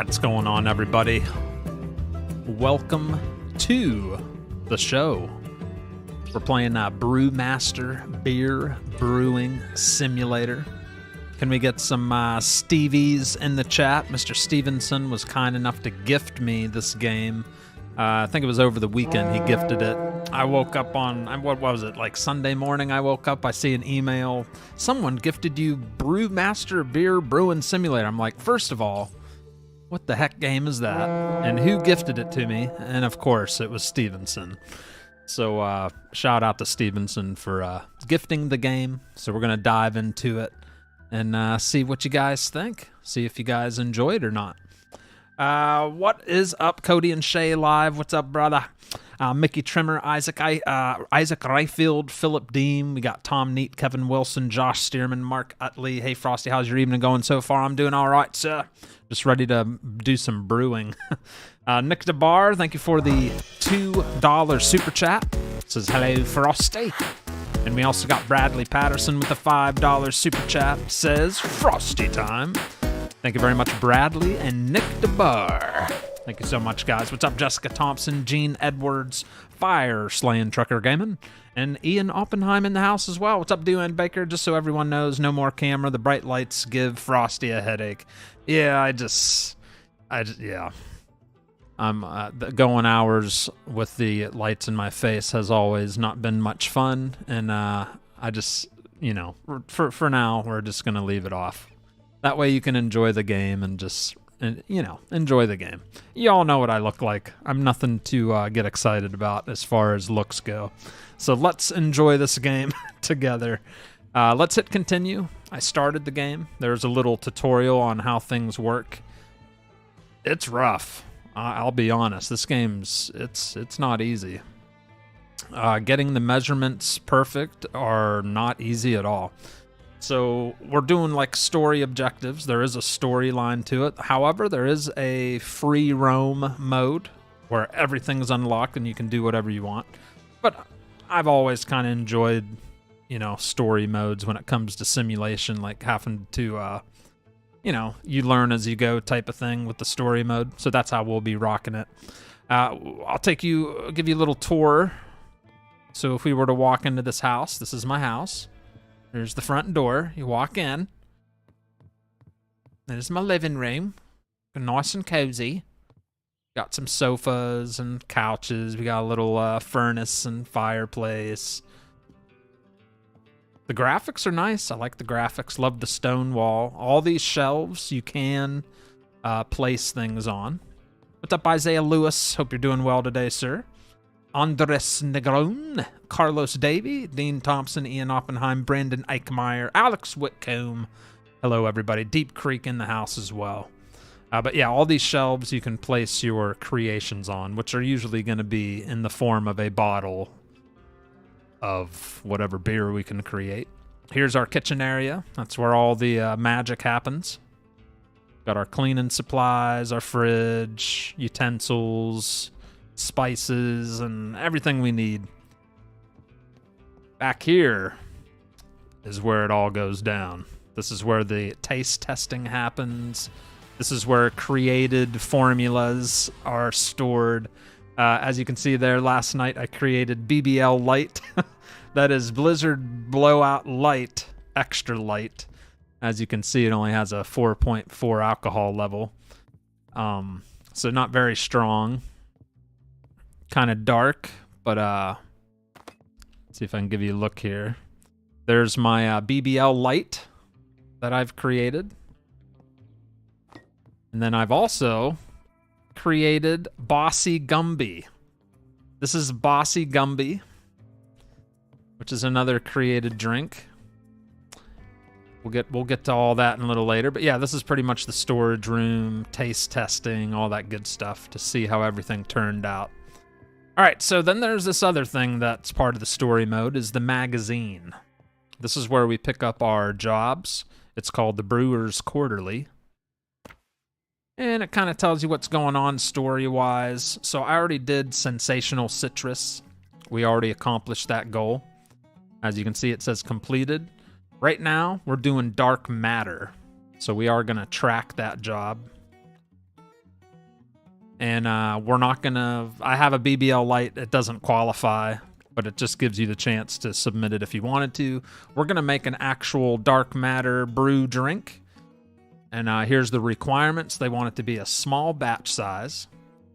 What's going on, everybody? Welcome to the show. We're playing Brewmaster Beer Brewing Simulator. Can we get some Stevies in the chat? Mr. Stevenson was kind enough to gift me this game. I think it was over the weekend he gifted it. I woke up on, what was it, like Sunday morning I woke up, I see an email. Someone gifted you Brewmaster Beer Brewing Simulator. I'm like, first of all, what the heck game is that? And who gifted it to me? And of course, it was Stevenson. So shout out to Stevenson for gifting the game. So we're going to dive into it and see what you guys think. See if you guys enjoy it or not. What is up, Cody and Shay live? What's up, brother? Mickey Trimmer, Isaac Reifield, Philip Deem. We got Tom Neat, Kevin Wilson, Josh Stearman, Mark Utley. Hey, Frosty, how's your evening going so far? I'm doing all right, sir. Just ready to do some brewing. Nick DeBar, thank you for the $2 super chat. Says, hello, Frosty. And we also got Bradley Patterson with the $5 super chat. Says, Frosty time. Thank you very much, Bradley and Nick DeBar. Thank you so much, guys. What's up, Jessica Thompson, Gene Edwards, Fire Slaying Trucker Gaming, and Ian Oppenheim in the house as well. What's up, Duane Baker? Just so everyone knows, no more camera. The bright lights give Frosty a headache. Yeah, yeah. Going hours with the lights in my face has always not been much fun, and I just, for now, we're just gonna leave it off. That way you can enjoy the game and just, enjoy the game. You all know what I look like. I'm nothing to get excited about as far as looks go. So let's enjoy this game together. Let's hit continue. I started the game. There's a little tutorial on how things work. It's rough. I'll be honest. This game's, it's not easy. Getting the measurements perfect are not easy at all. So we're doing like story objectives. There is a storyline to it. However, there is a free roam mode where everything's unlocked and you can do whatever you want. But I've always kind of enjoyed, story modes when it comes to simulation, like having to, you learn as you go type of thing with the story mode. So that's how we'll be rocking it. I'll give you a little tour. So if we were to walk into this house, this is my house. There's the front door. You walk in. There's my living room. Nice and cozy. Got some sofas and couches. We got a little furnace and fireplace. The graphics are nice. I like the graphics. Love the stone wall. All these shelves you can place things on. What's up, Isaiah Lewis? Hope you're doing well today, sir. Andres Negron, Carlos Davey, Dean Thompson, Ian Oppenheim, Brandon Eichmeyer, Alex Whitcomb. Hello, everybody. Deep Creek in the house as well. But yeah, all these shelves you can place your creations on, which are usually going to be in the form of a bottle of whatever beer we can create. Here's our kitchen area. That's where all the magic happens. Got our cleaning supplies, our fridge, utensils, spices, and everything we need. Back here is where it all goes down. This is where the taste testing happens. This is where created formulas are stored. As you can see there, last night I created BBL Light. That is Blizzard Blowout Light, extra light. As you can see, it only has a 4.4 alcohol level. So not very strong. Kind of dark, but let's see if I can give you a look here. There's my BBL Light that I've created. And then I've also created Bossy Gumby. This is Bossy Gumby, which is another created drink. We'll get to all that in a little later. But yeah, this is pretty much the storage room, taste testing, all that good stuff to see how everything turned out. All right, so then there's this other thing that's part of the story mode is the magazine. This is where we pick up our jobs. It's called the Brewer's Quarterly. And it kind of tells you what's going on story-wise. So I already did Sensational Citrus. We already accomplished that goal. As you can see, it says completed. Right now, we're doing Dark Matter. So we are going to track that job. And we're not gonna, I have a BBL light. It doesn't qualify, but it just gives you the chance to submit it if you wanted to. We're gonna make an actual dark matter brew drink. And here's the requirements. They want it to be a small batch size.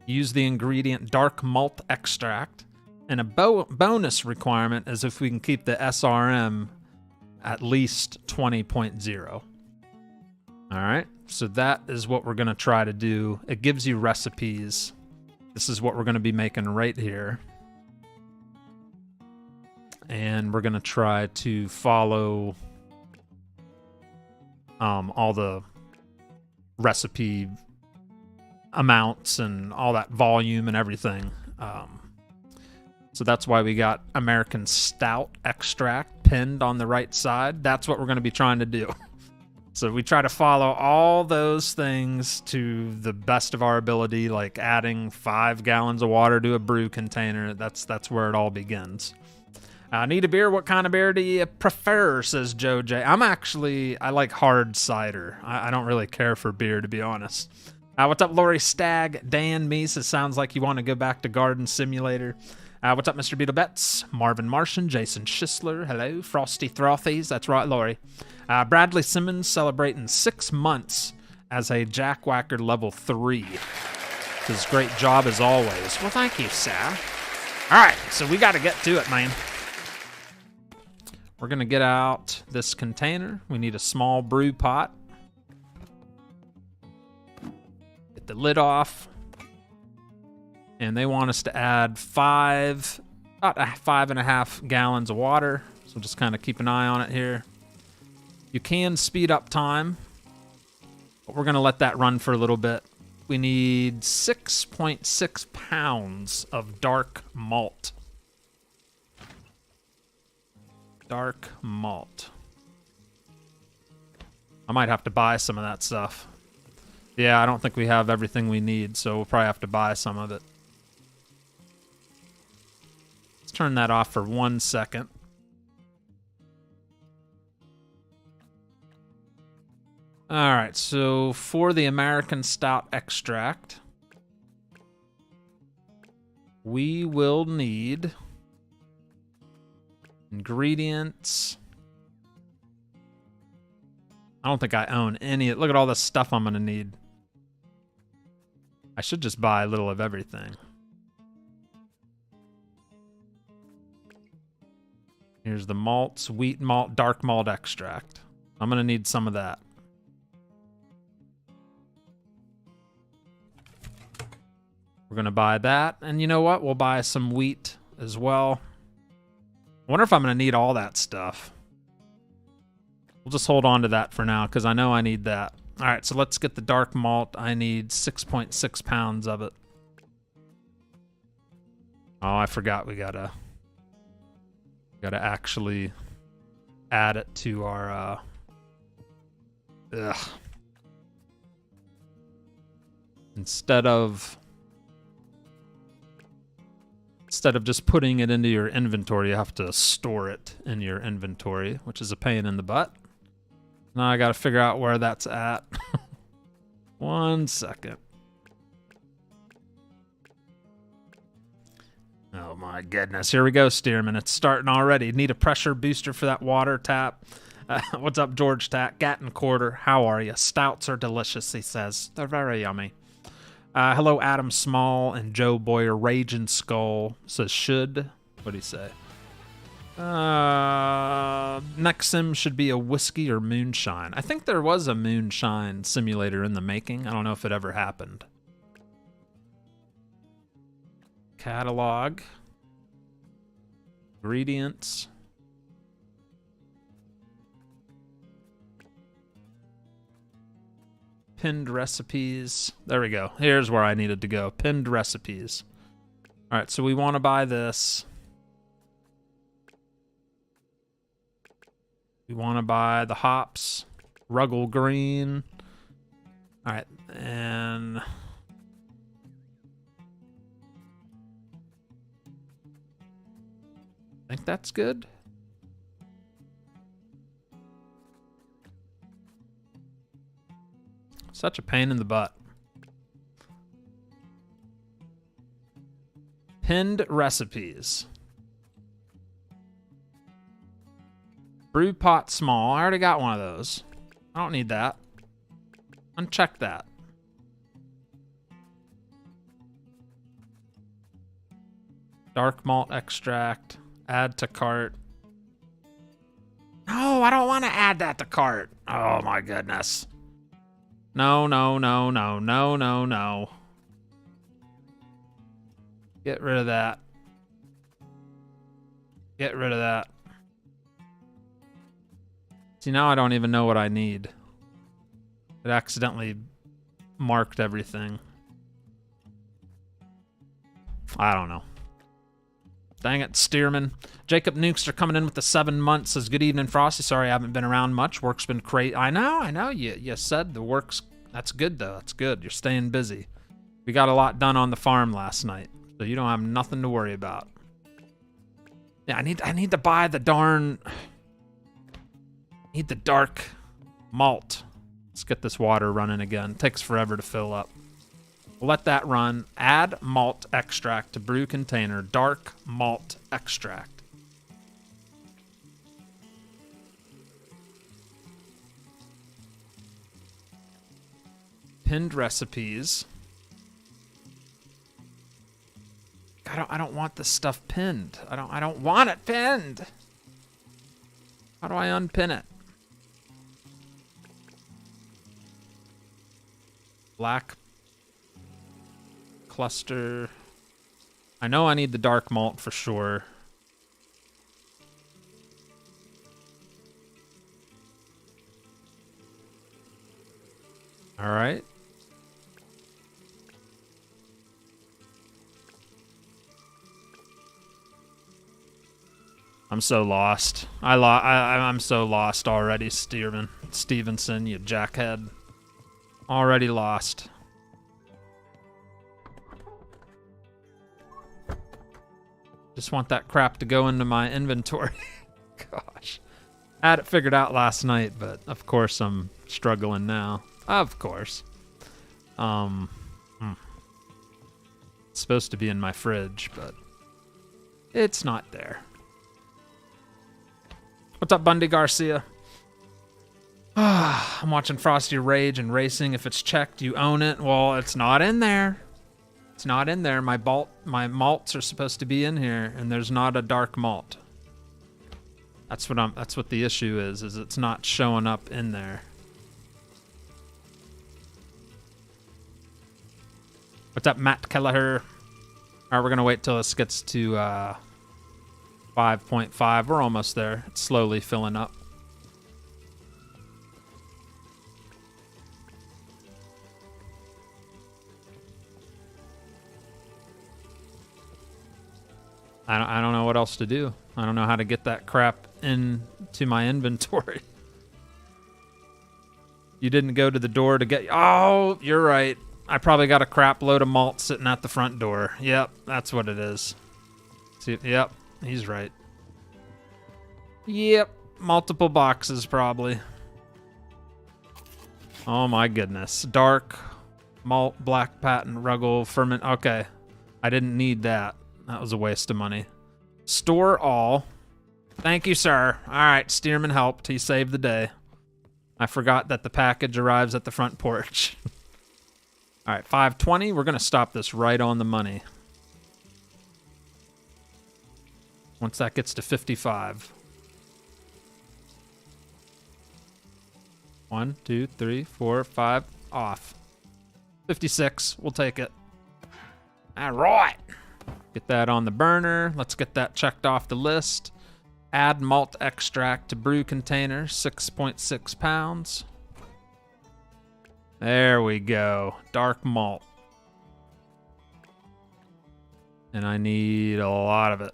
Use the ingredient dark malt extract. And a bonus requirement is if we can keep the SRM at least 20.0. All right, so that is what we're gonna try to do. It gives you recipes. This is what we're gonna be making right here. And we're gonna try to follow all the recipe amounts and all that volume and everything. So that's why we got American Stout extract pinned on the right side. That's what we're going to be trying to do. So we try to follow all those things to the best of our ability, like adding 5 gallons of water to a brew container. That's where it all begins. Need a beer? What kind of beer do you prefer, says Joe J. I like hard cider. I don't really care for beer, to be honest. What's up, Lori Stagg? Dan Meese, it sounds like you want to go back to Garden Simulator. What's up, Mr. Beetle Betts? Marvin Martian, Jason Schisler, hello. Frosty Throthies, that's right, Lori. Bradley Simmons celebrating 6 months as a Jackwhacker level 3. Does great job as always. Well, thank you, sir. All right, so we got to get to it, man. We're going to get out this container. We need a small brew pot. Get the lid off. And they want us to add about 5.5 gallons of water. So just kind of keep an eye on it here. You can speed up time, but we're going to let that run for a little bit. We need 6.6 pounds of dark malt. Dark malt. I might have to buy some of that stuff. Yeah, I don't think we have everything we need, so we'll probably have to buy some of it. Turn that off for 1 second. All right, so for the American Stout extract, we will need ingredients. I don't think I own any. Look at all this stuff I'm going to need. I should just buy a little of everything. Here's the malts, wheat malt, dark malt extract. I'm going to need some of that. We're going to buy that. And you know what? We'll buy some wheat as well. I wonder if I'm going to need all that stuff. We'll just hold on to that for now because I know I need that. All right, so let's get the dark malt. I need 6.6 pounds of it. Oh, I forgot we gotta actually add it to our instead of just putting it into your inventory, you have to store it in your inventory, which is a pain in the butt. Now I gotta figure out where that's at. 1 second. Oh my goodness. Here we go, Steerman. It's starting already. Need a pressure booster for that water tap. What's up, George Tack? Gatton Quarter. How are you? Stouts are delicious, he says. They're very yummy. Hello, Adam Small and Joe Boyer. Raging Skull says should. What'd he say? Next sim should be a whiskey or moonshine. I think there was a moonshine simulator in the making. I don't know if it ever happened. Catalog. Ingredients. Pinned recipes. There we go. Here's where I needed to go. Pinned recipes. All right, so we want to buy this. We want to buy the hops. Ruggle Green. All right, and I think that's good. Such a pain in the butt. Pinned recipes. Brew pot small. I already got one of those. I don't need that. Uncheck that. Dark malt extract. Add to cart. No, I don't want to add that to cart. Oh my goodness. No, no, no, no, no, no, no. Get rid of that. Get rid of that. See, now I don't even know what I need. It accidentally marked everything. I don't know. Dang it, Steerman. Jacob Nukester coming in with the 7 months. Says, good evening, Frosty. Sorry I haven't been around much. Work's been crazy. I know. You said the work's... That's good, though. That's good. You're staying busy. We got a lot done on the farm last night, so you don't have nothing to worry about. Yeah, I need to buy the darn... Need the dark malt. Let's get this water running again. It takes forever to fill up. We'll let that run. Add malt extract to brew container. Dark malt extract. Pinned recipes. I don't want this stuff pinned. I don't want it pinned. How do I unpin it? Black cluster. I know I need the dark malt for sure. All right. I'm so lost. I'm so lost already, Stevenson, you jackhead. Already lost. Just want that crap to go into my inventory. Gosh. I had it figured out last night, but of course I'm struggling now. Of course. It's supposed to be in my fridge, but it's not there. What's up, Bundy Garcia? I'm watching Frosty rage and racing. If it's checked, you own it. Well, it's not in there. It's not in there. My malts are supposed to be in here, and there's not a dark malt. That's what the issue is it's not showing up in there. What's up, Matt Kelleher? All right, we're gonna wait till this gets to 5.5. We're almost there. It's slowly filling up. I don't know what else to do. I don't know how to get that crap into my inventory. You didn't go to the door to get... Oh, you're right. I probably got a crap load of malt sitting at the front door. Yep, that's what it is. See, yep, he's right. Yep, multiple boxes probably. Oh my goodness. Dark, malt, black patent, ruggle, ferment. Okay, I didn't need that. That was a waste of money. Store all. Thank you, sir. All right, Steerman helped. He saved the day. I forgot that the package arrives at the front porch. All right, 520. We're going to stop this right on the money. Once that gets to 55. 1, 2, 3, 4, 5. Off. 56. We'll take it. All right. Get that on the burner. Let's get that checked off the list. Add malt extract to brew container, 6.6 pounds. There we go. Dark malt. And I need a lot of it.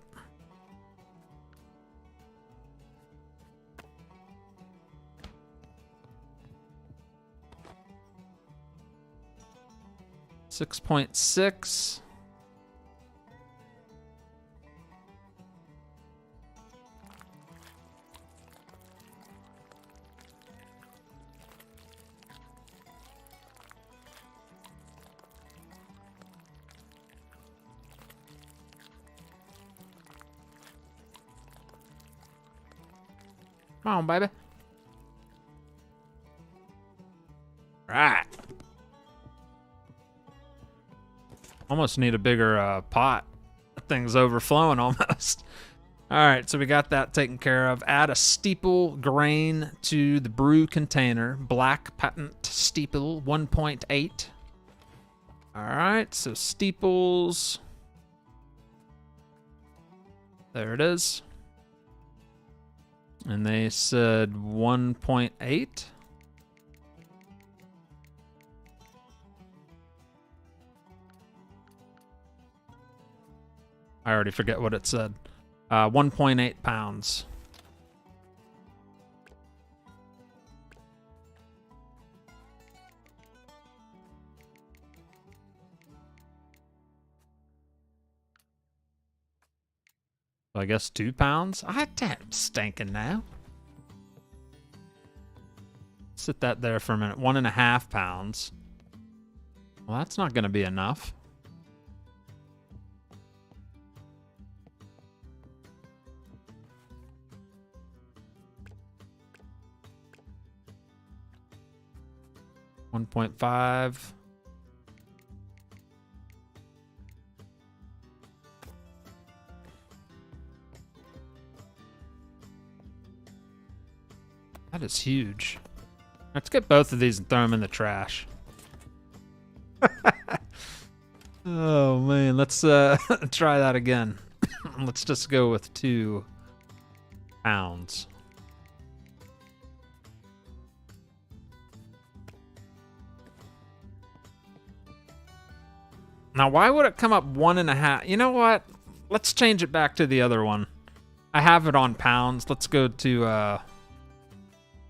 $6.6. Come on, baby. Right. Almost need a bigger pot. That thing's overflowing almost. All right, so we got that taken care of. Add a steeple grain to the brew container. Black patent steeple 1.8. All right, so steeples. There it is. And they said 1.8. I already forget what it said. 1.8 pounds. I guess 2 pounds. Damn stinking now. Sit that there for a minute. 1.5 pounds. Well, that's not going to be enough. $1.5. That is huge. Let's get both of these and throw them in the trash. Oh man, let's try that again. Let's just go with 2 pounds. Now, why would it come up 1.5? You know what? Let's change it back to the other one. I have it on pounds. Let's go to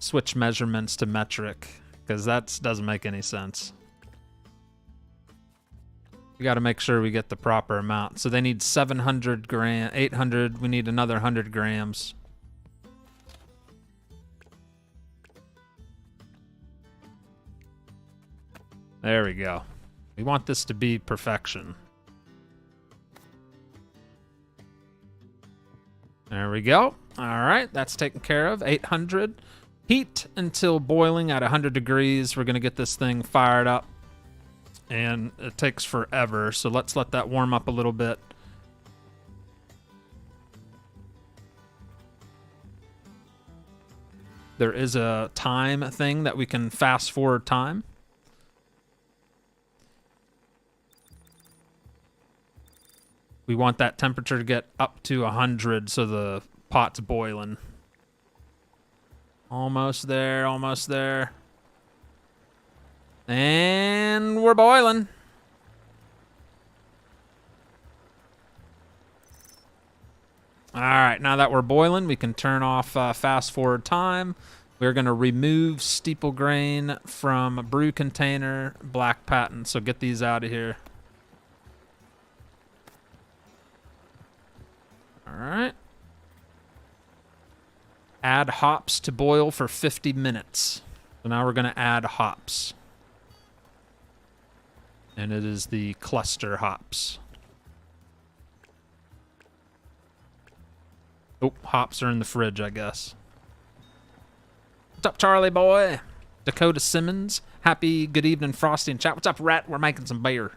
switch measurements to metric, because that doesn't make any sense. We got to make sure we get the proper amount. So they need 700 grams, 800. We need another 100 grams. There we go. We want this to be perfection. There we go. All right, that's taken care of. 800. Heat until boiling at 100 degrees. We're going to get this thing fired up. And it takes forever, so let's let that warm up a little bit. There is a time thing that we can fast forward time. We want that temperature to get up to 100 so the pot's boiling. Almost there, almost there. And we're boiling. All right, now that we're boiling, we can turn off fast forward time. We're going to remove steeple grain from brew container, black patent. So get these out of here. All right. Add hops to boil for 50 minutes. So now we're going to add hops. And it is the cluster hops. Oh, hops are in the fridge, I guess. What's up, Charlie boy? Dakota Simmons. Happy good evening, Frosty and chat. What's up, Rat? We're making some beer.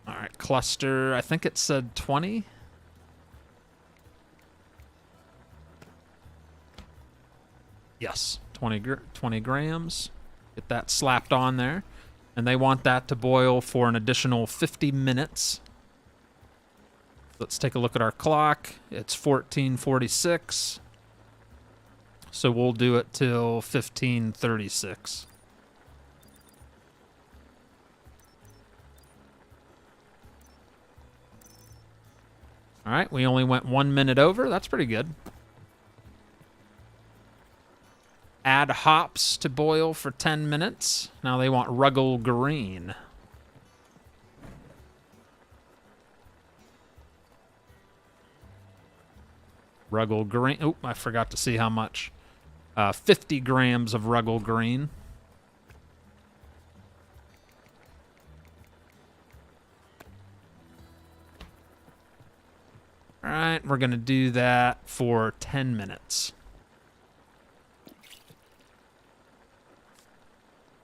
All right, cluster. I think it said 20. Yes, 20 grams. Get that slapped on there. And they want that to boil for an additional 50 minutes. Let's take a look at our clock. It's 14:46. So we'll do it till 15:36. All right, we only went 1 minute over. That's pretty good. Add hops to boil for 10 minutes. Now they want Ruggles Green. Ruggles Green. Oh, I forgot to see how much. 50 grams of Ruggles Green. All right, we're going to do that for 10 minutes.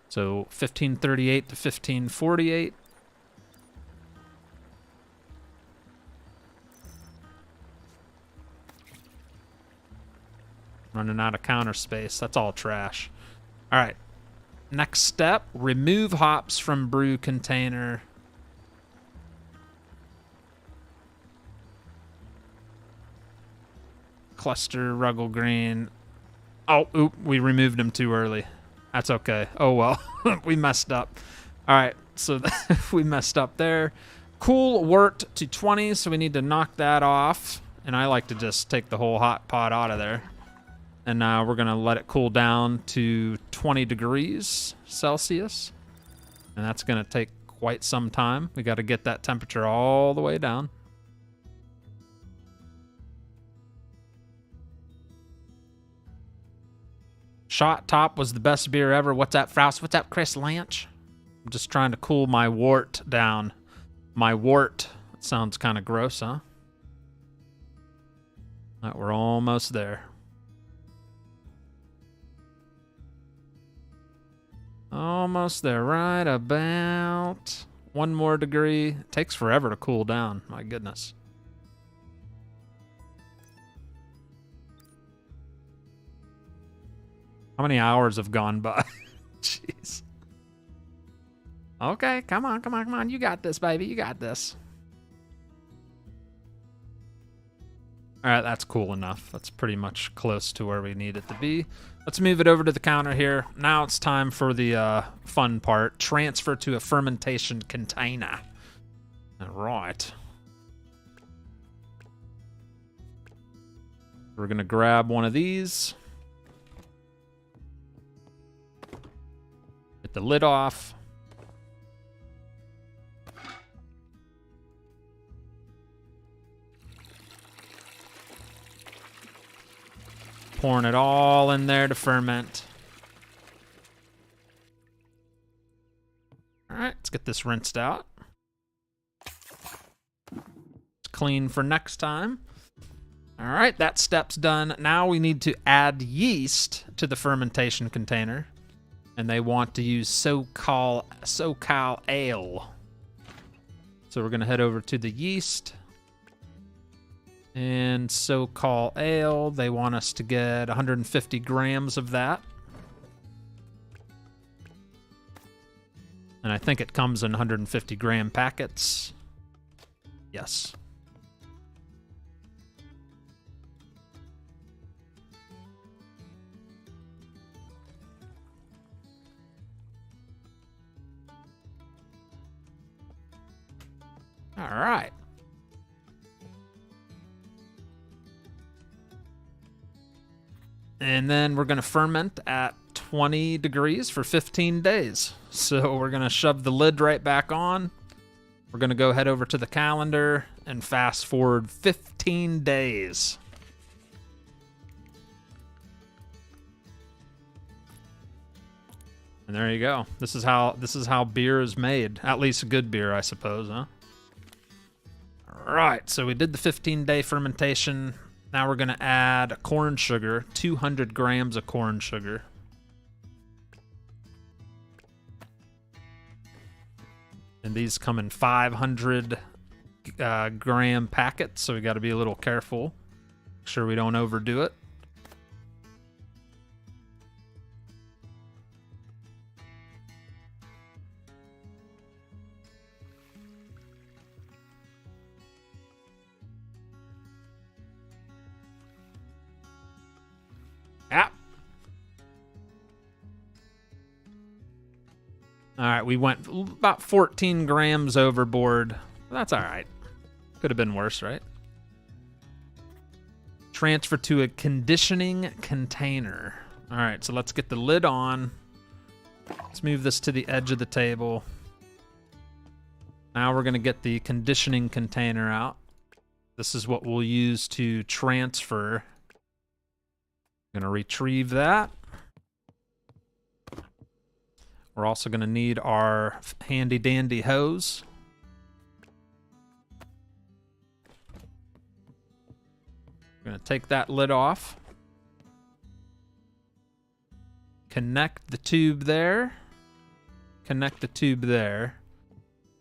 So 1538 to 1548. Running out of counter space. That's all trash. All right. Next step, remove hops from brew container. Cluster, Ruggle Green. Oh, oop, we removed them too early. That's okay. Oh, well, we messed up. All right, so we messed up there. Cool wort to 20, so we need to knock that off. And I like to just take the whole hot pot out of there. And now we're going to let it cool down to 20 degrees Celsius. And that's going to take quite some time. We got to get that temperature all the way down. Shot Top was the best beer ever. What's up, Frost? What's up, Chris Lanch? I'm just trying to cool my wort down. My wort. That sounds kind of gross, huh? Right, we're almost there. Almost there, right about 1 more degree. It takes forever to cool down, my goodness. How many hours have gone by? Jeez. Okay, come on, come on, come on. You got this, baby. You got this. All right, that's cool enough. That's pretty much close to where we need it to be. Let's move it over to the counter here. Now it's time for the fun part. Transfer to a fermentation container. All right. We're going to grab one of these. Get the lid off. Pouring it all in there to ferment. All right, let's get this rinsed out. It's clean for next time. All right, that step's done. Now we need to add yeast to the fermentation container. And they want to use SoCal Ale. So we're going to head over to the yeast. And SoCal Ale, they want us to get 150 grams of that. And I think it comes in 150 gram packets. Yes. All right. And then we're going to ferment at 20 degrees for 15 days. So we're going to shove the lid right back on. We're going to go head over to the calendar and fast forward 15 days. And there you go. This is how beer is made. At least good beer, I suppose, huh? All right, so we did the 15-day fermentation. Now we're going to add corn sugar, 200 grams of corn sugar. And these come in 500 gram packets, so we got to be a little careful. Make sure we don't overdo it. All right, we went about 14 grams overboard. That's all right. Could have been worse, right? Transfer to a conditioning container. All right, so let's get the lid on. Let's move this to the edge of the table. Now we're going to get the conditioning container out. This is what we'll use to transfer. I'm going to retrieve that. We're also going to need our handy dandy hose. We're going to take that lid off. Connect the tube there. Connect the tube there.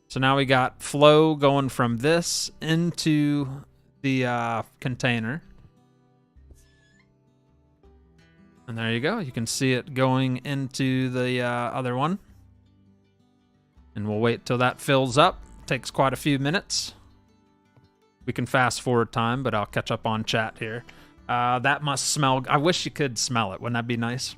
So now we got flow going from this into the container. And there you go. You can see it going into the other one. And we'll wait till that fills up. Takes quite a few minutes. We can fast forward time, but I'll catch up on chat here. That must smell... I wish you could smell it. Wouldn't that be nice?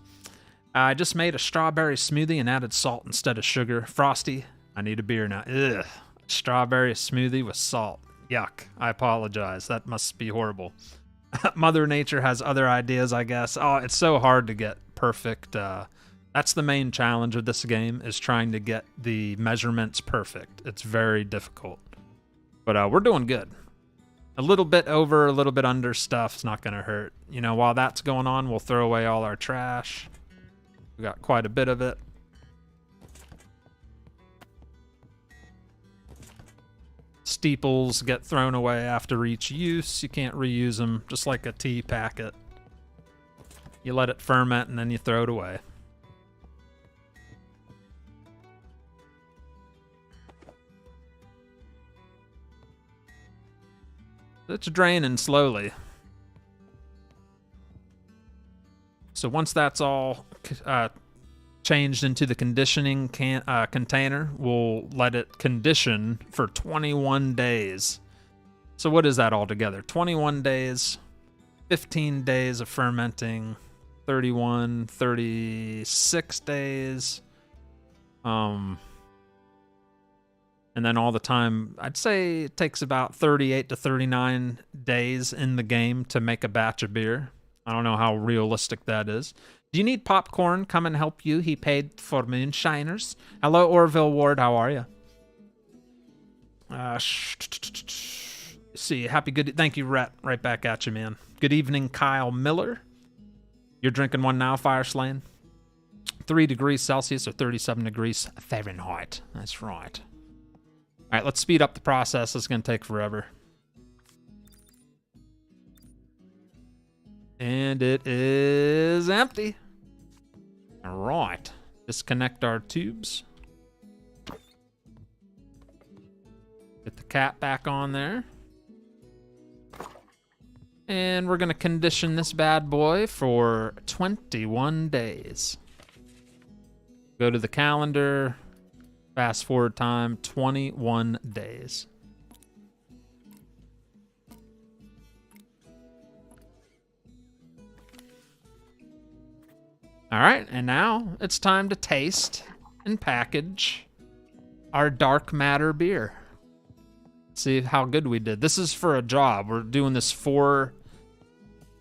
I just made a strawberry smoothie and added salt instead of sugar. Frosty, I need a beer now. Ugh. Strawberry smoothie with salt. Yuck. I apologize. That must be horrible. Mother Nature has other ideas, I guess. Oh, it's so hard to get perfect. That's the main challenge of this game, is trying to get the measurements perfect. It's very difficult. But we're doing good. A little bit over, a little bit under stuff's not going to hurt. You know, while that's going on, we'll throw away all our trash. We got quite a bit of it. Steeples get thrown away after each use. You can't reuse them, just like a tea packet. You let it ferment and then you throw it away. It's draining slowly. So once that's all changed into the conditioning container, we'll let it condition for 21 days. So what is that altogether? 21 days, 15 days of fermenting, 31, 36 days. And then all the time, I'd say it takes about 38 to 39 days in the game to make a batch of beer. I don't know how realistic that is. Do you need popcorn? Come and help you. He paid for moonshiners. Hello, Orville Ward. How are you? See, happy good... Thank you, Rhett. Right back at you, man. Good evening, Kyle Miller. You're drinking one now, Fire Slain? 3 degrees Celsius or 37 degrees Fahrenheit. That's right. All right, let's speed up the process. It's going to take forever. And it is empty. All right. Disconnect our tubes. Get the cap back on there. And we're going to condition this bad boy for 21 days. Go to the calendar. Fast forward time, 21 days. All right, and now it's time to taste and package our dark matter beer. See how good we did. This is for a job. We're doing this for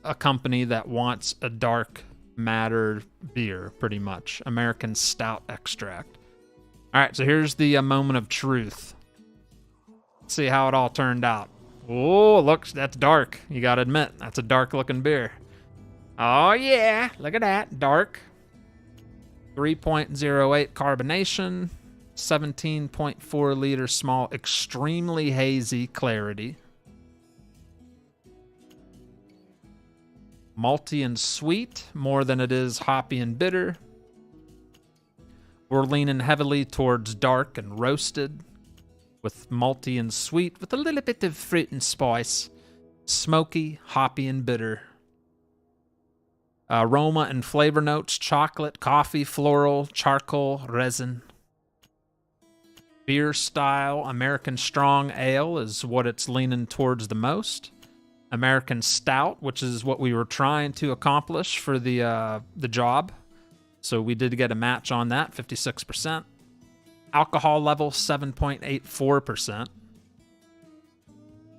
a company that wants a dark matter beer, pretty much. American Stout Extract. All right, so here's the moment of truth. Let's see how it all turned out. Oh, look, that's dark. You got to admit, that's a dark-looking beer. Oh, yeah, look at that, dark. 3.08 carbonation, 17.4 liter small, extremely hazy clarity. Malty and sweet, more than it is hoppy and bitter. We're leaning heavily towards dark and roasted, with malty and sweet, with a little bit of fruit and spice. Smoky, hoppy, and bitter. Aroma and flavor notes, chocolate, coffee, floral, charcoal, resin. Beer style, American Strong Ale is what it's leaning towards the most. American Stout, which is what we were trying to accomplish for the job. So we did get a match on that, 56%. Alcohol level, 7.84%.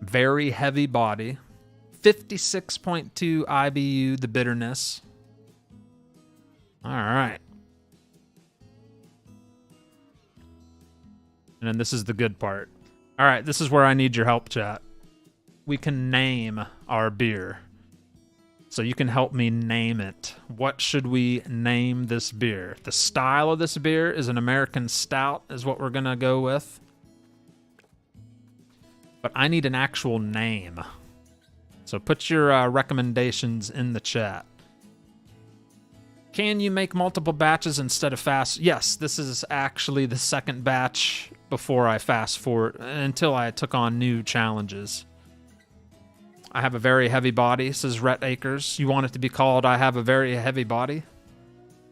Very heavy body. 56.2 IBU, the bitterness. All right. And then this is the good part. All right, this is where I need your help, chat. We can name our beer. So you can help me name it. What should we name this beer? The style of this beer is an American Stout, is what we're going to go with. But I need an actual name. So put your recommendations in the chat. Can you make multiple batches instead of fast? Yes, this is actually the second batch before I fast forward until I took on new challenges. I have a very heavy body, says Rhett Acres. You want it to be called I have a very heavy body?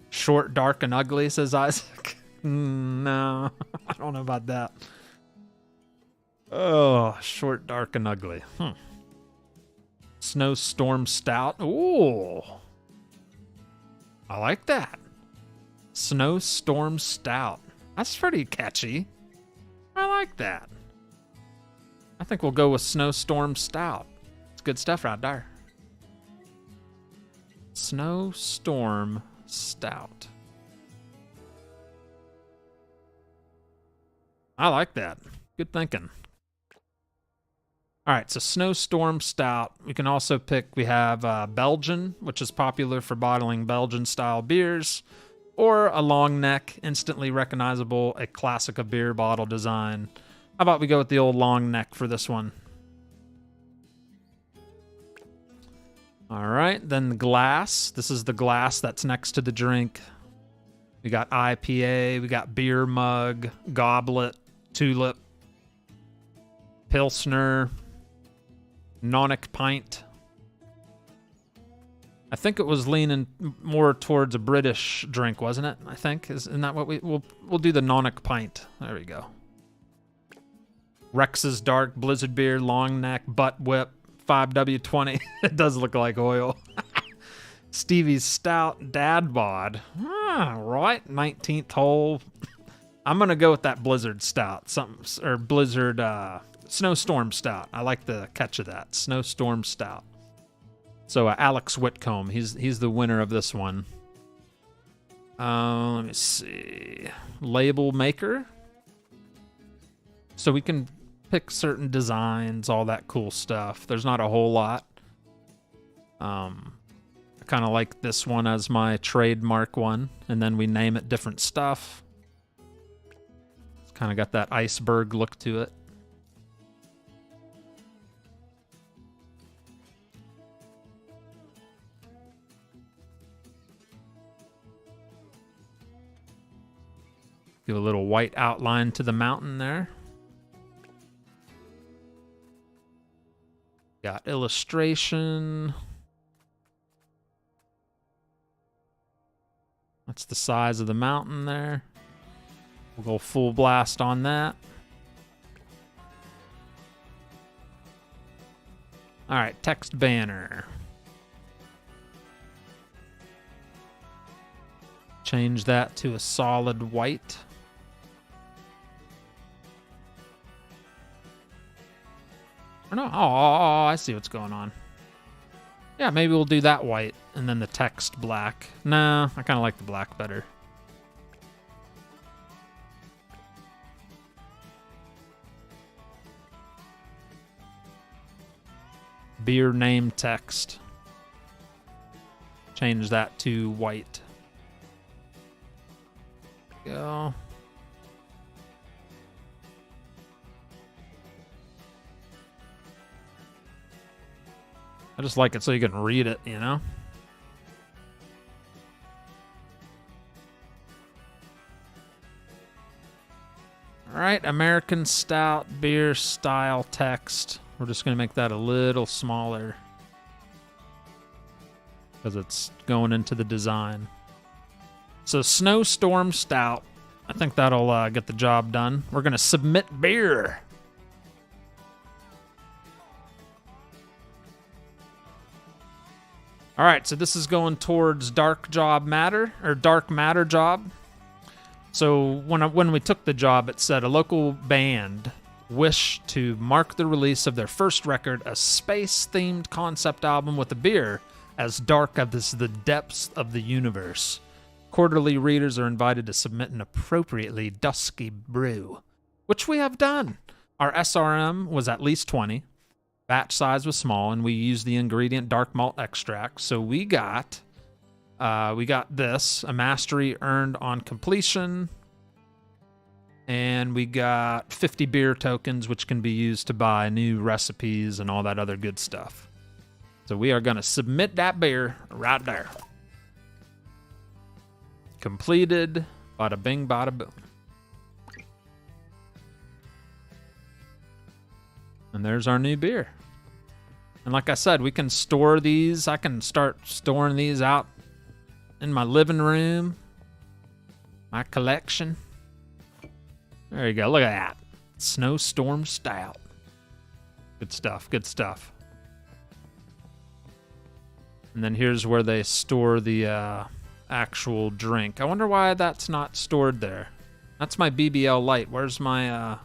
Short, dark, and ugly, says Isaac. No, I don't know about that. Oh, short, dark, and ugly. Snowstorm Stout. Ooh. I like that. Snowstorm Stout. That's pretty catchy. I like that. I think we'll go with Snowstorm Stout. It's good stuff right there. Snowstorm Stout. I like that. Good thinking. All right, so Snowstorm Stout. We can also pick, we have Belgian, which is popular for bottling Belgian-style beers, or a long neck, instantly recognizable, a classic of beer bottle design. How about we go with the old long neck for this one? All right, then the glass. This is the glass that's next to the drink. We got IPA, we got beer mug, goblet, tulip, Pilsner, Nonic pint. I think it was leaning more towards a British drink, wasn't it? I think isn't that what we'll do the Nonic pint. There we go. Rex's dark blizzard beer, long neck, butt whip, 5W20. It does look like oil. Stevie's stout, dad bod. Right, 19th hole. I'm gonna go with that blizzard stout, something or blizzard. Snowstorm Stout. I like the catch of that. Snowstorm Stout. So Alex Whitcomb, he's the winner of this one. Let me see. Label maker. So we can pick certain designs, all that cool stuff. There's not a whole lot. I kind of like this one as my trademark one, and then we name it different stuff. It's kind of got that iceberg look to it. Give a little white outline to the mountain there. Got illustration. That's the size of the mountain there. We'll go full blast on that. All right, text banner. Change that to a solid white. Or no, oh, I see what's going on. Yeah, maybe we'll do that white and then the text black. Nah, I kind of like the black better. Beer name text. Change that to white. Go. I just like it so you can read it, you know? All right, American Stout beer style text. We're just going to make that a little smaller because it's going into the design. So Snowstorm Stout. I think that'll get the job done. We're going to submit beer. All right, so this is going towards dark matter job. So when we took the job, it said a local band wished to mark the release of their first record, a space-themed concept album with a beer as dark as the depths of the universe. Quarterly readers are invited to submit an appropriately dusky brew, which we have done. Our SRM was at least 20. Batch size was small, and we used the ingredient dark malt extract. So we got this, a mastery earned on completion, and we got 50 beer tokens, which can be used to buy new recipes and all that other good stuff. So we are going to submit that beer right there. Completed. Bada bing, bada boom. And there's our new beer. And like I said, we can store these. I can start storing these out in my living room. My collection. There you go. Look at that. Snowstorm Stout. Good stuff. Good stuff. And then here's where they store the actual drink. I wonder why that's not stored there. That's my BBL Light. Where's my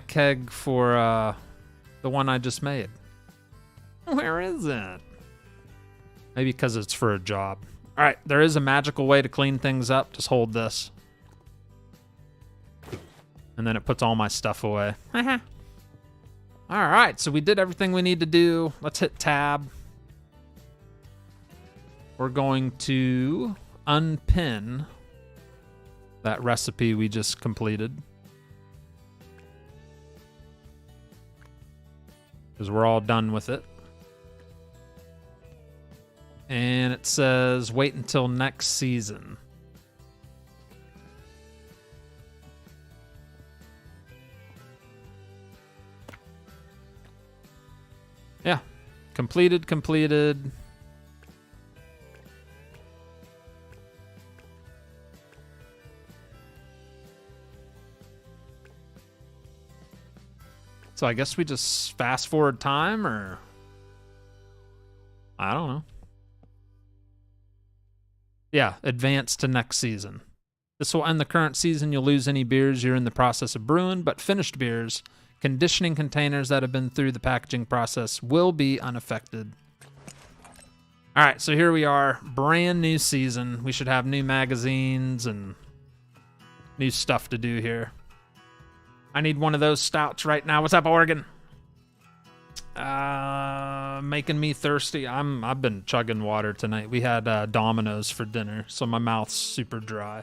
keg for the one I just made? Where is it? Maybe because it's for a job. All right, there is a magical way to clean things up. Just hold this. And then it puts all my stuff away. All right, so we did everything we need to do. Let's hit tab. We're going to unpin that recipe we just completed. Because we're all done with it. And it says, wait until next season. Yeah. Completed. So I guess we just fast forward time, or I don't know. Yeah, advance to next season. This will end the current season. You'll lose any beers you're in the process of brewing, but finished beers, conditioning containers that have been through the packaging process will be unaffected. All right, so here we are, brand new season. We should have new magazines and new stuff to do here. I need one of those stouts right now. What's up, Oregon? Making me thirsty. I've been chugging water tonight. We had Domino's for dinner, so my mouth's super dry.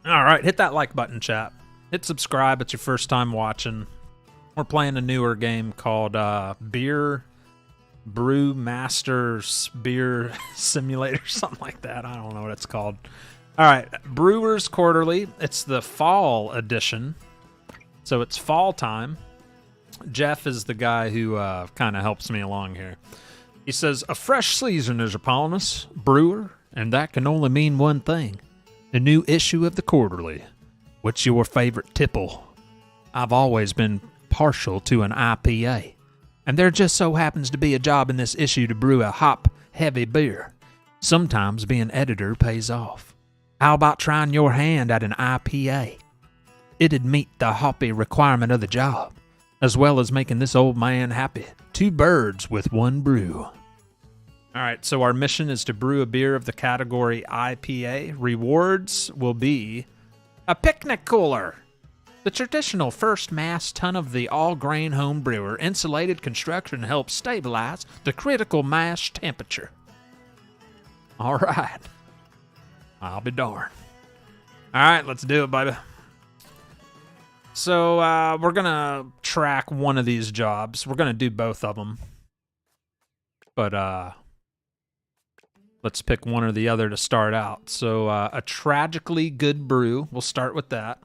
All right, hit that like button, chat. Hit subscribe. It's your first time watching. We're playing a newer game called Brewmaster Beer Simulator, something like that. I don't know what it's called. All right, Brewers Quarterly. It's the fall edition. So it's fall time. Jeff is the guy who kind of helps me along here. He says, a fresh season is upon us, brewer, and that can only mean one thing. A new issue of the Quarterly. What's your favorite tipple? I've always been partial to an IPA, and there just so happens to be a job in this issue to brew a hop-heavy beer. Sometimes being editor pays off. How about trying your hand at an IPA? It'd meet the hoppy requirement of the job, as well as making this old man happy. 2 birds with 1 brew. All right, so our mission is to brew a beer of the category IPA. Rewards will be a picnic cooler, the traditional first mass ton of the all-grain home brewer. Insulated construction helps stabilize the critical mash temperature. All right, I'll be darned. All right, let's do it, baby. So we're going to track one of these jobs. We're going to do both of them. But let's pick one or the other to start out. So a tragically good brew. We'll start with that.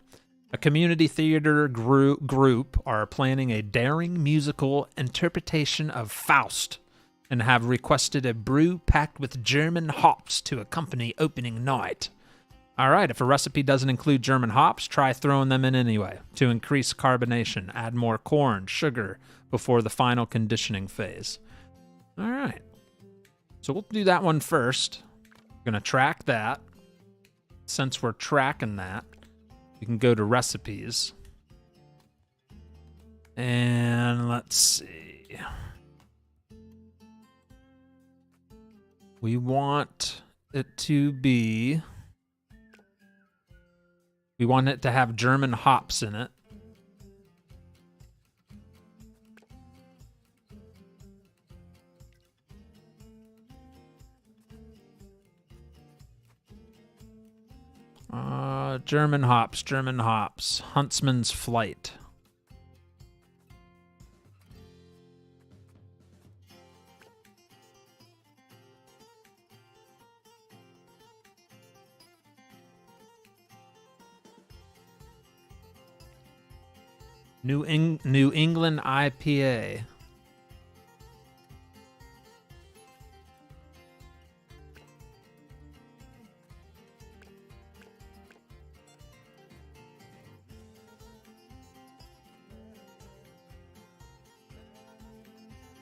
A community theater group are planning a daring musical interpretation of Faust and have requested a brew packed with German hops to accompany opening night. All right, if a recipe doesn't include German hops, try throwing them in anyway to increase carbonation. Add more corn, sugar before the final conditioning phase. All right, so we'll do that one first. We're going to track that. Since we're tracking that, we can go to recipes. And let's see. We want it to be... We want it to have German hops in it. German hops. Huntsman's Flight. New England IPA.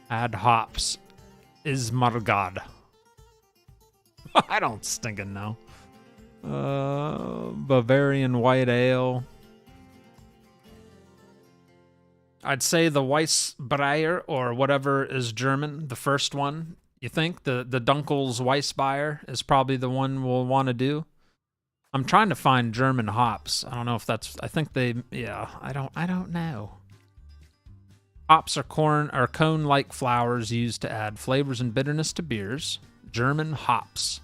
Add hops. Is Margad. I don't stinking know. Bavarian white ale. I'd say the Weissbier or whatever is German, the first one. You think the Dunkel's Weissbier is probably the one we'll want to do? I'm trying to find German hops. I don't know if that's, I think they, yeah, I don't know. Hops are cone-like flowers used to add flavors and bitterness to beers. German hops.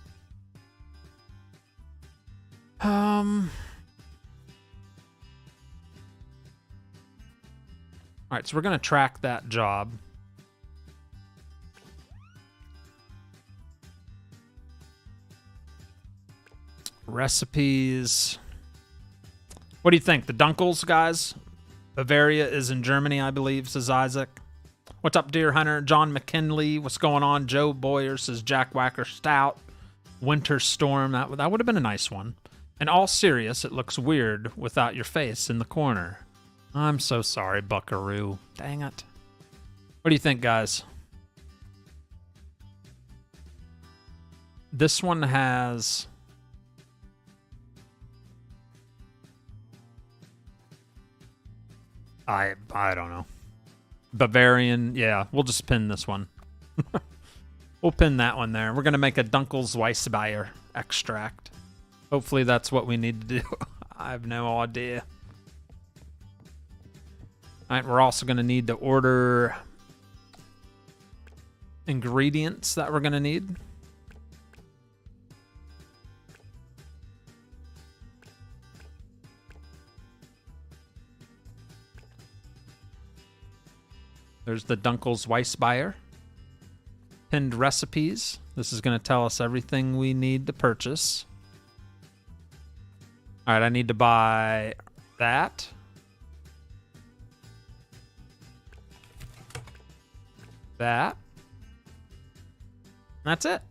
All right, so we're going to track that job. Recipes. What do you think? The Dunkels, guys? Bavaria is in Germany, I believe, says Isaac. What's up, Deer Hunter? John McKinley, what's going on? Joe Boyer says Jack Whacker Stout. Winter Storm, that would have been a nice one. And all serious, it looks weird without your face in the corner. I'm so sorry, Buckaroo. Dang it. What do you think, guys? This one has... I don't know. Bavarian, yeah, we'll just pin this one. We'll pin that one there. We're going to make a Dunkel's Weissbier extract. Hopefully that's what we need to do. I have no idea. All right, we're also going to need to order ingredients that we're going to need. There's the Dunkel's Weissbier. Pinned recipes. This is going to tell us everything we need to purchase. All right, I need to buy that. That. That's it.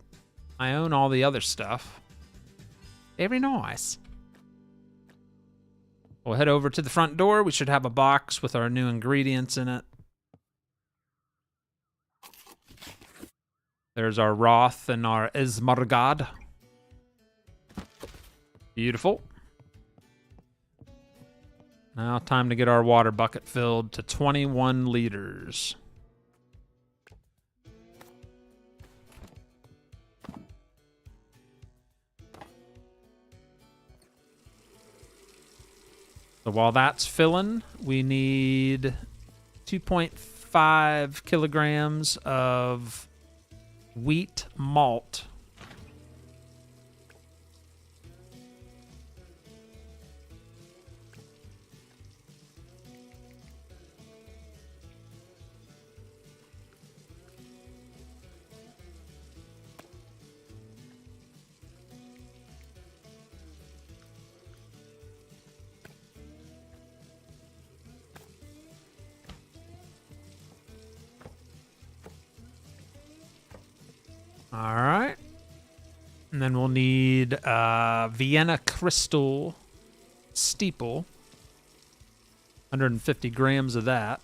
I own all the other stuff. Very nice. We'll head over to the front door. We should have a box with our new ingredients in it. There's our Roth and our Ismargad. Beautiful. Now time to get our water bucket filled to 21 liters. So while that's filling, we need 2.5 kilograms of wheat malt. All right. And then we'll need Vienna Crystal Steeple. 150 grams of that.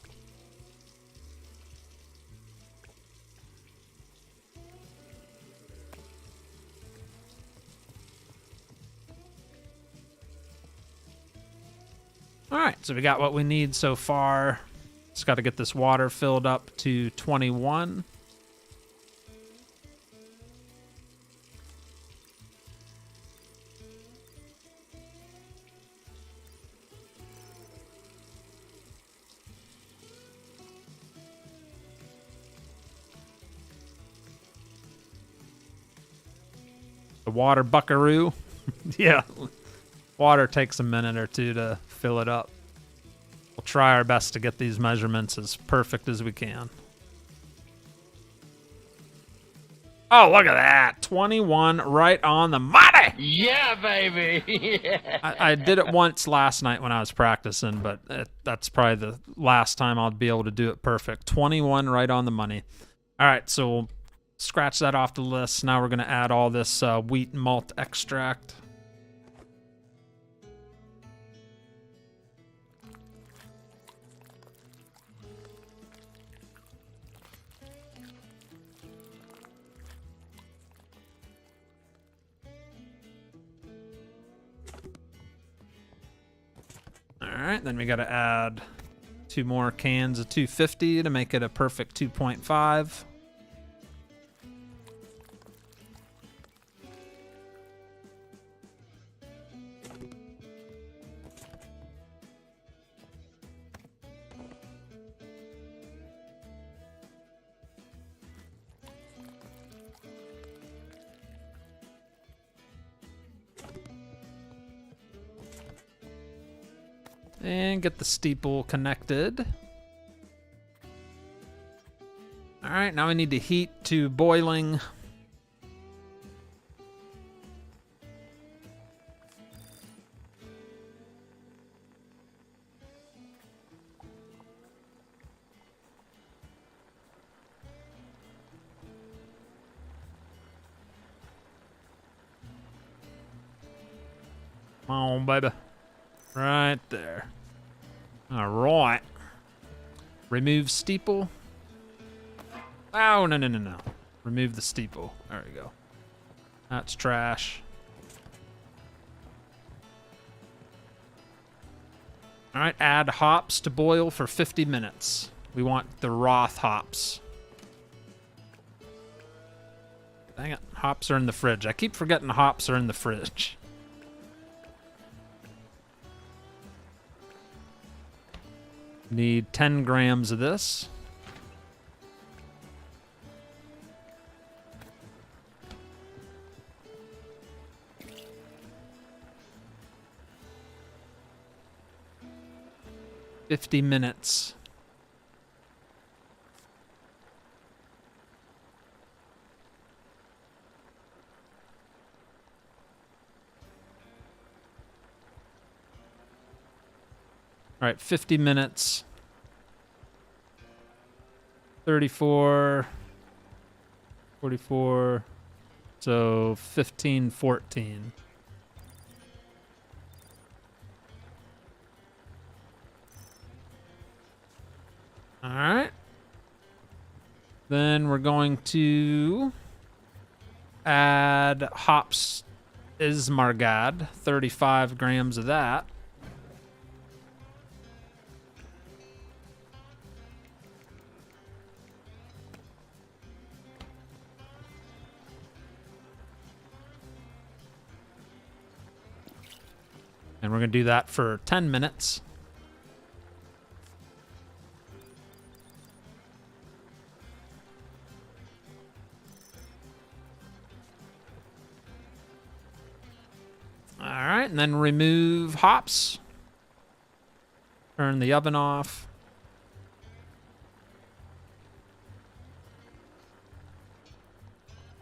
All right, so we got what we need so far. Just got to get this water filled up to 21. The water buckaroo. Yeah. Water takes a minute or two to fill it up. We'll try our best to get these measurements as perfect as we can. Oh, look at that. 21 right on the money. Yeah, baby. Yeah. I did it once last night when I was practicing, but that's probably the last time I'll be able to do it perfect. 21 right on the money. All right, so we'll scratch that off the list. Now we're going to add all this wheat malt extract. All right, then we got to add 2 more cans of 250 to make it a perfect 2.5. And get the steeple connected. All right, now we need to heat to boiling. Come on, baby. Right there. All right. Remove steeple. Oh, no. Remove the steeple. There we go. That's trash. All right, add hops to boil for 50 minutes. We want the Roth hops. Dang it, hops are in the fridge. I keep forgetting hops are in the fridge. Need 10 grams of this. $50 minutes. All right, 50 minutes. 34, 44, so 15, 14. All right. Then we're going to add hops Ismargad, 35 grams of that. And we're going to do that for 10 minutes. All right, and then remove hops. Turn the oven off.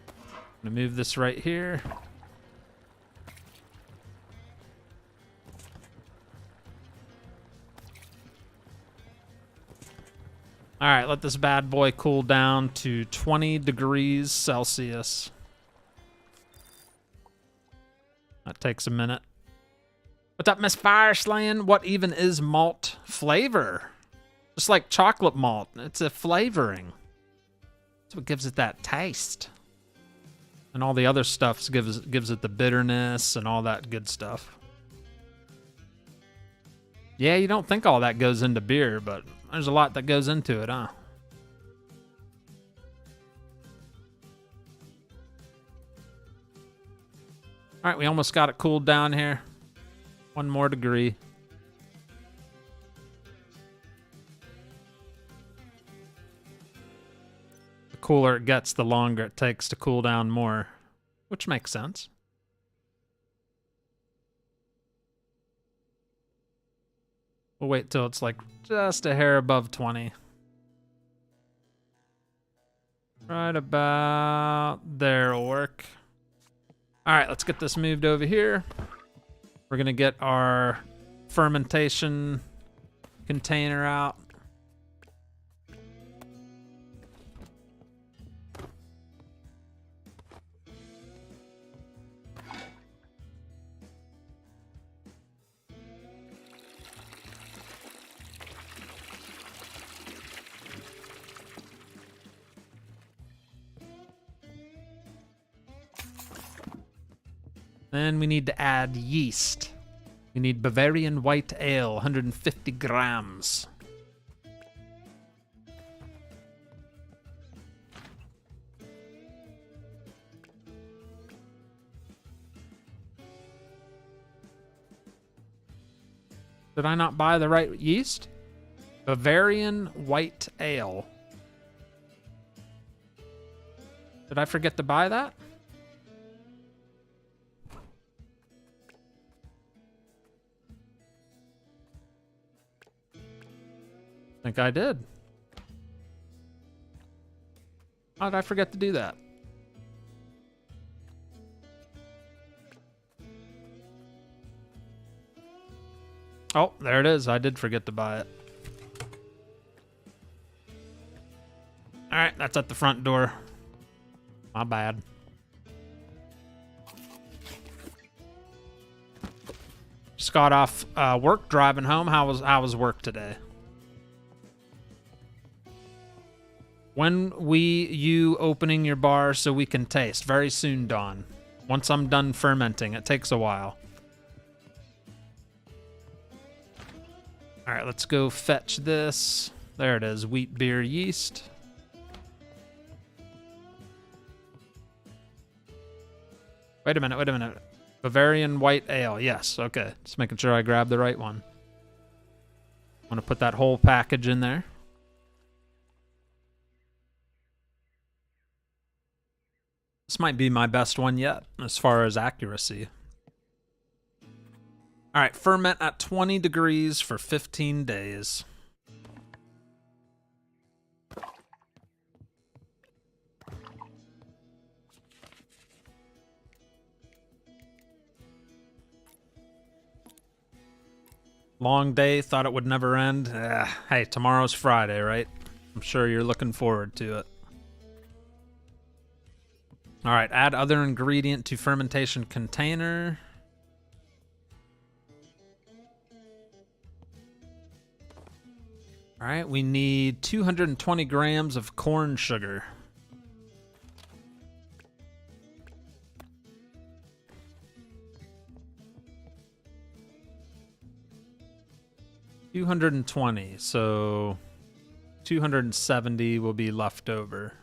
I'm going to move this right here. All right, let this bad boy cool down to 20 degrees Celsius. That takes a minute. What's up, Miss Fire Slaying? What even is malt flavor? Just like chocolate malt, it's a flavoring. That's what gives it that taste. And all the other stuff gives it the bitterness and all that good stuff. Yeah, you don't think all that goes into beer, but there's a lot that goes into it, huh? All right, we almost got it cooled down here. 1 more degree. The cooler it gets, the longer it takes to cool down more, which makes sense. We'll wait till it's like just a hair above 20. Right about there'll work. All right, let's get this moved over here. We're gonna get our fermentation container out. Then we need to add yeast. We need Bavarian white ale, 150 grams. Did I not buy the right yeast? Bavarian white ale. Did I forget to buy that? I think I did. How did I forget to do that? Oh, there it is. I did forget to buy it. All right, that's at the front door. My bad. Just got off work driving home. How was work today? When you opening your bar so we can taste? Very soon, Dawn. Once I'm done fermenting, it takes a while. All right, let's go fetch this. There it is, wheat beer yeast. Wait a minute. Bavarian white ale, yes, okay. Just making sure I grab the right one. I'm gonna put that whole package in there. This might be my best one yet, as far as accuracy. All right, ferment at 20 degrees for 15 days. Long day, thought it would never end. Hey, tomorrow's Friday, right? I'm sure you're looking forward to it. All right, add other ingredient to fermentation container. All right, we need 220 grams of corn sugar. $220, so 270 will be left over.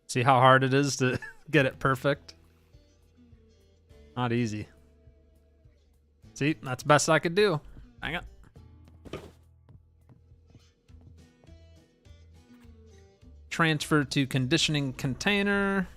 See how hard it is to get it perfect? Not easy. See, that's the best I could do. Hang on. Transfer to conditioning container.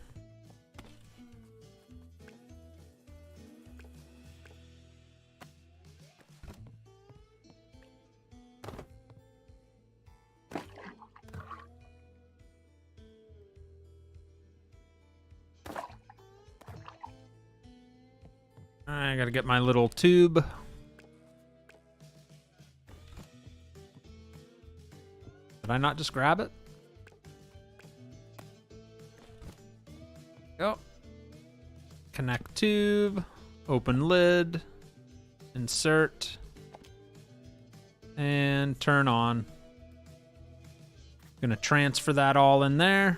I gotta get my little tube. Did I not just grab it? Go. Connect tube, open lid, insert, and turn on. Gonna transfer that all in there.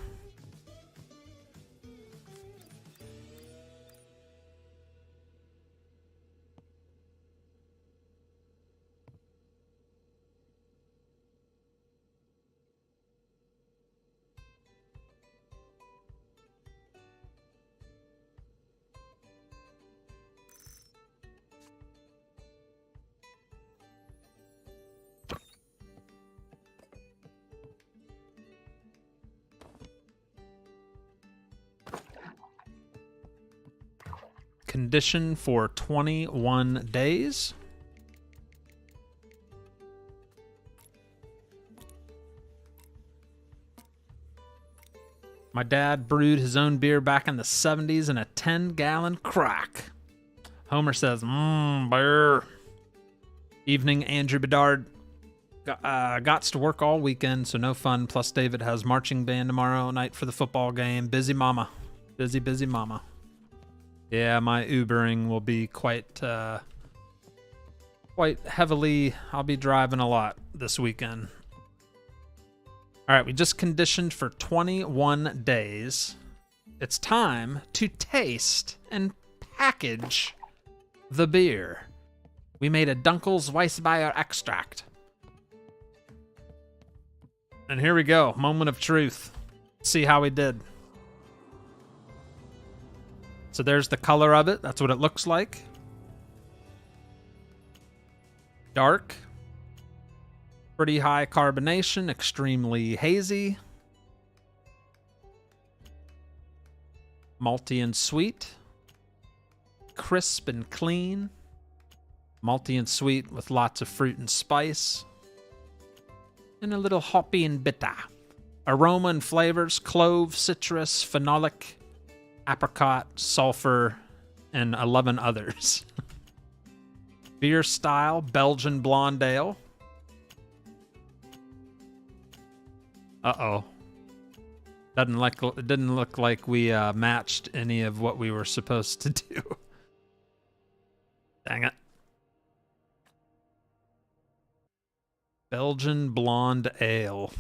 conditioned for 21 days. My dad brewed his own beer back in the 70s in a 10-gallon crock. Homer says, beer. Evening, Andrew Bedard. Gots to work all weekend, so no fun. Plus, David has marching band tomorrow night for the football game. Busy mama. Busy, busy mama. Yeah, my Ubering will be quite heavily. I'll be driving a lot this weekend. All right, we just conditioned for 21 days. It's time to taste and package the beer. We made a Dunkel's Weissbier extract. And here we go, moment of truth. See how we did. So there's the color of it. That's what it looks like. Dark. Pretty high carbonation, extremely hazy. Malty and sweet. Crisp and clean. Malty and sweet with lots of fruit and spice. And a little hoppy and bitter. Aroma and flavors, clove, citrus, phenolic, apricot, sulfur, and 11 others. Beer style, Belgian blonde ale. Uh-oh. It didn't look like we matched any of what we were supposed to do. Dang it. Belgian blonde ale.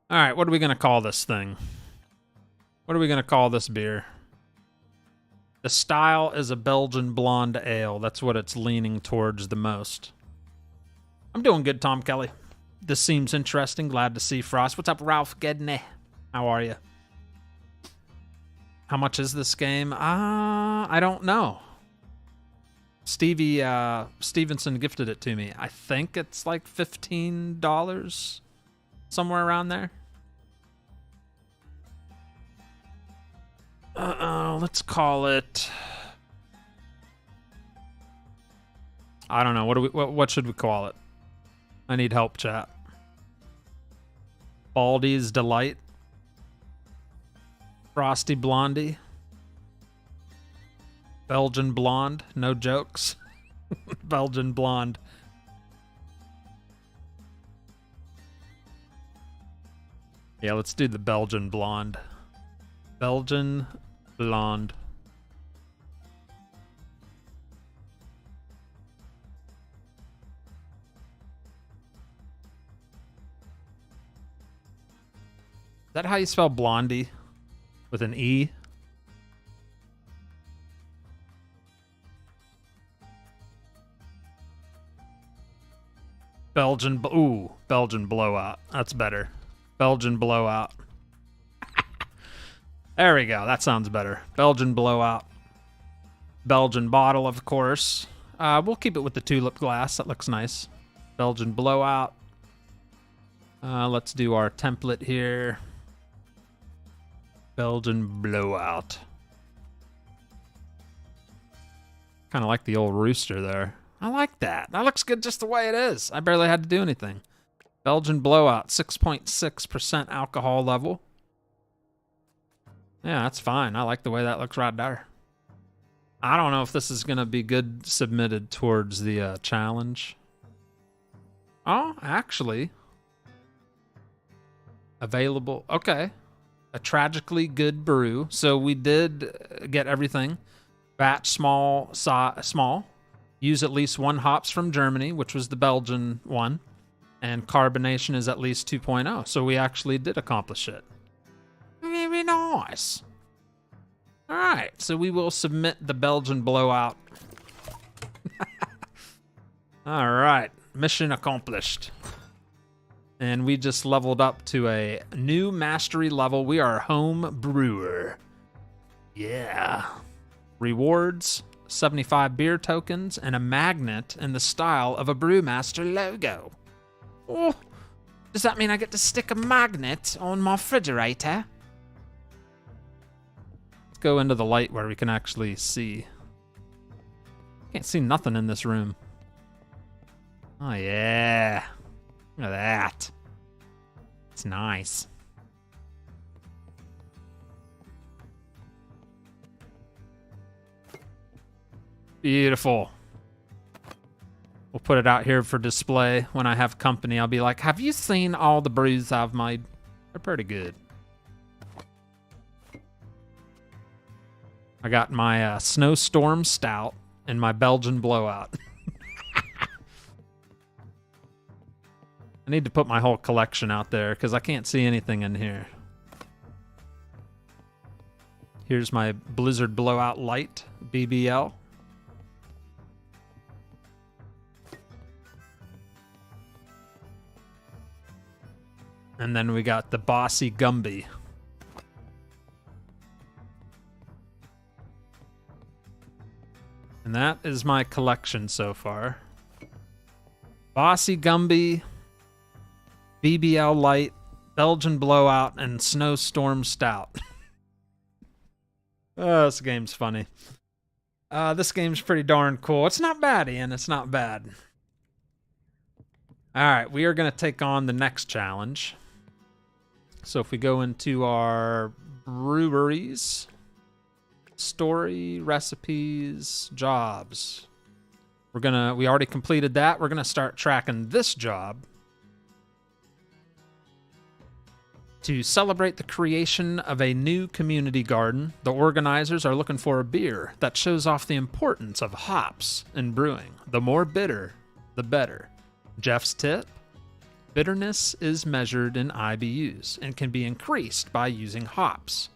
All right, what are we going to call this thing? What are we going to call this beer? The style is a Belgian blonde ale. That's what it's leaning towards the most. I'm doing good, Tom Kelly. This seems interesting. Glad to see Frost. What's up, Ralph Gedney? How are you? How much is this game? I don't know. Stevie Stevenson gifted it to me. I think it's like $15, somewhere around there. Let's call it. I don't know. What should we call it? I need help, chat. Baldy's Delight. Frosty Blondie. Belgian Blonde. No jokes. Belgian Blonde. Yeah, let's do the Belgian Blonde. Belgian Blonde. Is that how you spell Blondie? With an E? Belgian Blowout. That's better. Belgian Blowout. There we go. That sounds better. Belgian Blowout. Belgian bottle, of course. We'll keep it with the tulip glass. That looks nice. Belgian Blowout. Let's do our template here. Belgian Blowout. Kind of like the old rooster there. I like that. That looks good just the way it is. I barely had to do anything. Belgian Blowout, 6.6% alcohol level. Yeah, that's fine. I like the way that looks right there. I don't know if this is going to be good submitted towards the challenge. Oh, actually. Available. Okay. A tragically good brew. So we did get everything. Batch small. Use at least 1 hops from Germany, which was the Belgian one. And carbonation is at least 2.0. So we actually did accomplish it. Very nice. All right. So we will submit the Belgian Blowout. All right. Mission accomplished. And we just leveled up to a new mastery level. We are a home brewer. Yeah. Rewards, 75 beer tokens, and a magnet in the style of a Brewmaster logo. Oh, does that mean I get to stick a magnet on my refrigerator? Let's go into the light where we can actually see. Can't see nothing in this room. Oh, yeah. Look at that. It's nice. Beautiful. We'll put it out here for display. When I have company, I'll be like, have you seen all the brews I've made? They're pretty good. I got my Snowstorm Stout and my Belgian Blowout. I need to put my whole collection out there because I can't see anything in here. Here's my Blizzard Blowout Light BBL. And then we got the Bossy Gumby. And that is my collection so far. Bossy Gumby, BBL Light, Belgian Blowout, and Snowstorm Stout. Oh, this game's funny. This game's pretty darn cool. It's not bad, Ian. It's not bad. All right, we are going to take on the next challenge. So if we go into our breweries, story, recipes, jobs, we already completed that. We're going to start tracking this job. To celebrate the creation of a new community garden, the organizers are looking for a beer that shows off the importance of hops in brewing. The more bitter, the better. Jeff's tip: bitterness is measured in IBUs and can be increased by using hops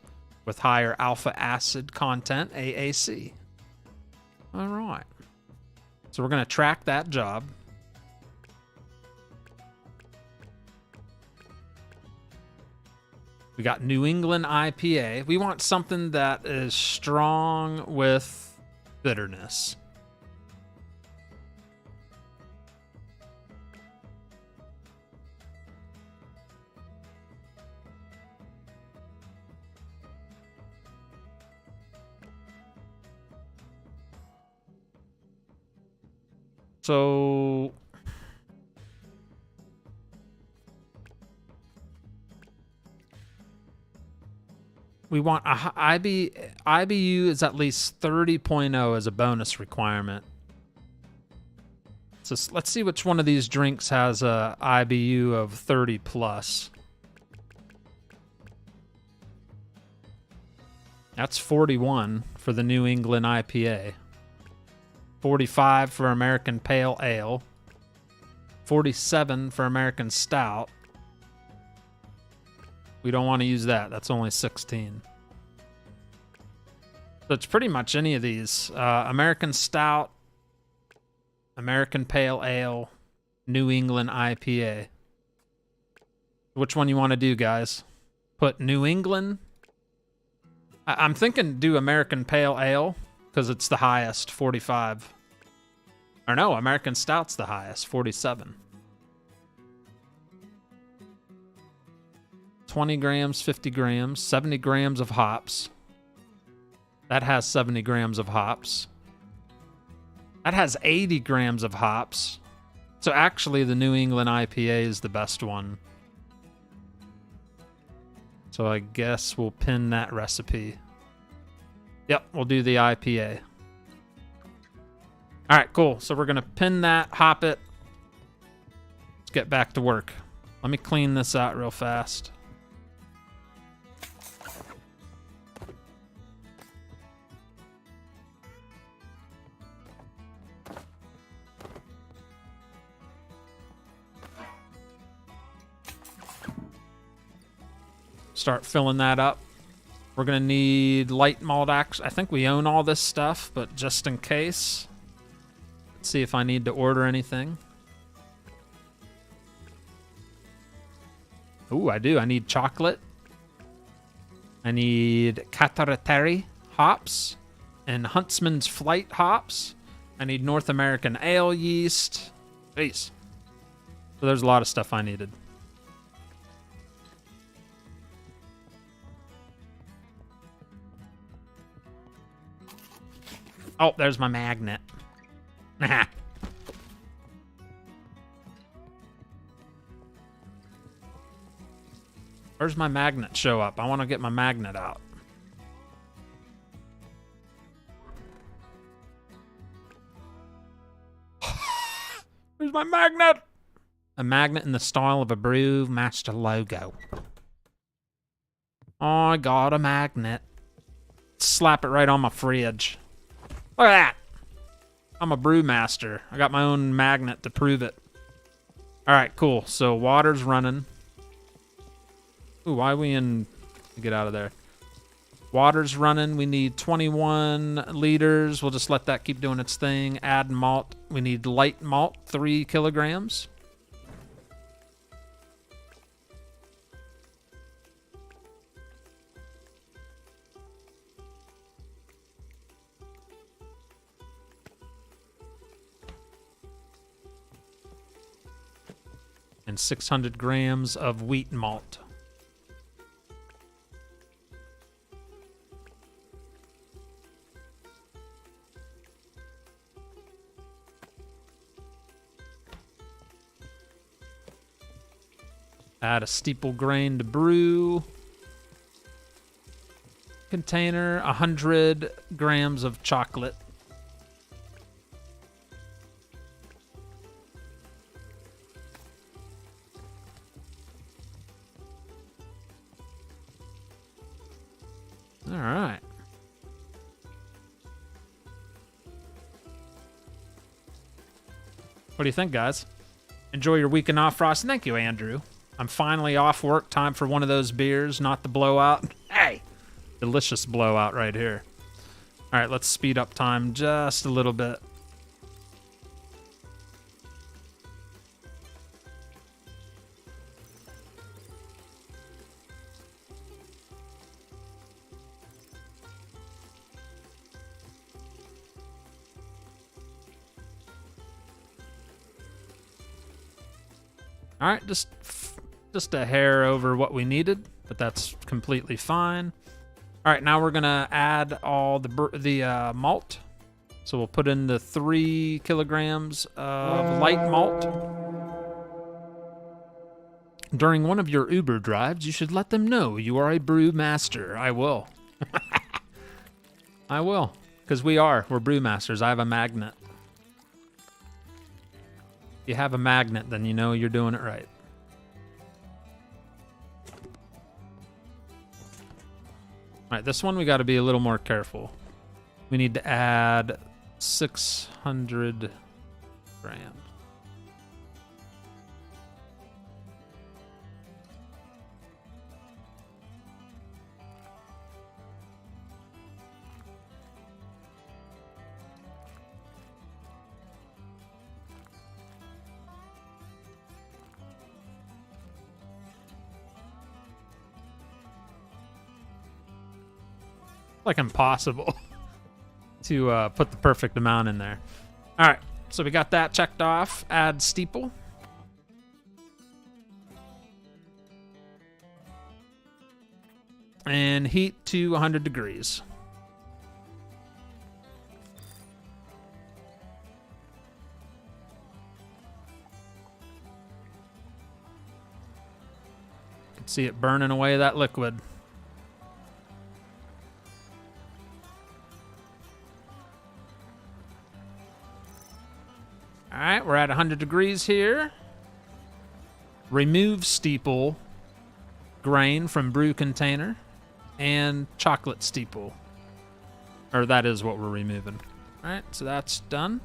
with higher alpha acid content, AAC. All right. So we're going to track that job. We got New England IPA. We want something that is strong with bitterness. So we want a IBU is at least 30.0 as a bonus requirement. So let's see which one of these drinks has a IBU of 30 plus. That's 41 for the New England IPA. 45 for American Pale Ale. 47 for American Stout. We don't want to use that. That's only 16. So it's pretty much any of these. American Stout, American Pale Ale, New England IPA. Which one you want to do, guys? Put New England. I'm thinking do American Pale Ale because it's the highest, 45. Or no, American Stout's the highest, 47. 20 grams, 50 grams, 70 grams of hops. That has 70 grams of hops. That has 80 grams of hops. So actually the New England IPA is the best one. So I guess we'll pin that recipe. Yep, we'll do the IPA. All right, cool. So we're going to pin that, hop it. Let's get back to work. Let me clean this out real fast. Start filling that up. We're going to need light malt axe. I think we own all this stuff, but just in case. Let's see if I need to order anything. Ooh, I do. I need chocolate. I need Catarateri hops and Huntsman's Flight hops. I need North American ale yeast. Jeez. So there's a lot of stuff I needed. Oh, there's my magnet. Where's my magnet show up? I want to get my magnet out. Where's my magnet? A magnet in the style of a Brewmaster logo. Oh, I got a magnet. Slap it right on my fridge. Look at that. I'm a Brewmaster. I got my own magnet to prove it. All right, cool. So water's running. Ooh, why are we in... Get out of there. Water's running. We need 21 liters. We'll just let that keep doing its thing. Add malt. We need light malt, 3 kilograms. And 600 grams of wheat malt. Add a steeple grain to brew. Container, 100 grams of chocolate. All right. What do you think, guys? Enjoy your weekend off, Frost. Thank you, Andrew. I'm finally off work. Time for one of those beers, not the blowout. Hey! Delicious blowout right here. All right, let's speed up time just a little bit. All right, just a hair over what we needed, but that's completely fine. All right, now we're gonna add all the malt. So we'll put in the 3 kilograms of light malt. During one of your Uber drives, you should let them know you are a Brewmaster. I will. I will, because we're Brewmasters. I have a magnet. If you have a magnet, then you know you're doing it right. All right, this one we got to be a little more careful. We need to add 600 grams. Like impossible to put the perfect amount in there. All right, so we got that checked off. Add steeple. And heat to 100 degrees. You can see it burning away that liquid. All right, we're at 100 degrees here. Remove steeple grain from brew container and chocolate steeple. Or that is what we're removing. All right, so that's done.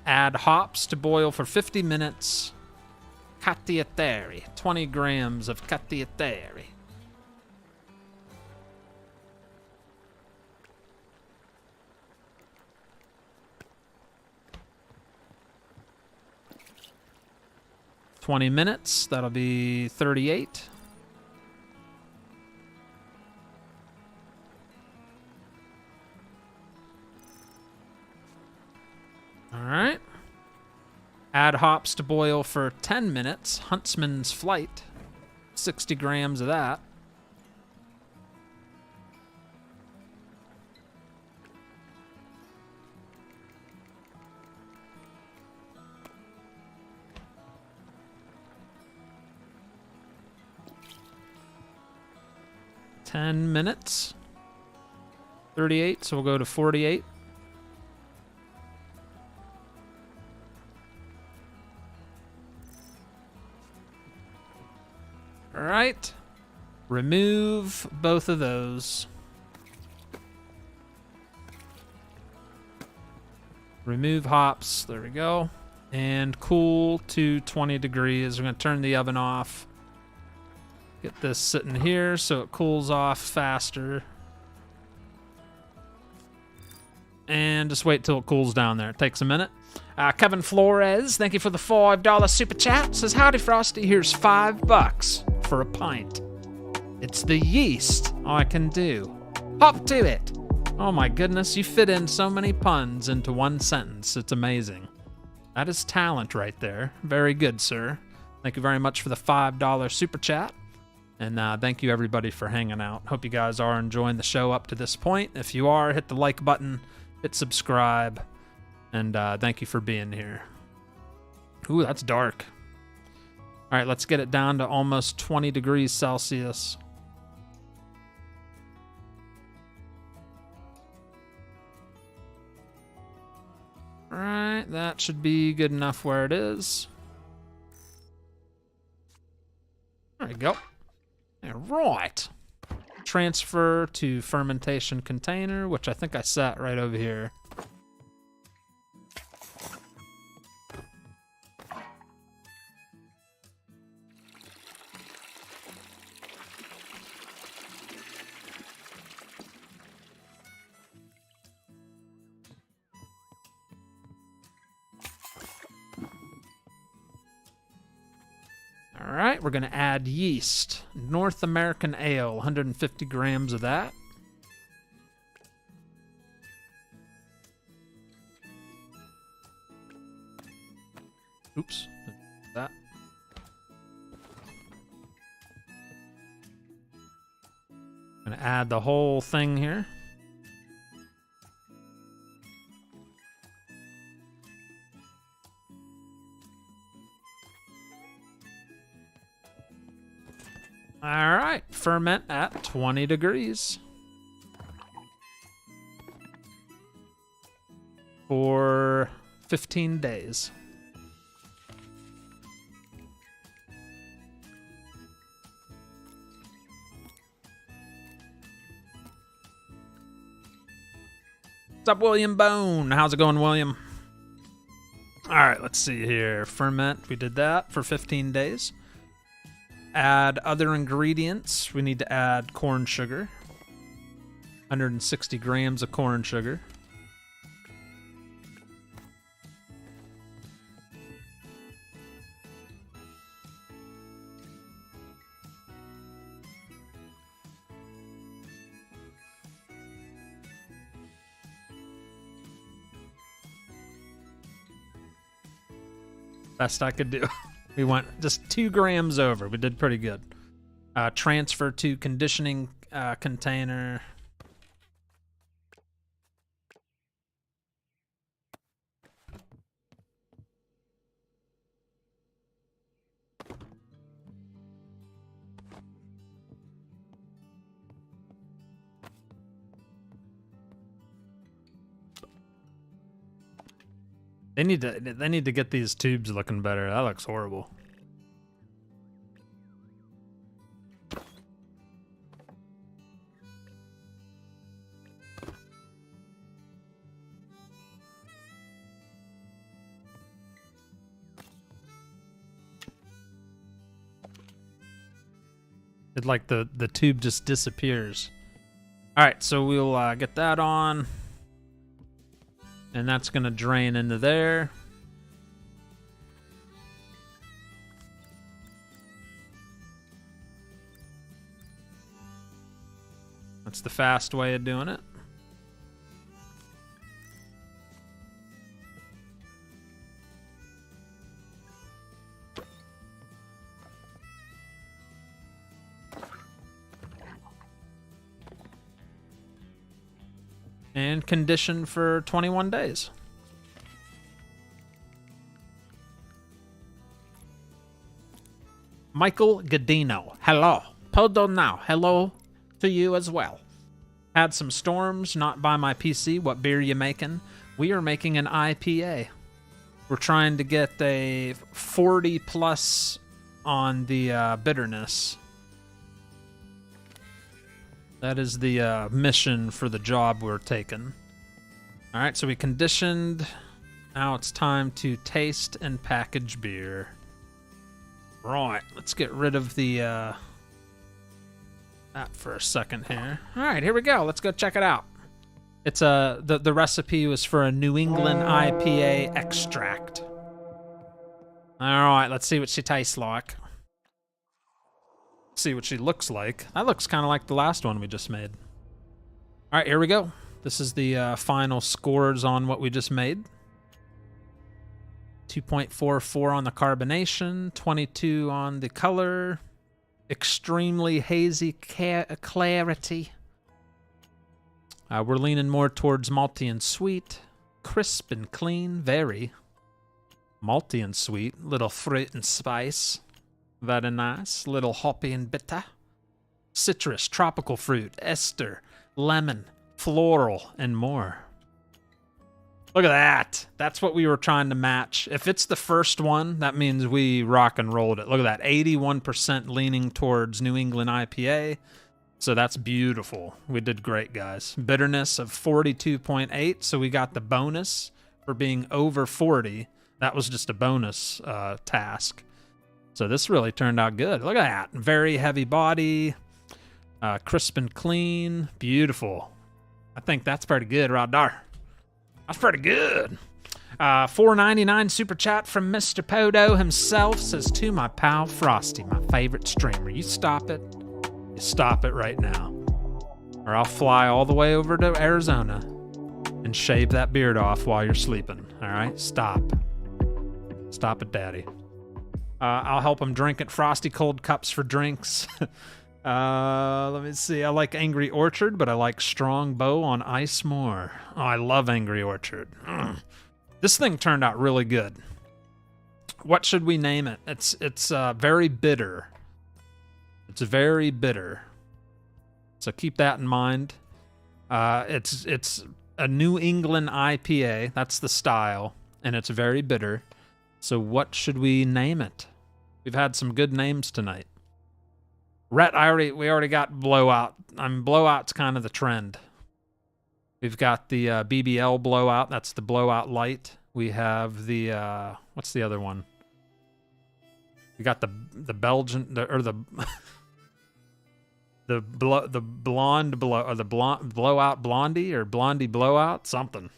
Add hops to boil for 50 minutes. Cacciatore, 20 grams of cacciatore. "20 minutes, that'll be 38. All right. Add hops to boil for 10 minutes. Huntsman's Flight, 60 grams of that. 10 minutes. 38, so we'll go to 48. All right. Remove both of those. Remove hops. There we go. And cool to 20 degrees. We're going to turn the oven off. Get this sitting here so it cools off faster. And just wait till it cools down there. It takes a minute. Kevin Flores, thank you for the $5 super chat. Says, howdy, Frosty. Here's $5 for a pint. It's the yeast. All I can do. Hop to it. Oh my goodness, you fit in so many puns into one sentence. It's amazing. That is talent right there. Very good, sir. Thank you very much for the $5 super chat. And thank you, everybody, for hanging out. Hope you guys are enjoying the show up to this point. If you are, hit the like button, hit subscribe, and thank you for being here. Ooh, that's dark. All right, let's get it down to almost 20 degrees Celsius. All right, that should be good enough where it is. There we go. All right. Transfer to fermentation container, which I think I set right over here. All right, we're going to add yeast. North American Ale, 150 grams of that. Oops, that. Going to add the whole thing here. All right, ferment at 20 degrees for 15 days. What's up, William Bone? How's it going, William? All right, let's see here. Ferment, we did that for 15 days. Add other ingredients. We need to add corn sugar. 160 grams of corn sugar. Best I could do. We went just 2 grams over. We did pretty good. Transfer to conditioning container. They need to get these tubes looking better. That looks horrible. It like the tube just disappears. All right, so we'll get that on. And that's going to drain into there. That's the fast way of doing it. And condition for 21 days. Michael Gadino. Hello. Pardon now. Hello. to you as well. Had some storms, not by my PC. What beer you making? We are making an IPA. We're trying to get a 40 plus on the bitterness. That is the mission for the job we're taking. All right, so we conditioned. Now it's time to taste and package beer. Right, let's get rid of the that for a second here. All right, here we go. Let's go check it out. It's the recipe was for a New England IPA extract. All right, let's see what she tastes like. See what she looks like. That looks kind of like the last one we just made. All right, here we go. This is the final scores on what we just made. 2.44 on the carbonation, 22 on the color, extremely hazy clarity. We're leaning more towards malty and sweet, crisp and clean, very malty and sweet, little fruit and spice, very nice, little hoppy and bitter, citrus, tropical fruit, ester, lemon, floral, and more. Look at that. That's what we were trying to match. If it's the first one, that means we rock and rolled it. Look at that. 81% leaning towards New England IPA. So that's beautiful. We did great, guys. Bitterness of 42.8. So we got the bonus for being over 40. That was just a bonus task. So this really turned out good. Look at that. Very heavy body. Crisp and clean. Beautiful. I think that's pretty good right there. That's pretty good. $4.99 super chat from Mr. Podo himself says, to my pal Frosty, my favorite streamer. You stop it. You stop it right now. Or I'll fly all the way over to Arizona and shave that beard off while you're sleeping. All right? Stop. Stop it, Daddy. I'll help him drink it. Frosty cold cups for drinks. Let me see. I like Angry Orchard, but I like Strong Bow on ice more. Oh, I love Angry Orchard. This thing turned out really good. What should we name it? It's very bitter. It's very bitter. So keep that in mind. It's a New England IPA. That's the style, and it's very bitter. So what should we name it? We've had some good names tonight. Rhett, we already got Blowout. Blowout's kind of the trend. We've got the BBL Blowout. That's the Blowout Light. We have the what's the other one? We got the Belgian the blonde Blowout Blondie or Blondie Blowout something.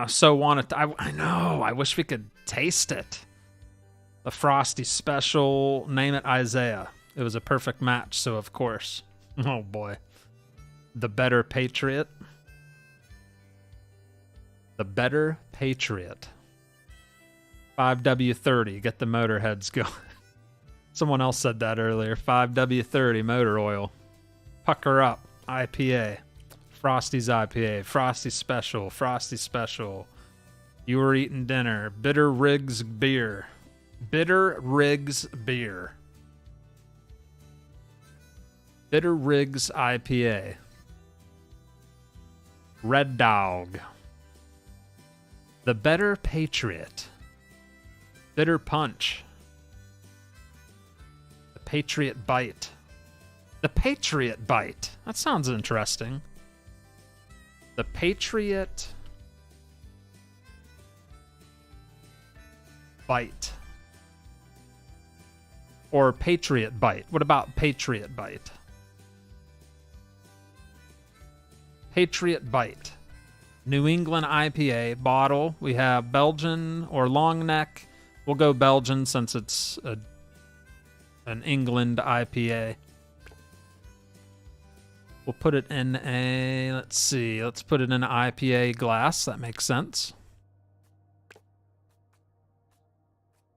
So want it. I know. I wish we could taste it. The Frosty Special. Name it Isaiah. It was a perfect match. So of course. Oh boy. The Better Patriot. The Better Patriot. 5W30. Get the motorheads going. Someone else said that earlier. 5W30 motor oil. Pucker up. IPA. Frosty's IPA, Frosty Special, Frosty Special. You were eating dinner. Bitter Rigs Beer. Bitter Rigs Beer. Bitter Rigs IPA. Red Dog. The Better Patriot. Bitter Punch. The Patriot Bite. The Patriot Bite. That sounds interesting. The Patriot Bite. Or Patriot Bite. What about Patriot Bite? Patriot Bite. New England IPA bottle. We have Belgian or long neck. We'll go Belgian since it's an England IPA. We'll put it in a, let's see, let's put it in an IPA glass. That makes sense.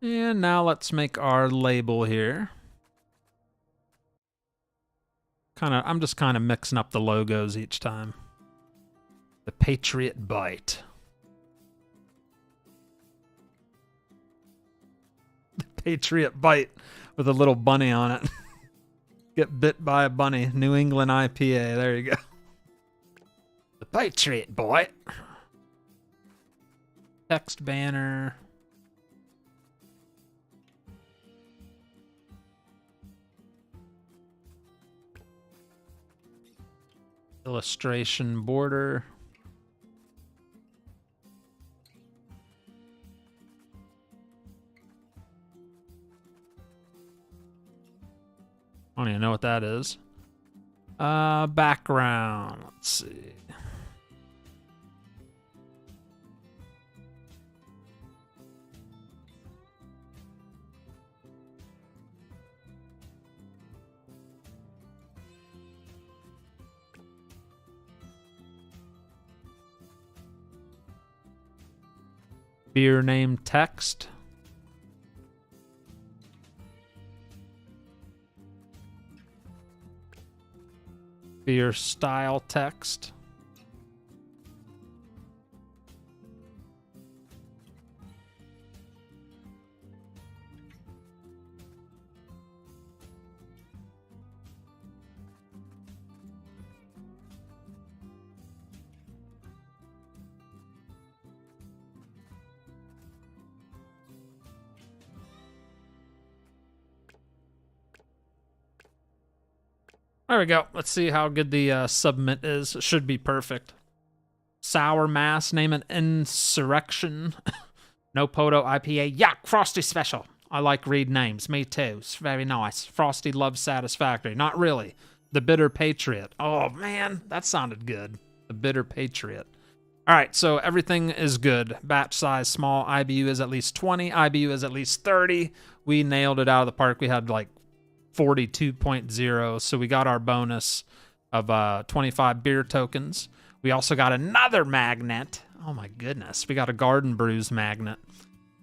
And now let's make our label here. I'm just kind of mixing up the logos each time. The Patriot Bite. The Patriot Bite with a little bunny on it. Get bit by a bunny. New England IPA. There you go. The Patriot Bite. Text banner. Illustration border. I don't even know what that is. Background. Let's see. Beer name text. Beer style text. There we go. Let's see how good the submit is. It should be perfect. Sour Mass, name it Insurrection. No Poto IPA. Yuck, Frosty Special. I like read names. Me too. It's very nice. Frosty loves Satisfactory. Not really. The Bitter Patriot. Oh, man. That sounded good. The Bitter Patriot. All right, so everything is good. Batch size small. IBU is at least 20. IBU is at least 30. We nailed it out of the park. We had like 42.0, so we got our bonus of 25 beer tokens. We also got another magnet. Oh my goodness. We got a Garden Brews magnet.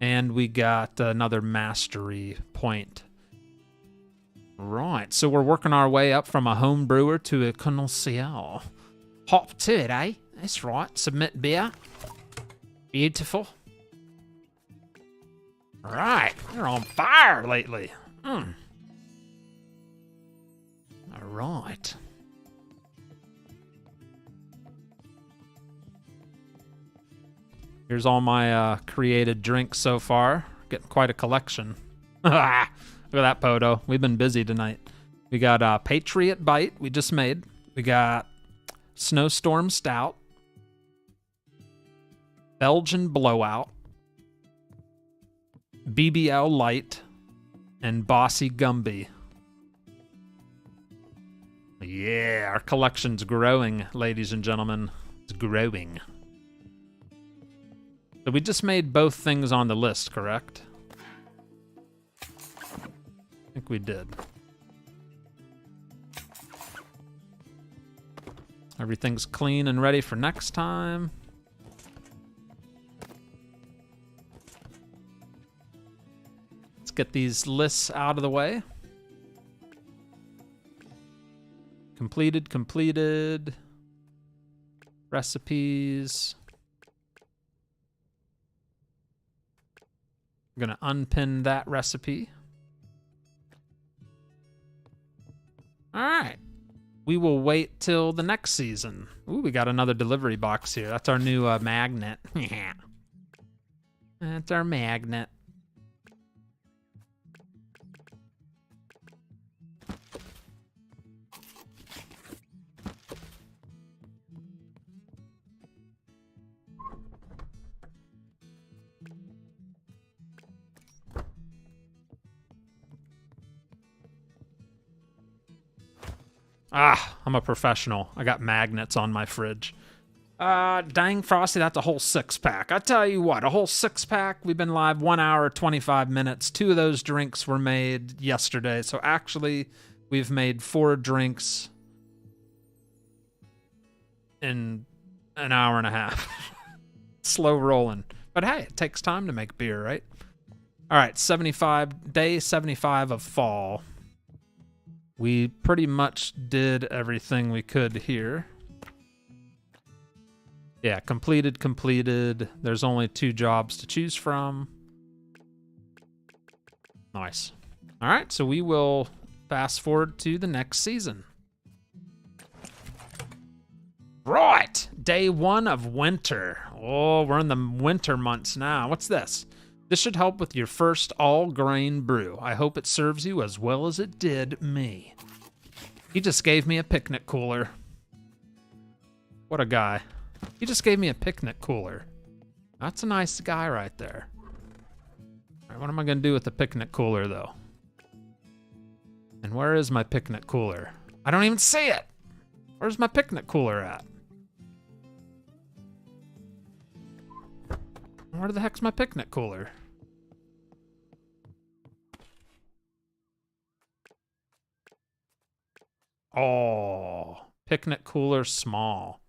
And we got another mastery point. Right, so we're working our way up from a home brewer to a connoisseur. Hop to it, eh? That's right. Submit beer. Beautiful. Right, you're on fire lately. All right. Here's all my created drinks so far. Getting quite a collection. Look at that, Poto. We've been busy tonight. We got Patriot Bite we just made. We got Snowstorm Stout. Belgian Blowout. BBL Light. And Bossy Gumby. Yeah, our collection's growing, ladies and gentlemen. It's growing. So we just made both things on the list, correct? I think we did. Everything's clean and ready for next time. Let's get these lists out of the way. Completed. Recipes. I'm going to unpin that recipe. All right. We will wait till the next season. Ooh, we got another delivery box here. That's our new magnet. That's our magnet. Ah, I'm a professional. I got magnets on my fridge. Dang, Frosty, that's a whole 6-pack. I tell you what, a whole 6-pack. We've been live 1 hour, 25 minutes. 2 of those drinks were made yesterday. So actually, we've made 4 drinks in an hour and a half. Slow rolling. But hey, it takes time to make beer, right? All right, day 75 of fall. We pretty much did everything we could here. Yeah, completed. There's only 2 jobs to choose from. Nice. All right, so we will fast forward to the next season. Right, day 1 of winter. Oh, we're in the winter months now. What's this? This should help with your first all-grain brew. I hope it serves you as well as it did me. He just gave me a picnic cooler. What a guy. He just gave me a picnic cooler. That's a nice guy right there. All right, what am I going to do with the picnic cooler, though? And where is my picnic cooler? I don't even see it. Where's my picnic cooler at? Where the heck's my picnic cooler? Oh, picnic cooler small.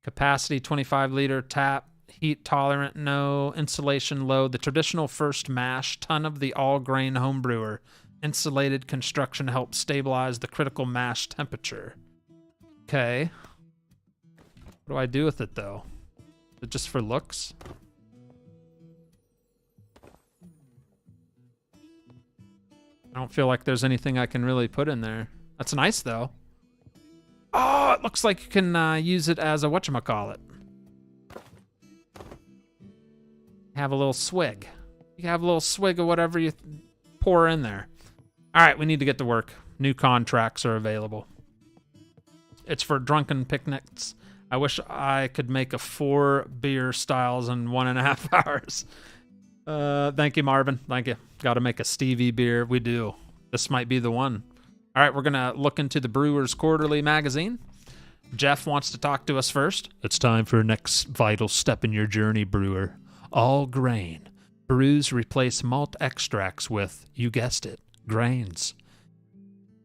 Capacity 25 liter, tap, heat tolerant, no, insulation low. The traditional first mash, ton of the all grain home brewer. Insulated construction helps stabilize the critical mash temperature. Okay. What do I do with it though? Is it just for looks? I don't feel like there's anything I can really put in there. That's nice though. Oh, it looks like you can use it as a whatchamacallit. Have a little swig. You can have a little swig of whatever you pour in there. All right, we need to get to work. New contracts are available. It's for drunken picnics. I wish I could make a 4 beer styles in 1.5 hours. Thank you, Marvin. Thank you. Got to make a Stevie beer. We do. This might be the one. All right, we're going to look into the Brewers Quarterly magazine. Jeff wants to talk to us first. It's time for next vital step in your journey, brewer. All grain. Brews replace malt extracts with, you guessed it, grains.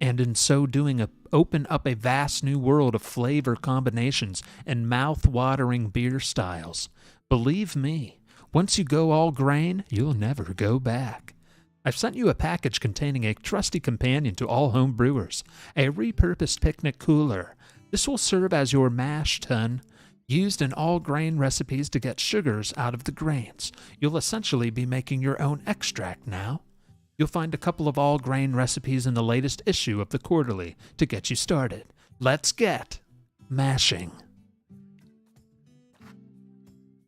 And in so doing, open up a vast new world of flavor combinations and mouth-watering beer styles. Believe me, once you go all grain, you'll never go back. I've sent you a package containing a trusty companion to all home brewers, a repurposed picnic cooler. This will serve as your mash tun, used in all grain recipes to get sugars out of the grains. You'll essentially be making your own extract now. You'll find a couple of all grain recipes in the latest issue of the Quarterly to get you started. Let's get mashing.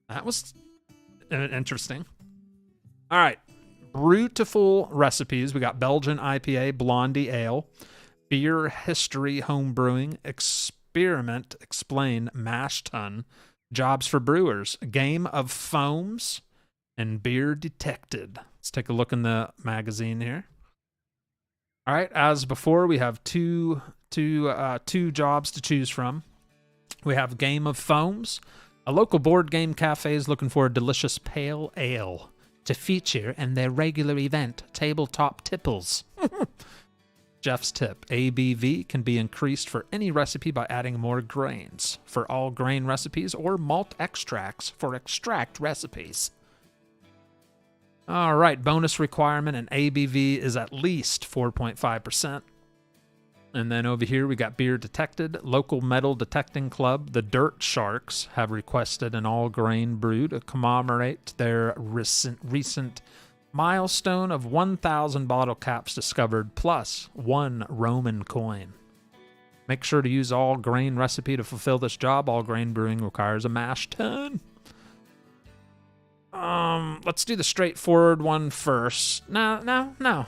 That was interesting. All right. Brewtiful recipes. We got Belgian IPA, Blondie Ale, Beer History Home Brewing, Experiment, Explain, Mash Tun, Jobs for Brewers, Game of Foams, and Beer Detected. Let's take a look in the magazine here. All right, as before, we have two jobs to choose from. We have Game of Foams. A local board game cafe is looking for a delicious pale ale to feature in their regular event, Tabletop Tipples. Jeff's tip, ABV can be increased for any recipe by adding more grains, for all grain recipes, or malt extracts for extract recipes. All right, bonus requirement, and ABV is at least 4.5%. And then over here we got Beer Detected. Local metal detecting club, the Dirt Sharks, have requested an all-grain brew to commemorate their recent milestone of 1,000 bottle caps discovered, plus 1 Roman coin. Make sure to use all-grain recipe to fulfill this job. All-grain brewing requires a mash tun. Let's do the straightforward one first. No.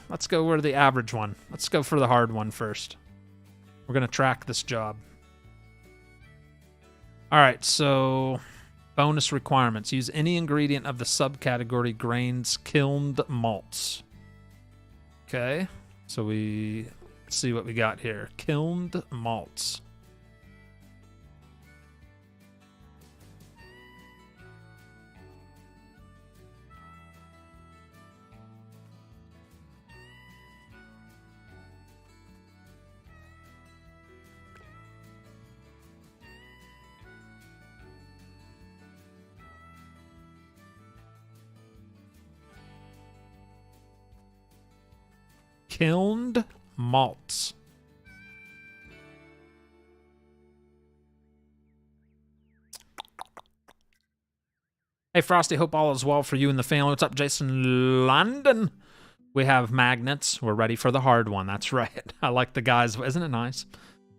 Let's go for the average one. Let's go for the hard one first. We're going to track this job. All right, so bonus requirements. Use any ingredient of the subcategory grains, kilned malts. Okay, so let's see what we got here. Kilned malts. Kilned malts. Hey, Frosty, hope all is well for you and the family. What's up, Jason London? We have magnets. We're ready for the hard one. That's right. I like the guys. Isn't it nice?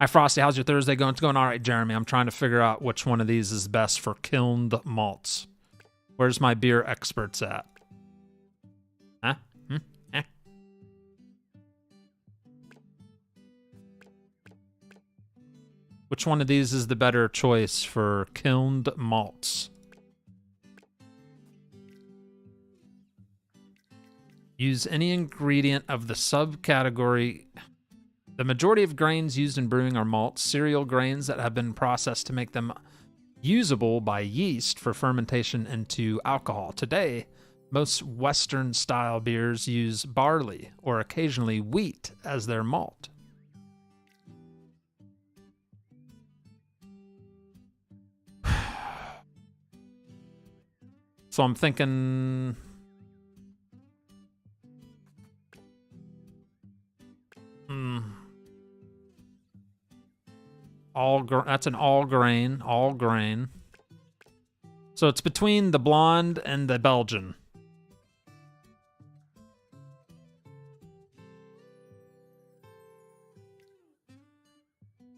Hi, Frosty. How's your Thursday going? It's going all right, Jeremy. I'm trying to figure out which one of these is best for kilned malts. Where's my beer experts at? Huh? Eh. Which one of these is the better choice for kilned malts? Use any ingredient of the subcategory. The majority of grains used in brewing are malts, cereal grains that have been processed to make them usable by yeast for fermentation into alcohol. Today, most Western-style beers use barley or occasionally wheat as their malt. So I'm thinking... That's an all grain. So it's between the blonde and the Belgian.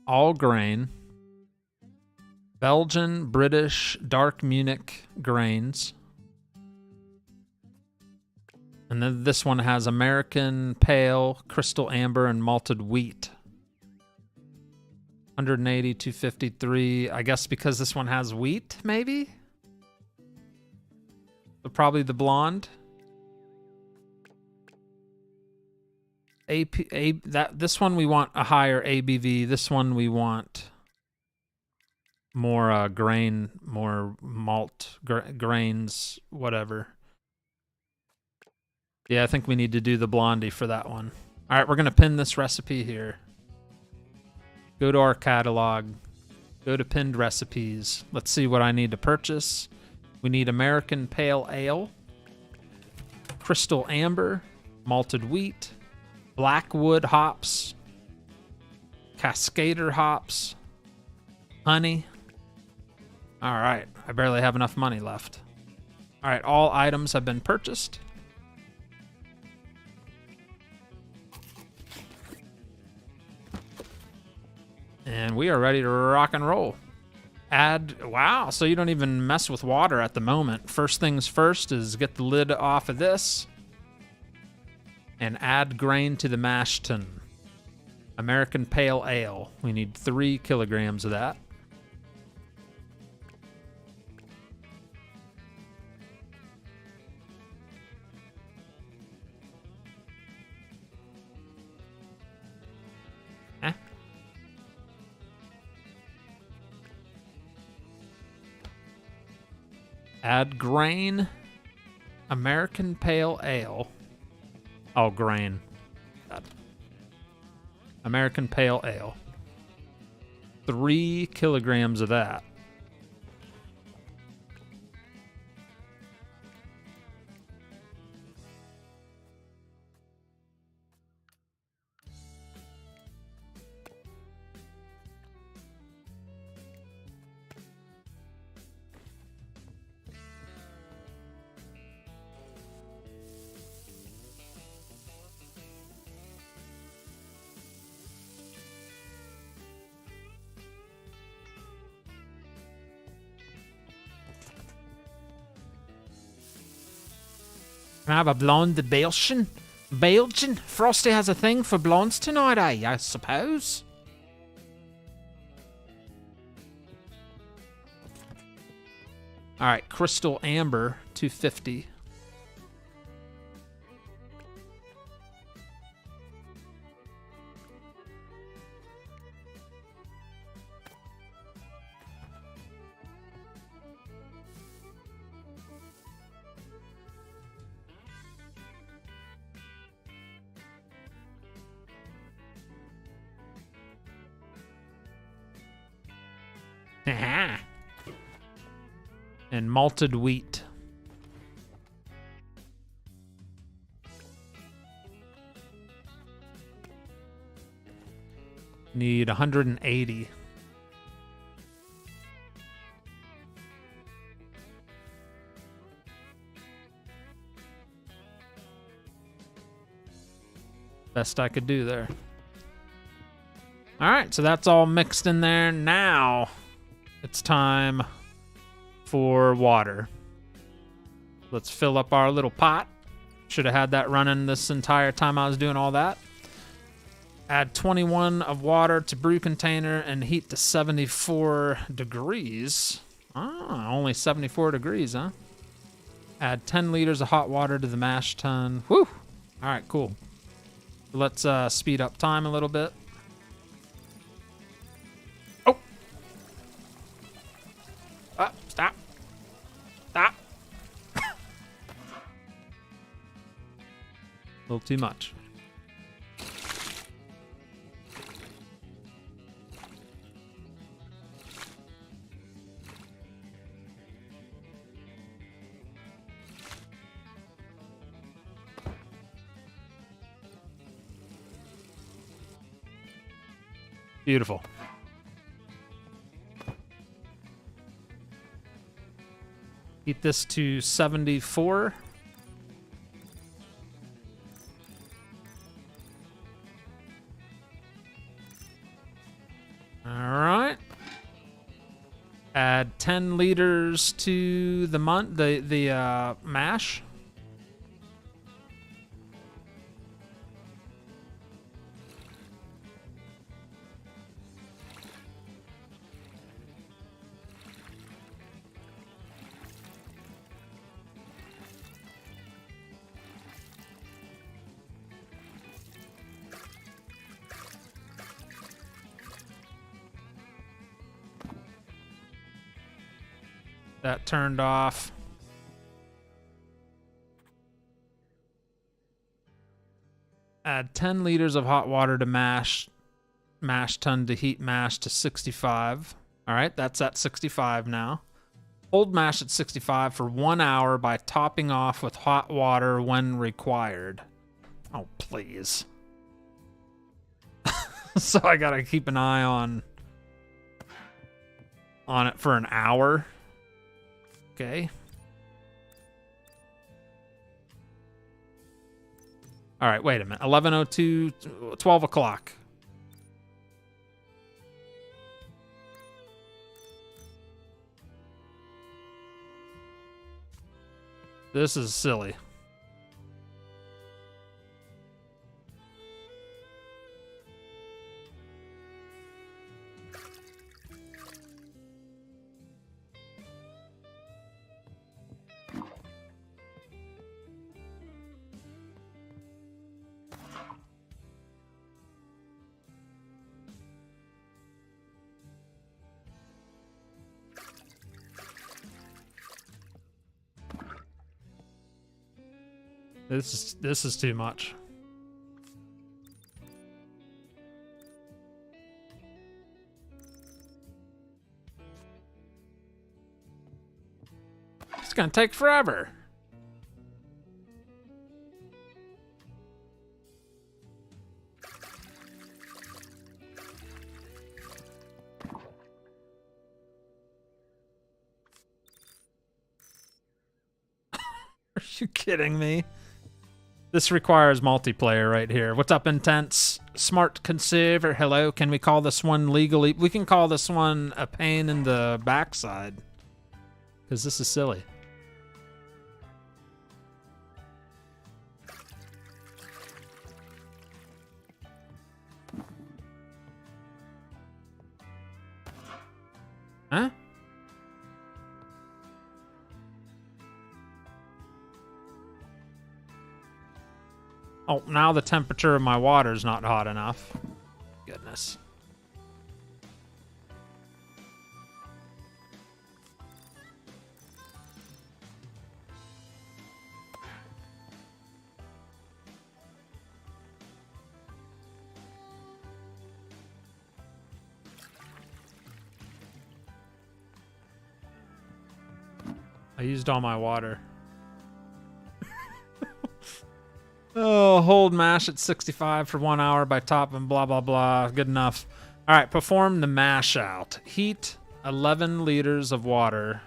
All grain. Belgian, British, dark Munich grains. And then this one has American pale, crystal amber, and malted wheat. 180, 253. I guess because this one has wheat, maybe? So probably the blonde. This one we want a higher ABV. This one we want more grain, more malt, grains, whatever. Yeah, I think we need to do the blondie for that one. All right, we're going to pin this recipe here. Go to our catalog. Go to pinned recipes. Let's see what I need to purchase. We need American Pale Ale, Crystal Amber, Malted Wheat, Blackwood hops, Cascader hops, honey. All right, I barely have enough money left. All right, all items have been purchased. And we are ready to rock and roll. Wow, so you don't even mess with water at the moment. First things first is get the lid off of this and add grain to the mash tun. American Pale Ale. We need 3 kilograms of that. Add grain, American Pale Ale. Oh, grain. American Pale Ale. 3 kilograms of that. Can I have a blonde Belgian? Belgian? Frosty has a thing for blondes tonight, I suppose. Alright, Crystal Amber, 250. And malted wheat. Need 180. best I could do there. All right, so that's all mixed in there. Now it's time for water. Let's fill up our little pot. Should have had that running this entire time I was doing all that. Add 21 of water to brew container and heat to 74 degrees. Ah, only 74 degrees, huh? Add 10 liters of hot water to the mash tun. Whew! All right, cool. Let's speed up time a little bit. Oh! Stop. Stop. A little too much. Beautiful. Heat this to 74. All right. Add 10 liters to the mash. That turned off. Add 10 liters of hot water to mash tun to heat mash to 65. All right, that's at 65 now. Hold mash at 65 for 1 hour by topping off with hot water when required. Oh, please. So I gotta keep an eye on it for an hour. Okay. All right, wait a minute. 11:02, 12 o'clock. This is silly. This is too much. It's gonna take forever. Are you kidding me? This requires multiplayer right here. What's up, Intense? Smart Conserver, hello. Can we call this one legally? We can call this one a pain in the backside. Because this is silly. Huh? Oh, now the temperature of my water is not hot enough. Goodness. I used all my water. Oh, hold mash at 65 for 1 hour by topping blah, blah, blah. Good enough. All right, perform the mash out. Heat 11 liters of water.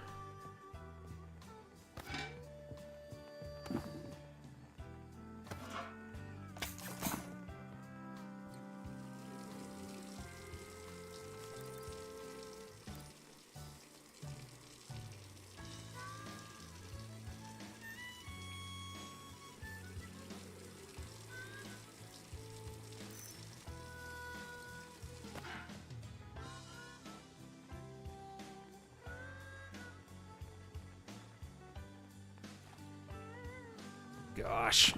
gosh.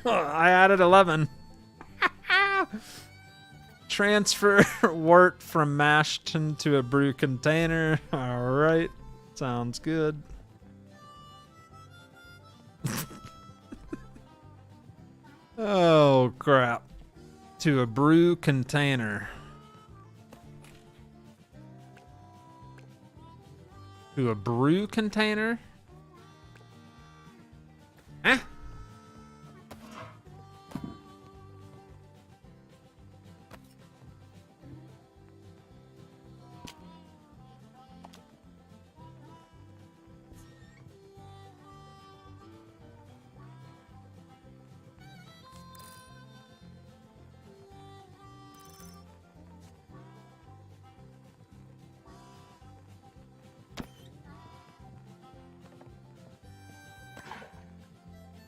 I added 11. Transfer wort from mashed into a brew container. All right. Sounds good. Oh, crap. To a brew container. To a brew container? Huh?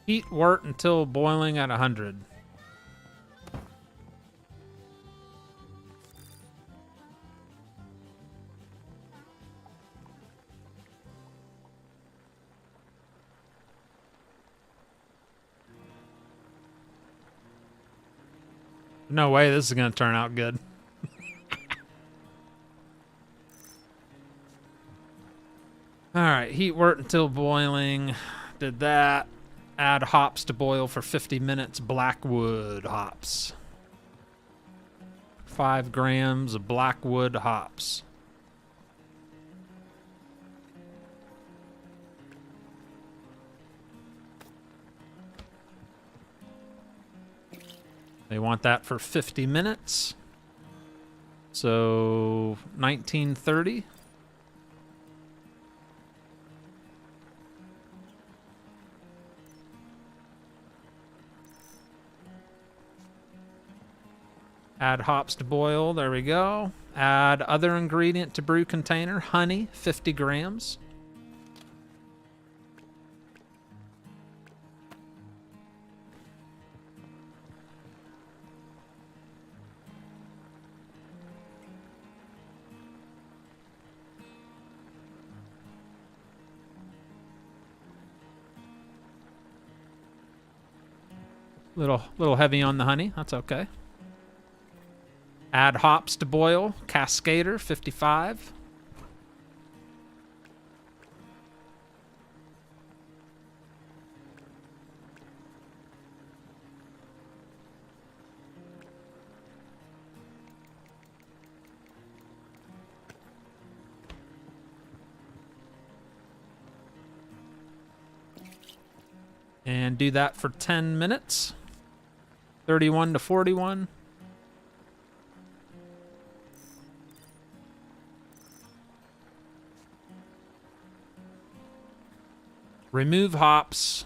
Heat wort until boiling at 100. No way this is going to turn out good. All right, heat wort until boiling. Did that. Add hops to boil for 50 minutes. Blackwood hops. 5 grams of blackwood hops. They want that for 50 minutes. So 1930. Add hops to boil. There we go. Add other ingredient to brew container. Honey, 50 grams. Little heavy on the honey. That's okay. Add hops to boil. Cascader, 55. And do that for 10 minutes. 31 to 41. Remove hops.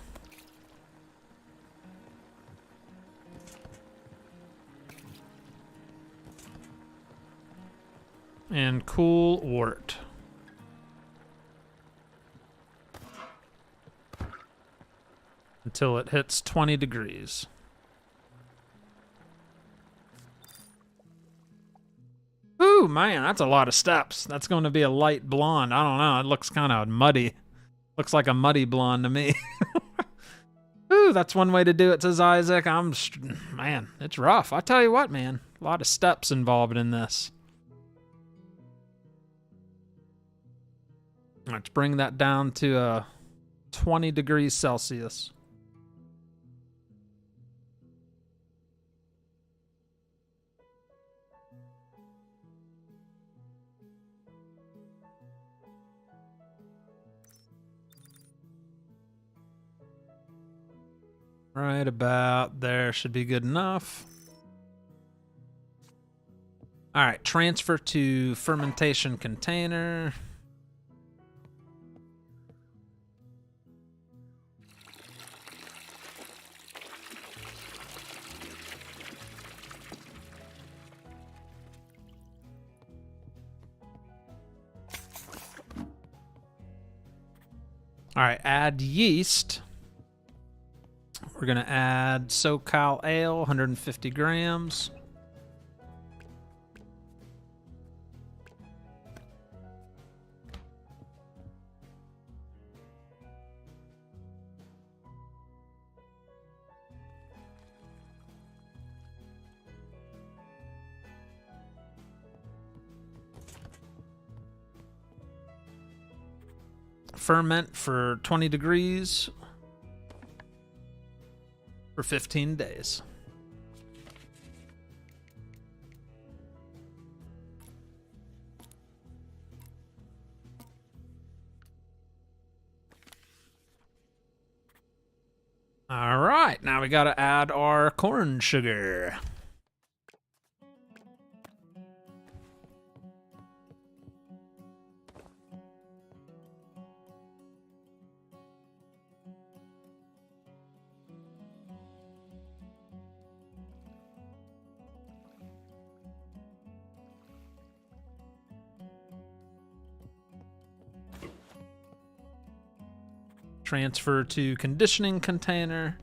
And cool wort. Until it hits 20 degrees. Ooh, man, that's a lot of steps. That's going to be a light blonde. I don't know. It looks kind of muddy. Looks like a muddy blonde to me. Ooh, that's one way to do it, says Isaac. Man, it's rough. I tell you what, man. A lot of steps involved in this. Let's bring that down to 20 degrees Celsius. Right about there should be good enough. All right, transfer to fermentation container. All right, add yeast. We're going to add SoCal Ale, 150 grams. Ferment for 20 degrees for 15 days. All right, now we got to add our corn sugar. Transfer to conditioning container.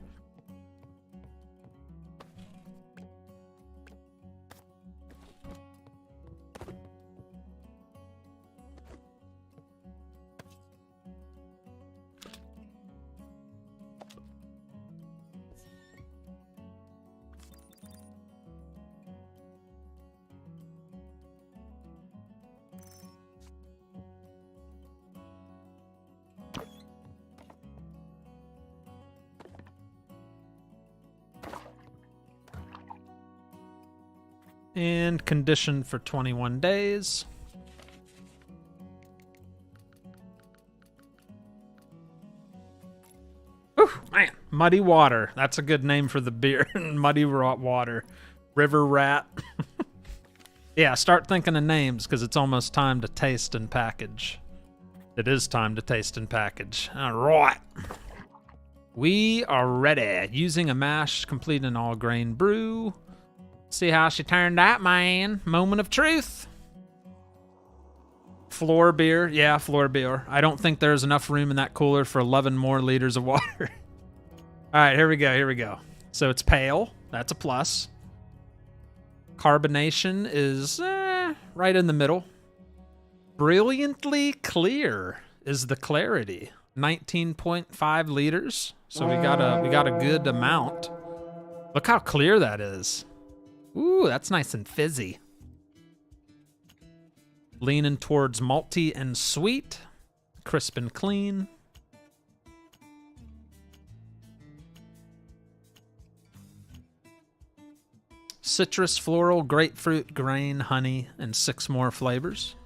And condition for 21 days. Whew, man, Muddy Water. That's a good name for the beer. Muddy Water. River Rat. Yeah, start thinking of names because it's almost time to taste and package. It is time to taste and package. All right. We are ready. Using a mash, complete an all-grain brew. See how she turned out, man. Moment of truth. Floor beer. Yeah, floor beer. I don't think there's enough room in that cooler for 11 more liters of water. All right, here we go. Here we go. So it's pale. That's a plus. Carbonation is right in the middle. Brilliantly clear is the clarity. 19.5 liters. So we got a good amount. Look how clear that is. Ooh, that's nice and fizzy. Leaning towards malty and sweet. Crisp and clean. Citrus, floral, grapefruit, grain, honey, and 6 more flavors.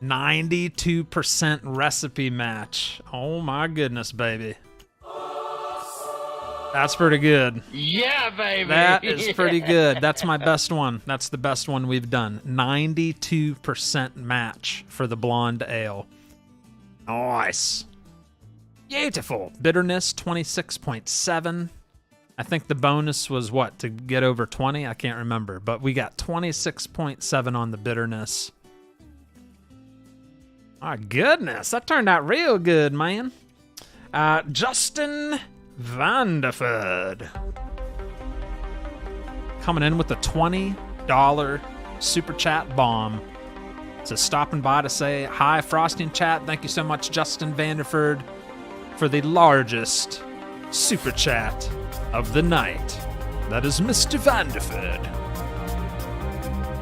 92% recipe match. Oh my goodness, baby. That's pretty good. Yeah, baby. That is pretty good. That's my best one. That's the best one we've done. 92% match for the blonde ale. Nice. Beautiful. Bitterness, 26.7. I think the bonus was what, to get over 20? I can't remember. But we got 26.7 on the bitterness. My goodness, that turned out real good, man. Justin Vanderford coming in with a $20 super chat bomb. So stopping by to say hi, Frosty and chat. Thank you so much, Justin Vanderford, for the largest super chat of the night. That is Mr. Vanderford.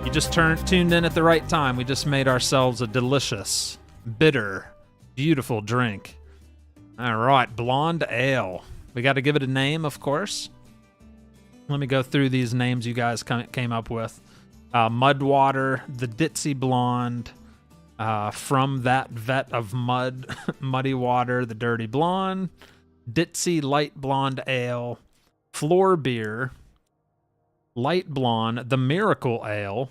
You just tuned in at the right time. We just made ourselves a delicious, bitter, beautiful drink. All right, blonde ale. We got to give it a name, of course. Let me go through these names you guys came up with. Mudwater, the Ditzy Blonde, From That Vet of Mud, Muddy Water, the Dirty Blonde, Ditzy Light Blonde Ale, Floor Beer, Light Blonde, the Miracle Ale,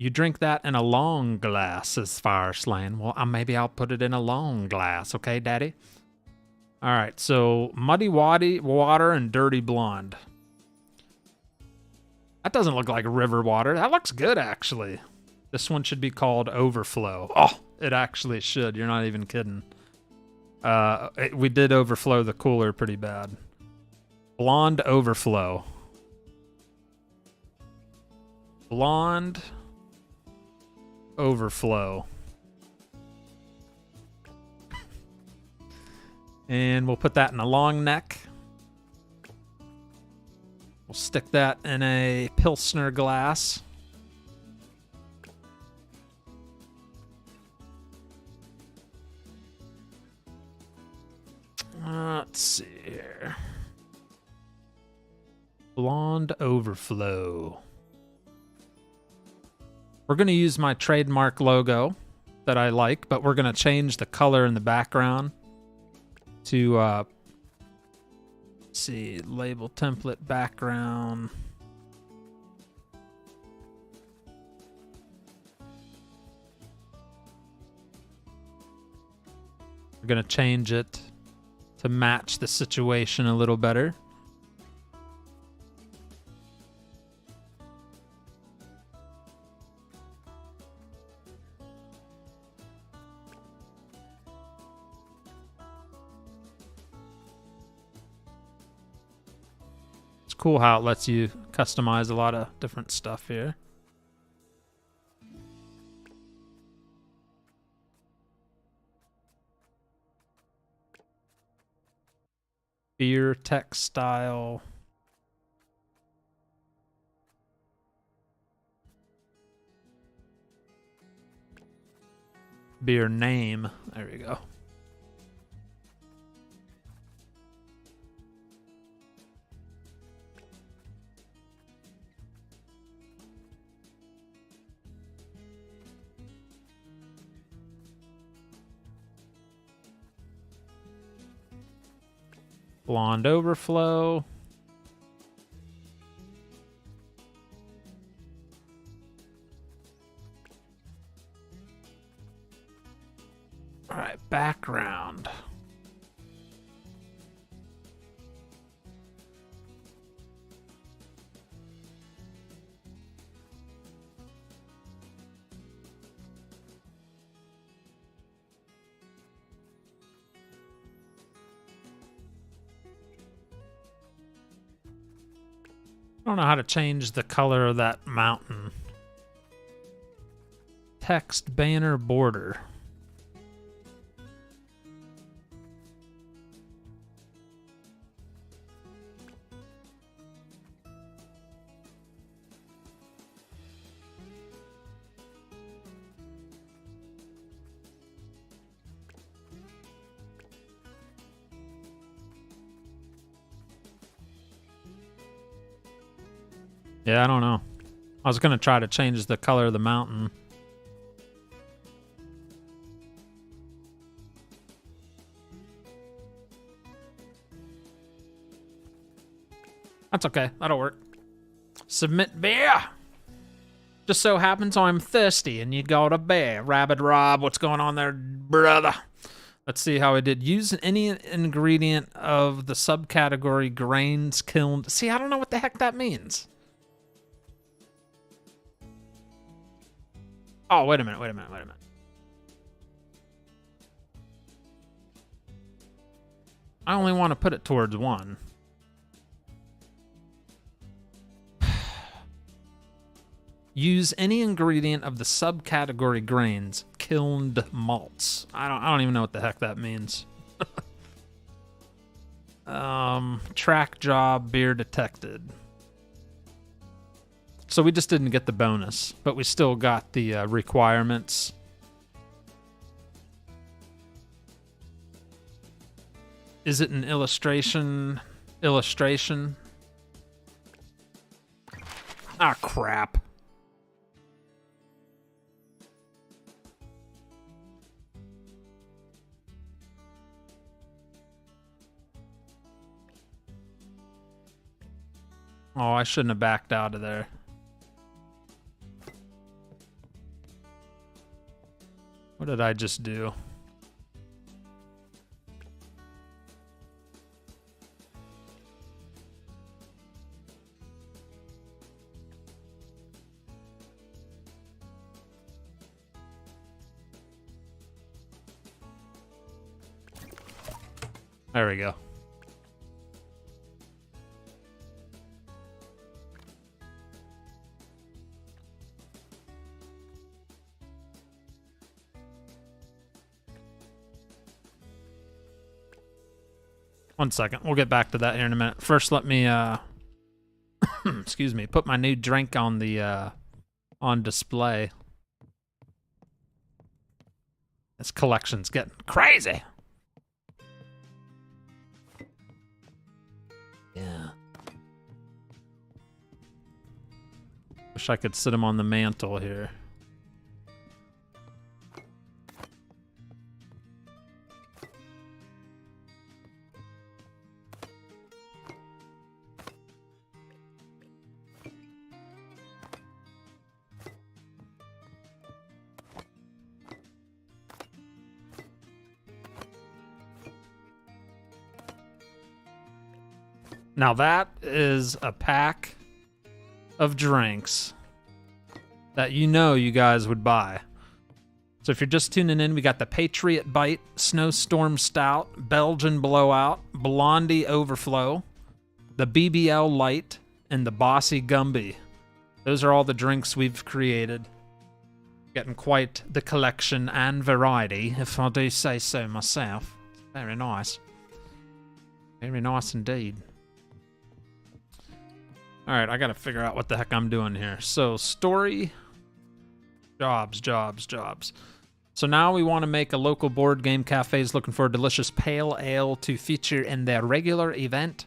You drink that in a long glass, as far as slang. Well, maybe I'll put it in a long glass, okay, Daddy? All right, so muddy water and dirty blonde. That doesn't look like river water. That looks good, actually. This one should be called Overflow. Oh, it actually should. You're not even kidding. We did overflow the cooler pretty bad. Blonde Overflow. Blonde Overflow. And we'll put that in a long neck. We'll stick that in a Pilsner glass. Let's see here. Blonde Overflow. We're going to use my trademark logo that I like, but we're going to change the color in the background to, let's see, label template background. We're going to change it to match the situation a little better. It's cool how it lets you customize a lot of different stuff here. Beer textile. Beer name. There we go. Blonde Overflow. All right, background. I don't know how to change the color of that mountain. Text banner border. Yeah, I don't know. I was going to try to change the color of the mountain. That's okay. That'll work. Submit beer. Just so happens I'm thirsty and you got a beer. Rabbit Rob, what's going on there, brother? Let's see how I did. Use any ingredient of the subcategory grains kilned. See, I don't know what the heck that means. Oh, wait a minute. I only want to put it towards one. Use any ingredient of the subcategory grains, kilned malts. I don't even know what the heck that means. Track job, beer detected. So we just didn't get the bonus, but we still got the requirements. Is it an illustration? Illustration? Ah, crap. Oh, I shouldn't have backed out of there. What did I just do? There we go. One second. We'll get back to that here in a minute. First, let me, excuse me, put my new drink on the, on display. This collection's getting crazy. Yeah. Wish I could sit them on the mantle here. Now that is a pack of drinks that you know you guys would buy. So if you're just tuning in, we got the Patriot Bite, Snowstorm Stout, Belgian Blowout, Blondie Overflow, the BBL Light, and the Bossy Gumby. Those are all the drinks we've created. Getting quite the collection and variety, if I do say so myself. Very nice. Very nice indeed. Alright, I gotta figure out what the heck I'm doing here. So, story, jobs. So now we want to make a local board game cafes looking for a delicious pale ale to feature in their regular event.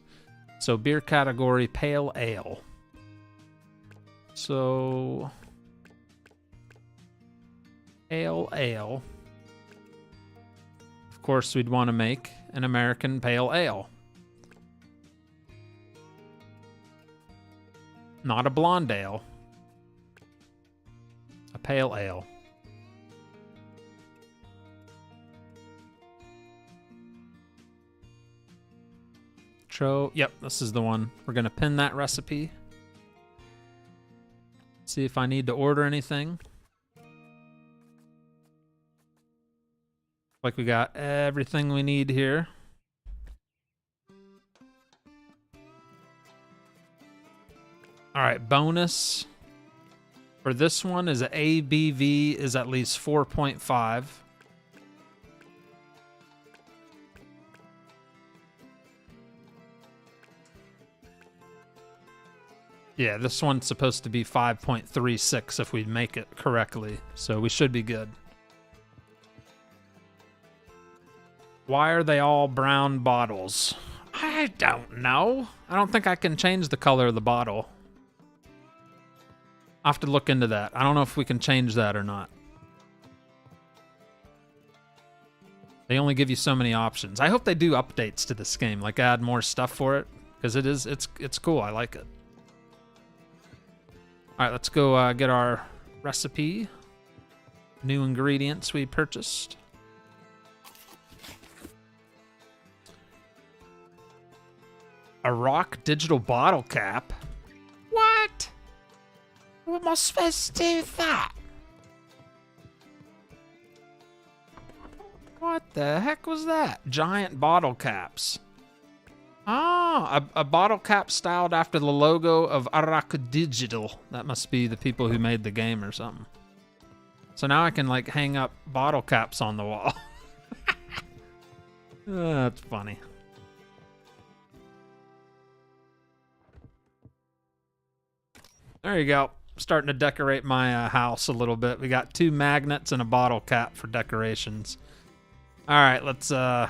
So, beer category, pale ale. So, pale ale. Of course, we'd want to make an American pale ale. Not a blonde ale. A pale ale. Yep, this is the one. We're going to pin that recipe. See if I need to order anything. Like we got everything we need here. All right, bonus for this one is ABV is at least 4.5. Yeah, this one's supposed to be 5.36 if we make it correctly, so we should be good. Why are they all brown bottles? I don't know. I don't think I can change the color of the bottle. I'll have to look into that. I don't know if we can change that or not. They only give you so many options. I hope they do updates to this game, like add more stuff for it, because it's cool. I like it. All right, let's go get our recipe. New ingredients we purchased. A rock digital bottle cap. What? What am I supposed to do with that? What the heck was that? Giant bottle caps. Ah, a bottle cap styled after the logo of Aorus Digital. That must be the people who made the game or something. So now I can like hang up bottle caps on the wall. That's funny. There you go. Starting to decorate my house a little bit. We got 2 magnets and a bottle cap for decorations. All right, let's get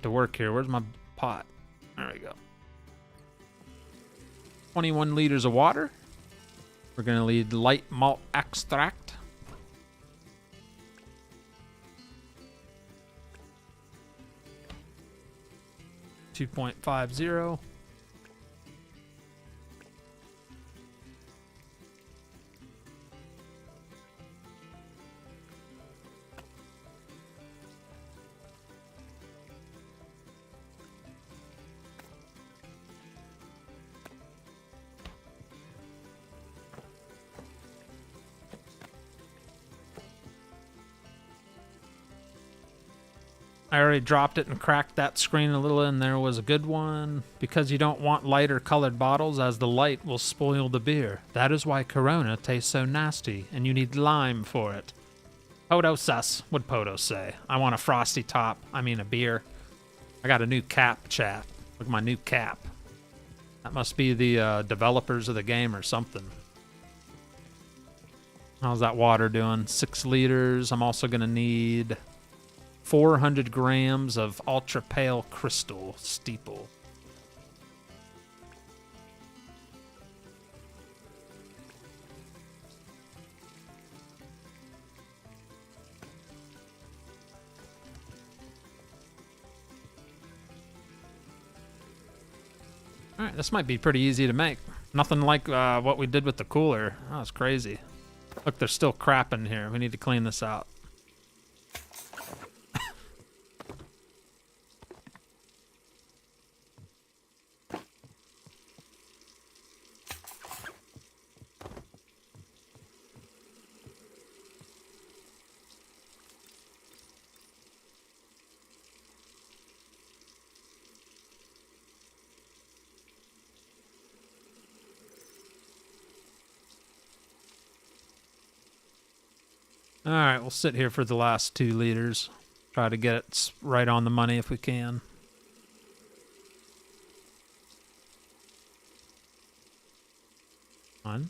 to work here. Where's my pot? There we go. 21 liters of water. We're going to need light malt extract. .50. I already dropped it and cracked that screen a little, and there was a good one. Because you don't want lighter colored bottles, as the light will spoil the beer. That is why Corona tastes so nasty, and you need lime for it. Poto sus, what'd Poto say? I want a frosty top, I mean a beer. I got a new cap, chat. Look at my new cap. That must be the developers of the game or something. How's that water doing? 6 liters. I'm also gonna need 400 grams of ultra pale crystal steeple. All right, this might be pretty easy to make. Nothing like what we did with the cooler. That was crazy. Look, there's still crap in here. We need to clean this out. All right, we'll sit here for the last 2 liters. Try to get it right on the money if we can. One,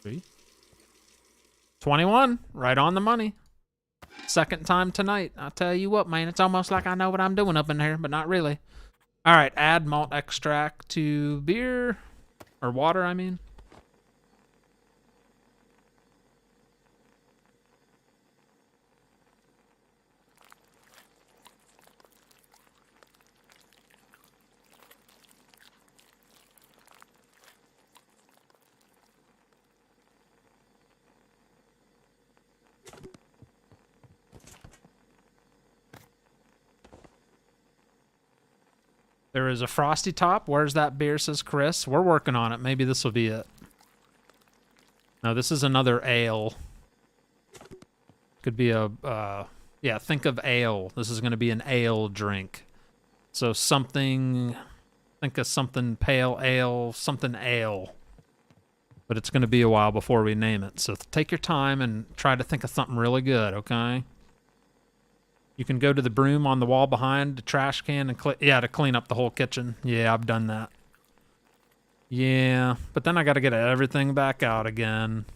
3, 21, right on the money. Second time tonight. I'll tell you what, man, it's almost like I know what I'm doing up in here, but not really. All right, add malt extract to beer, or water, I mean. There is a frosty top. Where's that beer, says Chris. We're working on it. Maybe this will be it. No, this is another ale. Could be a, yeah, think of ale. This is going to be an ale drink. So something, think of something pale ale, something ale. But it's going to be a while before we name it. So take your time and try to think of something really good, okay? You can go to the broom on the wall behind the trash can and to clean up the whole kitchen. Yeah, I've done that. Yeah, but then I got to get everything back out again.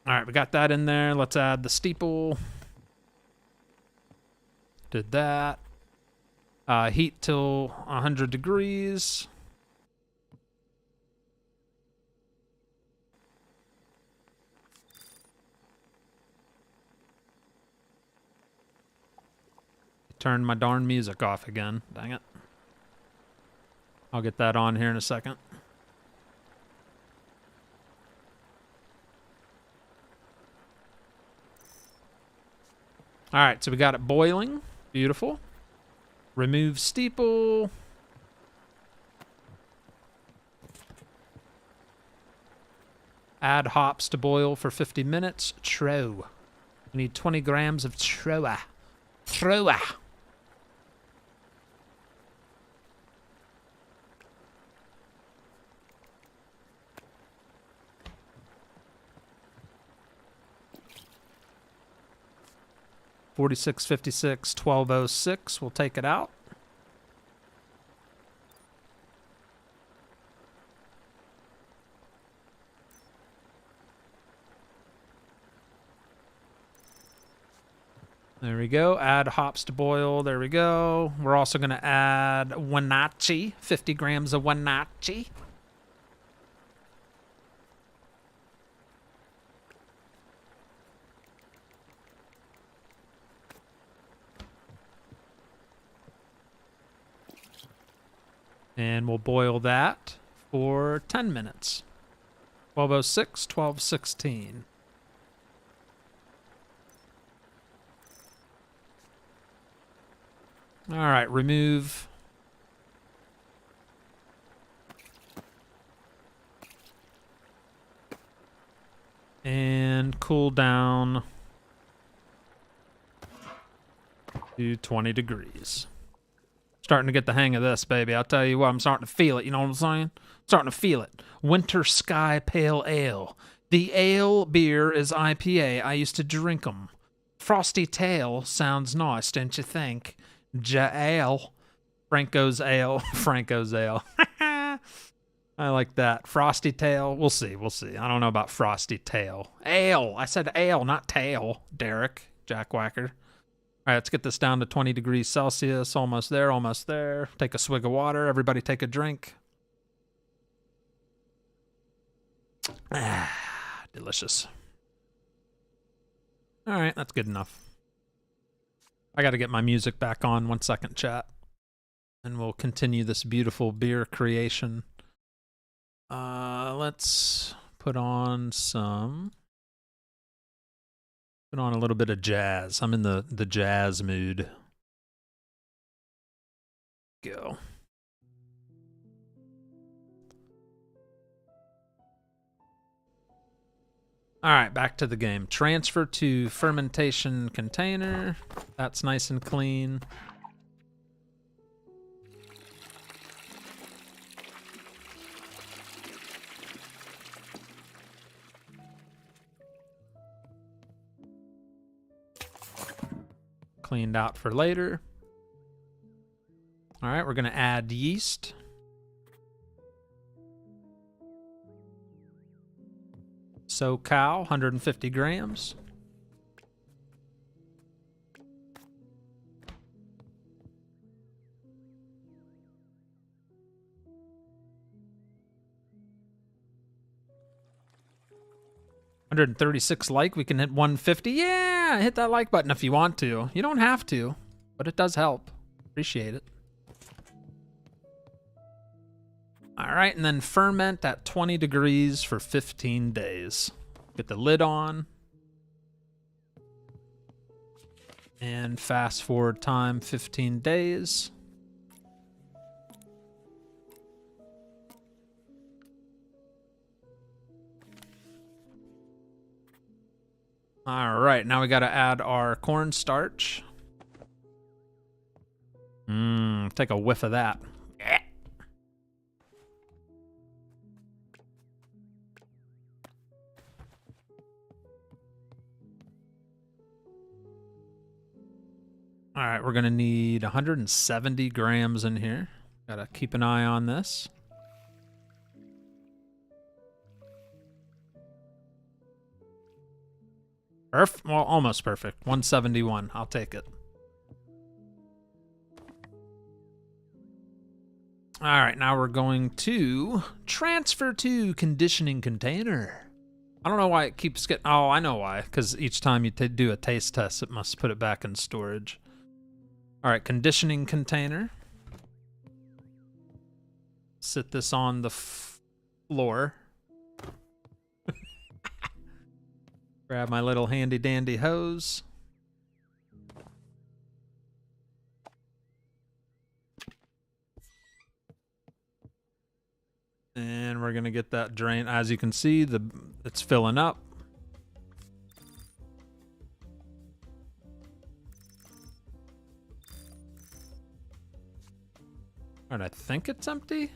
All right, we got that in there. Let's add the steeple. Did that. Heat till 100 degrees. Turn my darn music off again. Dang it. I'll get that on here in a second. All right, so we got it boiling. Beautiful. Remove steeple. Add hops to boil for 50 minutes. Tro. We need 20 grams of troa. Troa. $46.56, $12.06. We'll take it out. There we go. Add hops to boil. There we go. We're also going to add Wenatchee, 50 grams of Wenatchee. And we'll boil that for 10 minutes. 12:06, 12:16. All right, remove. And cool down to 20 degrees. Starting to get the hang of this, baby. I'll tell you what, I'm starting to feel it. You know what I'm saying? Starting to feel it. Winter Sky Pale Ale. The ale beer is IPA. I used to drink 'em. Frosty Tail sounds nice, don't you think? Ja-ale. Franco's Ale. Franco's Ale. I like that. Frosty Tail. We'll see. We'll see. I don't know about Frosty Tail. Ale. I said ale, not tail. Derek. Jackwhacker. All right, let's get this down to 20 degrees Celsius. Almost there. Almost there. Take a swig of water. Everybody take a drink. Ah, delicious. All right, that's good enough. I got to get my music back on. 1 second, chat. And we'll continue this beautiful beer creation. Let's put on a little bit of jazz. I'm in the jazz mood. Go. All right, back to the game. Transfer to fermentation container. That's nice and clean. Cleaned out for later. All right, we're going to add yeast. SoCal, 150 grams. $136 like. We can hit 150. Yeah, hit that like button if you want to. You don't have to, but it does help. Appreciate it. All right, and then ferment at 20 degrees for 15 days. Get the lid on. And fast forward time 15 days. All right, now we got to add our cornstarch. Take a whiff of that. All right, we're going to need 170 grams in here. Got to keep an eye on this. Well, almost perfect. 171. I'll take it. All right, now we're going to transfer to conditioning container. I don't know why it keeps getting... Oh, I know why. Because each time you do a taste test, it must put it back in storage. All right, conditioning container. Sit this on the floor. Grab my little handy dandy hose. And we're gonna get that drain. As you can see, it's filling up. All right, I think it's empty.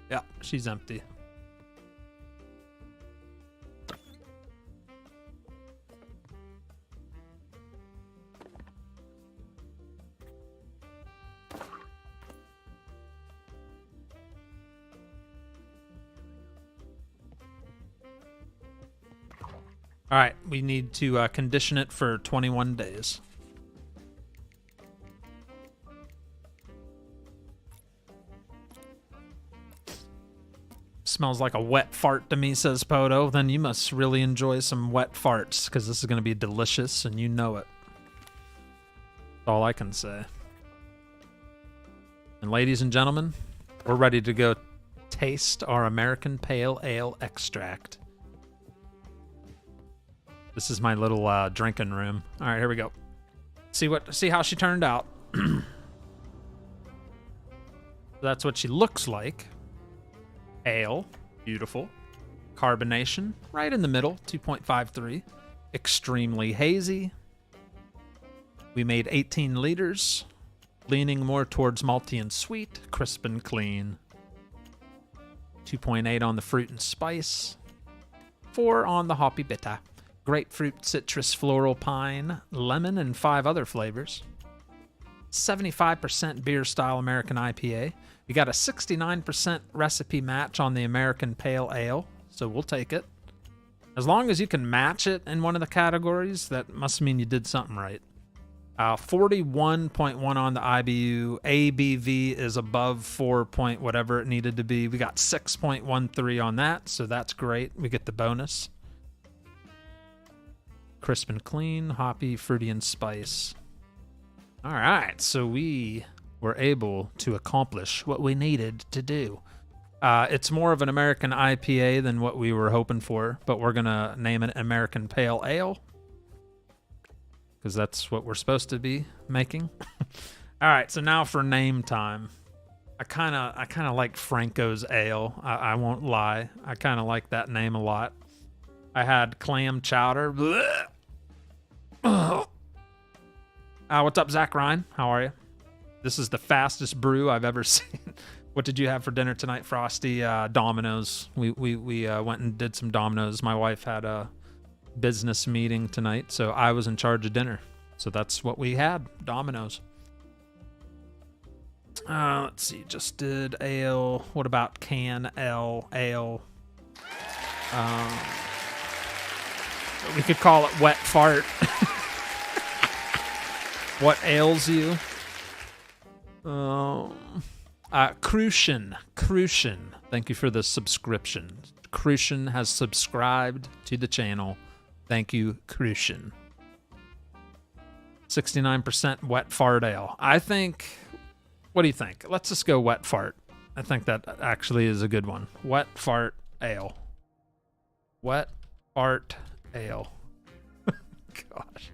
Yeah, she's empty. All right, we need to condition it for 21 days. Smells like a wet fart to me, says Poto. Then you must really enjoy some wet farts, because this is going to be delicious, and you know it. That's all I can say. And ladies and gentlemen, we're ready to go taste our American Pale Ale extract. This is my little drinking room. All right, here we go. See how she turned out. That's what she looks like. Ale, beautiful. Carbonation, right in the middle, 2.53. Extremely hazy. We made 18 liters, leaning more towards malty and sweet, crisp and clean. 2.8 on the fruit and spice. 4 on the hoppy bitter. Grapefruit, citrus, floral, pine, lemon, and 5 other flavors. 75% beer style American IPA. We got a 69% recipe match on the American Pale Ale, so we'll take it. As long as you can match it in one of the categories, that must mean you did something right. 41.1 on the IBU. ABV is above 4 point whatever it needed to be. We got 6.13 on that, so that's great. We get the bonus. Crisp and clean, hoppy, fruity, and spice. All right, so we were able to accomplish what we needed to do. It's more of an American IPA than what we were hoping for, but we're going to name it American Pale Ale because that's what we're supposed to be making. All right, so now for name time. I kind of like Franco's Ale. I won't lie. I kind of like that name a lot. I had clam chowder. What's up, Zach Ryan? How are you? This is the fastest brew I've ever seen. What did you have for dinner tonight, Frosty? Dominoes. We went and did some Dominoes. My wife had a business meeting tonight, so I was in charge of dinner. So that's what we had, Dominoes. Let's see, just did ale. What about can ale? We could call it wet fart. What ails you? Crucian. Thank you for the subscription. Crucian has subscribed to the channel. Thank you, Crucian. 69% wet fart ale. I think, what do you think? Let's just go wet fart. I think that actually is a good one. Wet fart ale. Wet fart ale. Gosh.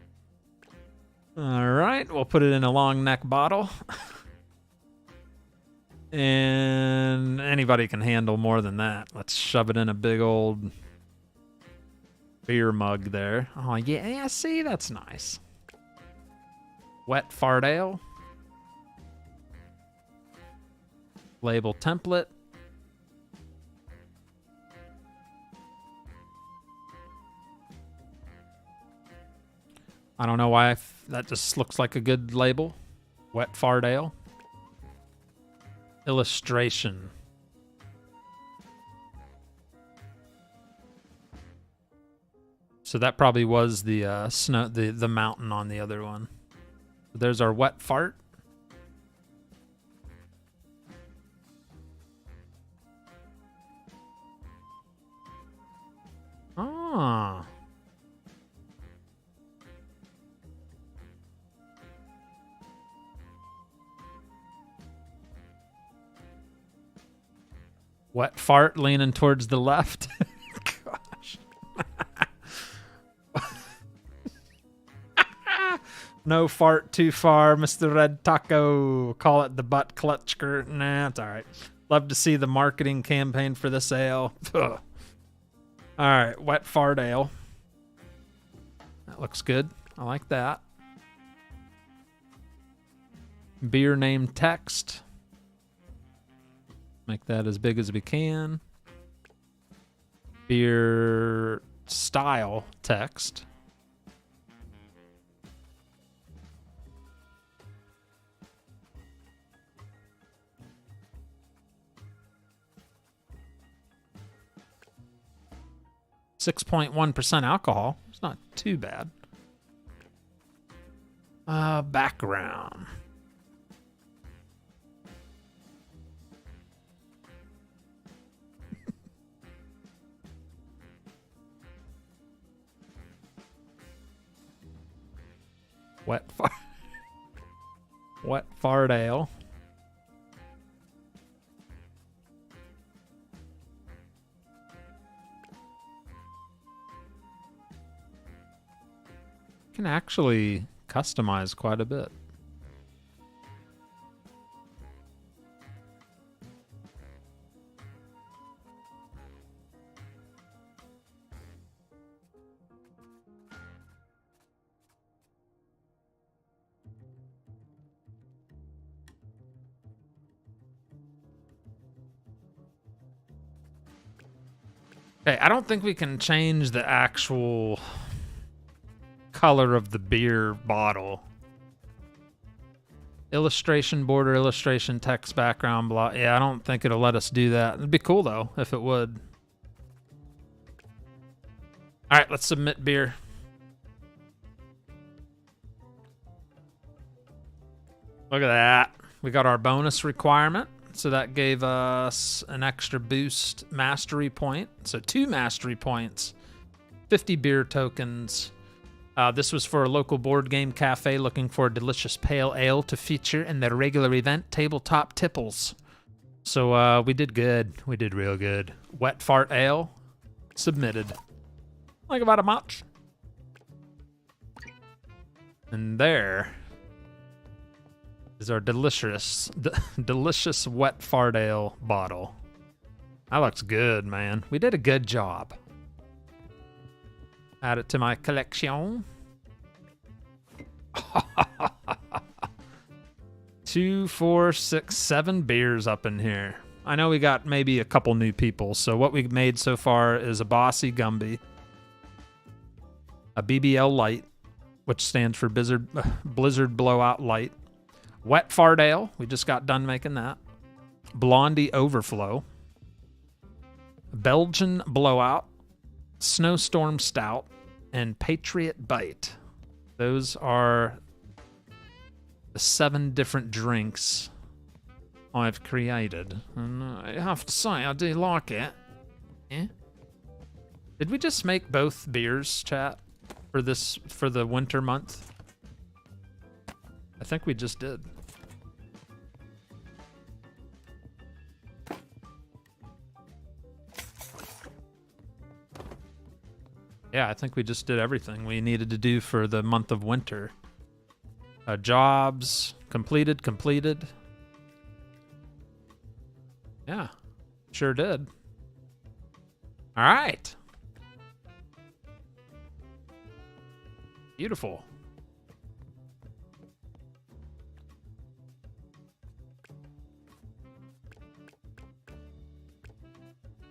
All right, we'll put it in a long neck bottle. And anybody can handle more than that. Let's shove it in a big old beer mug there. Oh, yeah, see, that's nice. Wet fart ale. Label template. I don't know why that just looks like a good label. Wet fart ale. Illustration. So that probably was the snow, the mountain on the other one. There's our wet fart. Ah. Wet fart leaning towards the left. Gosh. No fart too far, Mr. Red Taco. Call it the butt clutcher. Nah, it's all right. Love to see the marketing campaign for this ale. Ugh. All right, wet fart ale. That looks good. I like that. Beer name text. Make that as big as we can. Beer style text. .1% alcohol. It's not too bad. Background. Wet fart ale. Can actually customize quite a bit. Okay, I don't think we can change the actual color of the beer bottle. Illustration border, illustration, text background, blah. Yeah, I don't think it'll let us do that. It'd be cool, though, if it would. All right, let's submit beer. Look at that. We got our bonus requirement. So that gave us an extra boost mastery point. So 2 mastery points, 50 beer tokens. This was for a local board game cafe looking for a delicious pale ale to feature in their regular event, Tabletop Tipples. So we did good. We did real good. Wet Fart Ale, submitted. Like about a much. And there is our delicious Wet Fart Ale bottle. That looks good, man. We did a good job. Add it to my collection. 2, 4, 6, 7 beers up in here. I know we got maybe a couple new people. So what we've made so far is a Bossy Gumby, a BBL Light, which stands for Blizzard Blowout Light, Wet Fart Ale, we just got done making that, Blondie Overflow, Belgian Blowout, Snowstorm Stout, and Patriot Bite. Those are the 7 different drinks I've created. And I have to say, I do like it. Yeah. Did we just make both beers, chat, for the winter month? I think we just did. Yeah, I think we just did everything we needed to do for the month of winter. Jobs completed. Yeah, sure did. All right. Beautiful.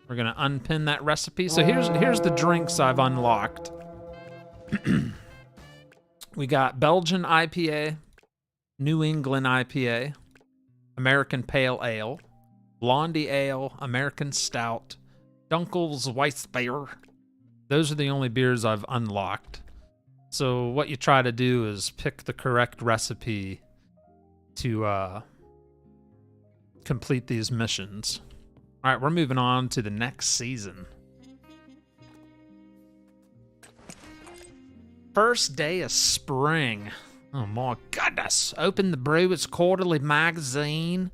We're gonna unpin that recipe. So here's the drinks I've unlocked. We got Belgian IPA, New England IPA, American Pale Ale, Blondie Ale, American Stout, Dunkel's Weissbier. Those are the only beers I've unlocked. So what you try to do is pick the correct recipe to complete these missions. All right, we're moving on to the next season. First day of spring. Oh my goodness. Open the Brew, it's quarterly magazine.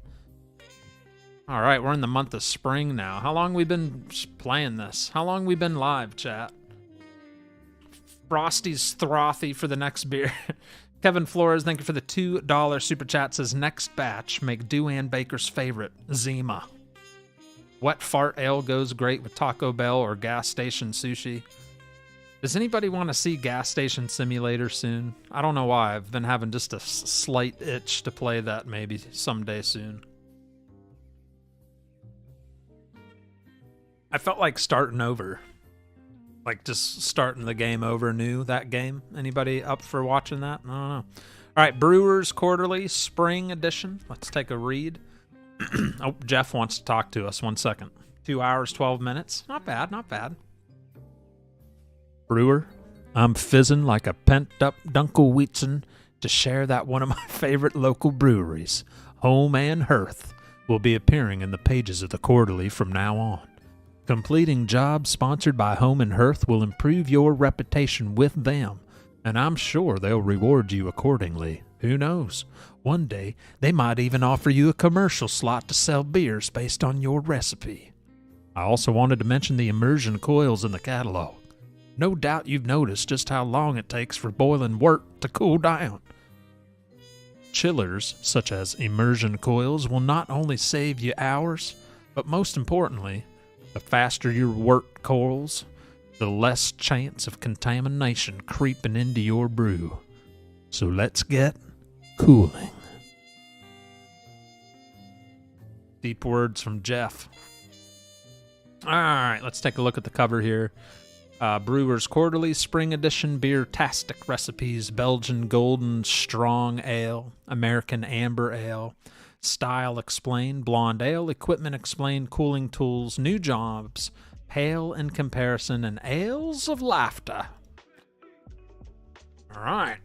All right, we're in the month of spring now. How long we been playing this? How long we been live, chat? Frosty's frothy for the next beer. Kevin Flores, thank you for the $2 super chat. Says next batch, make Duane Baker's favorite, Zima. Wet Fart Ale goes great with Taco Bell or gas station sushi. Does anybody want to see Gas Station Simulator soon? I don't know why. I've been having just a slight itch to play that maybe someday soon. I felt like starting over. Like just starting the game over new, that game. Anybody up for watching that? I don't know. All right, Brewers Quarterly, Spring Edition. Let's take a read. Oh, Jeff wants to talk to us. 1 second. 2 hours, 12 minutes. Not bad, not bad. Brewer, I'm fizzing like a pent-up Dunkelweizen to share that one of my favorite local breweries, Home and Hearth, will be appearing in the pages of the Quarterly from now on. Completing jobs sponsored by Home and Hearth will improve your reputation with them, and I'm sure they'll reward you accordingly. Who knows? One day, they might even offer you a commercial slot to sell beers based on your recipe. I also wanted to mention the immersion coils in the catalog. No doubt you've noticed just how long it takes for boiling wort to cool down. Chillers, such as immersion coils, will not only save you hours, but most importantly, the faster your wort cools, the less chance of contamination creeping into your brew. So let's get cooling. Deep words from Jeff. All right, let's take a look at the cover here. Brewers Quarterly Spring Edition Beer-tastic Recipes, Belgian Golden Strong Ale, American Amber Ale, Style Explained, Blonde Ale, Equipment Explained, Cooling Tools, New Jobs, Pale in Comparison, and Ales of Laughter. All right.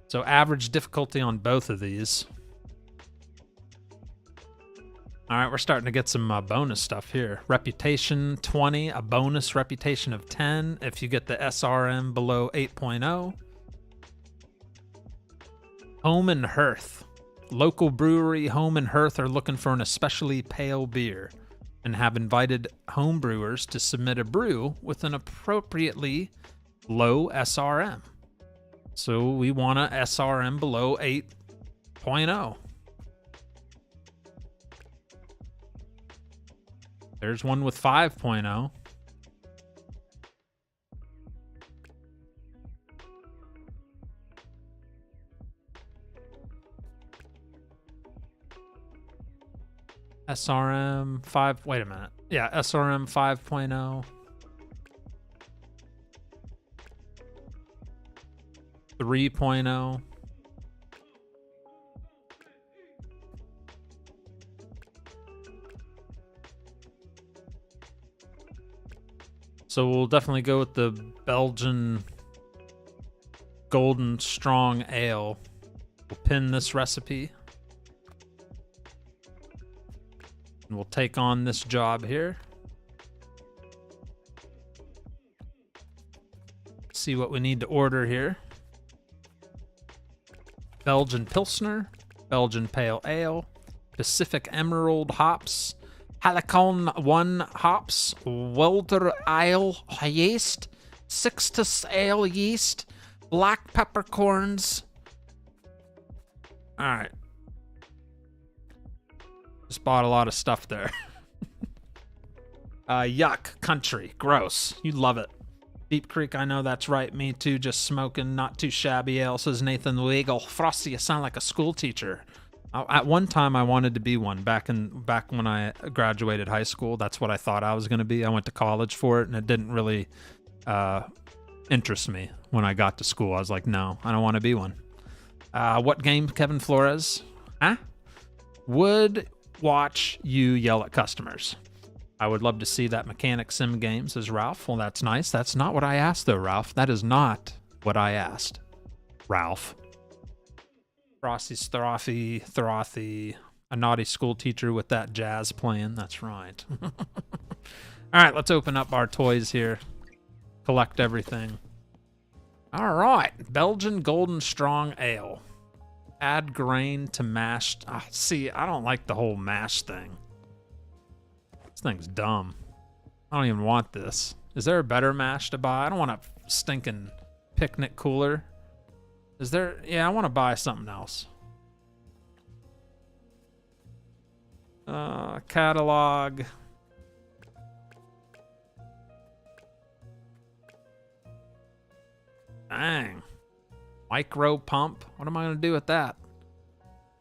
So average difficulty on both of these. All right, we're starting to get some bonus stuff here. Reputation 20, a bonus reputation of 10 if you get the SRM below 8.0. Home and Hearth. Local brewery Home and Hearth are looking for an especially pale beer and have invited home brewers to submit a brew with an appropriately low SRM. So we want a SRM below 8.0. There's one with 5.0. SRM 5, wait a minute. Yeah, SRM 5.0. 3.0. So we'll definitely go with the Belgian Golden Strong Ale. We'll pin this recipe. And we'll take on this job here. See what we need to order here. Belgian Pilsner, Belgian Pale Ale, Pacific Emerald hops, Halicon 1 hops, Welder Ale yeast, Sixtus Ale yeast, black peppercorns. All right. Just bought a lot of stuff there. Yuck, country, gross. You love it. Deep Creek, I know that's right. Me too, just smoking, not too shabby ale, says Nathan Bigrigfrosty. You sound like a school teacher. At one time, I wanted to be one. Back when I graduated high school, that's what I thought I was going to be. I went to college for it, and it didn't really interest me when I got to school. I was like, no, I don't want to be one. What game, Kevin Flores? Huh? Would watch you yell at customers. I would love to see that mechanic sim game, says Ralph. Well, that's nice. That's not what I asked, though, Ralph. That is not what I asked, Ralph. Frosty's Throthy, a naughty school teacher with that jazz playing. That's right. All right, let's open up our toys here. Collect everything. All right, Belgian Golden Strong Ale. Add grain to mashed. See, I don't like the whole mash thing. This thing's dumb. I don't even want this. Is there a better mash to buy? I don't want a stinking picnic cooler. Is there? Yeah, I want to buy something else. Catalog. Dang. Micro pump. What am I going to do with that?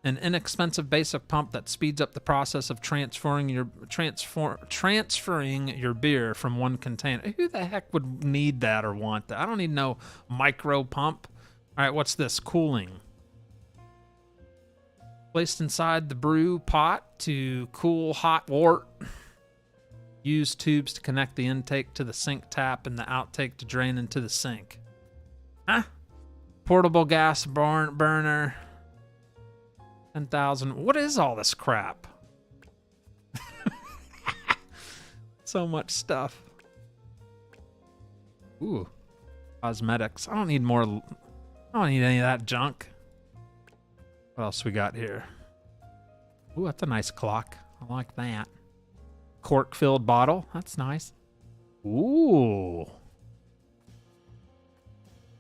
An inexpensive basic pump that speeds up the process of transferring your beer from one container. Who the heck would need that or want that? I don't need no micro pump. All right, what's this? Cooling. Placed inside the brew pot to cool hot water. Use tubes to connect the intake to the sink tap and the outtake to drain into the sink. Huh? Portable gas burner. 10,000. What is all this crap? So much stuff. Ooh. Cosmetics. I don't need any of that junk. What else we got here? Ooh, that's a nice clock. I like that. Cork-filled bottle. That's nice. Ooh.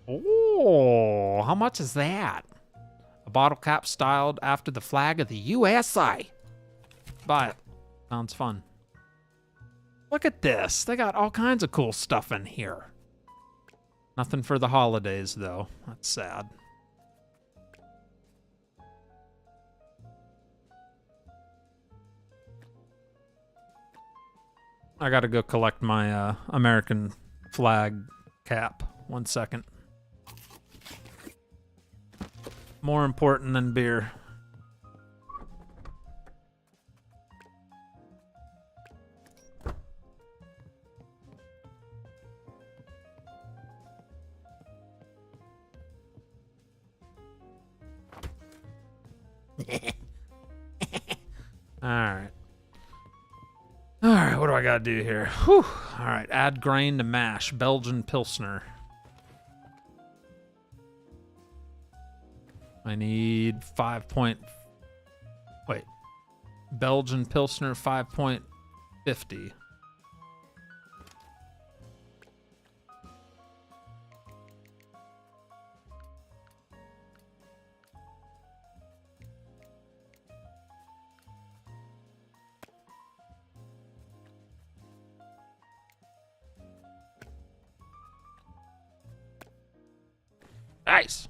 Oh, how much is that? A bottle cap styled after the flag of the USA. Buy it. Sounds fun. Look at this. They got all kinds of cool stuff in here. Nothing for the holidays, though. That's sad. I gotta go collect my American flag cap. 1 second. More important than beer. Alright. Alright, what do I gotta do here? Whew. Alright, add grain to mash. Belgian Pilsner. I need 5 point... Wait. Belgian Pilsner 5.50. Nice.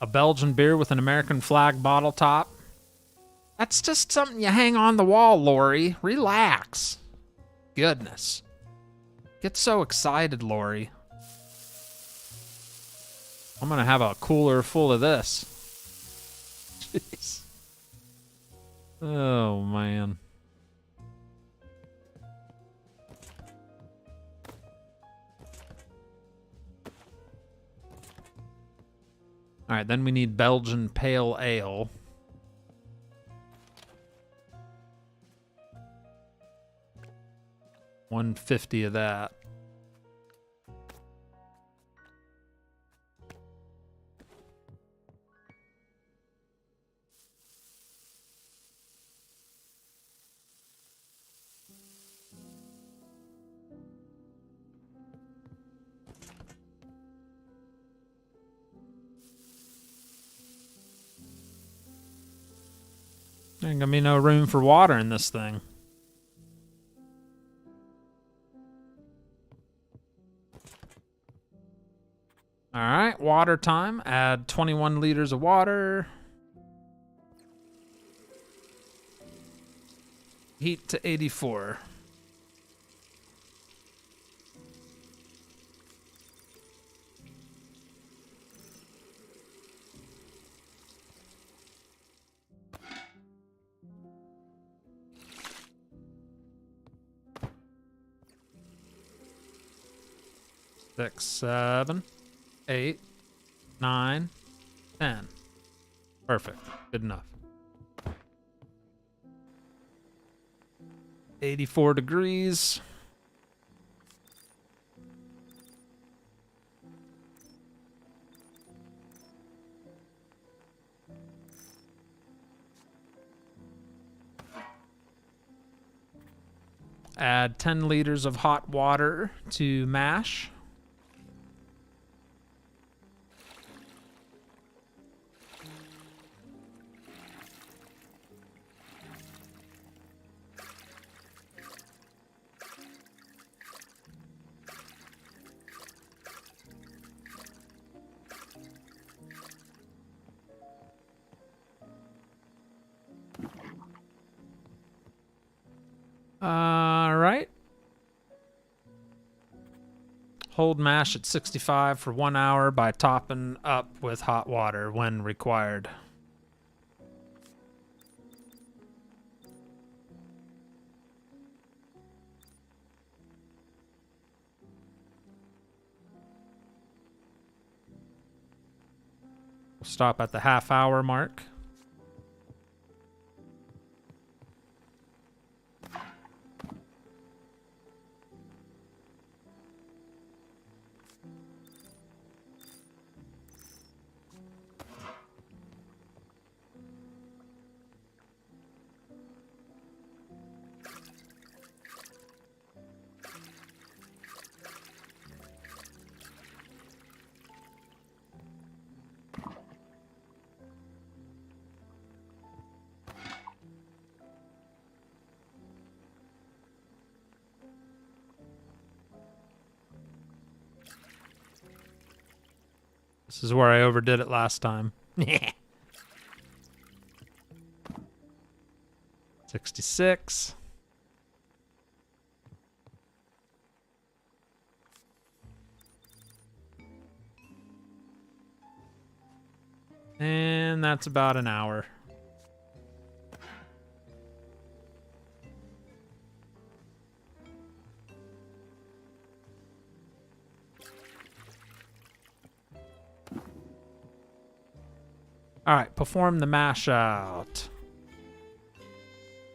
A Belgian beer with an American flag bottle top. That's just something you hang on the wall, Lori. Relax. Goodness. Get so excited, Lori. I'm gonna have a cooler full of this. Jeez. Oh, man. All right, then we need Belgian Pale Ale. $150 of that. There ain't gonna be no room for water in this thing. All right, water time. Add 21 liters of water. Heat to 84. Six, 7, 8, 9, 10. Perfect. Good enough. 84 degrees. Add 10 liters of hot water to mash. All right. Hold mash at 65 for 1 hour by topping up with hot water when required. We'll stop at the half-hour mark. This is where I overdid it last time. 66. And that's about an hour. All right, perform the mash out.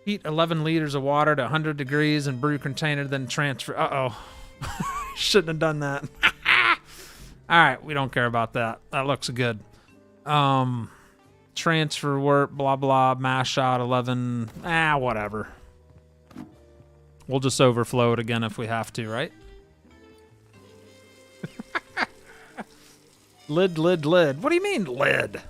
Heat 11 liters of water to 100 degrees in brew container, then transfer. Uh-oh. Shouldn't have done that. All right, we don't care about that. That looks good. Transfer work, blah, blah, mash out 11. Whatever. We'll just overflow it again if we have to, right? Lid, lid, lid. What do you mean, lid?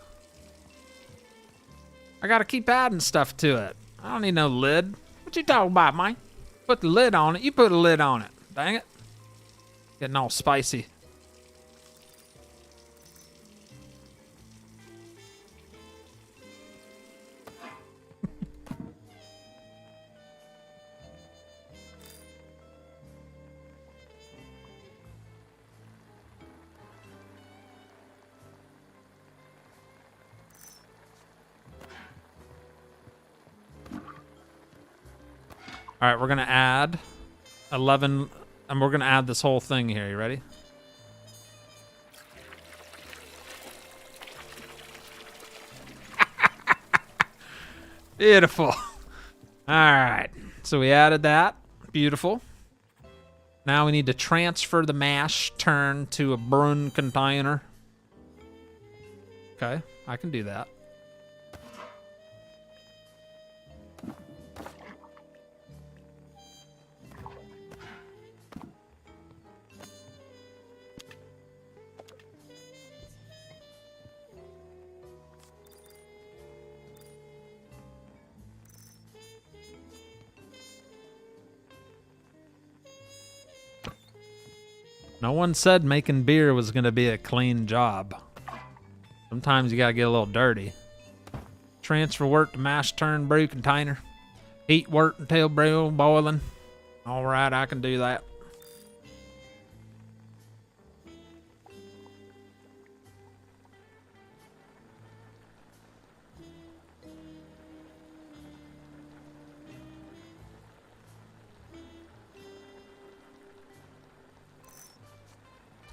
I gotta keep adding stuff to it. I don't need no lid. What you talking about, man? Put the lid on it. You put a lid on it. Dang it. Getting all spicy. All right, we're going to add 11, and we're going to add this whole thing here. You ready? Beautiful. All right, so we added that. Beautiful. Now we need to transfer the mash turn to a brewing container. Okay, I can do that. No one said making beer was going to be a clean job. Sometimes you got to get a little dirty. Transfer work to mash turn brew container. Heat work until brew boiling. All right, I can do that.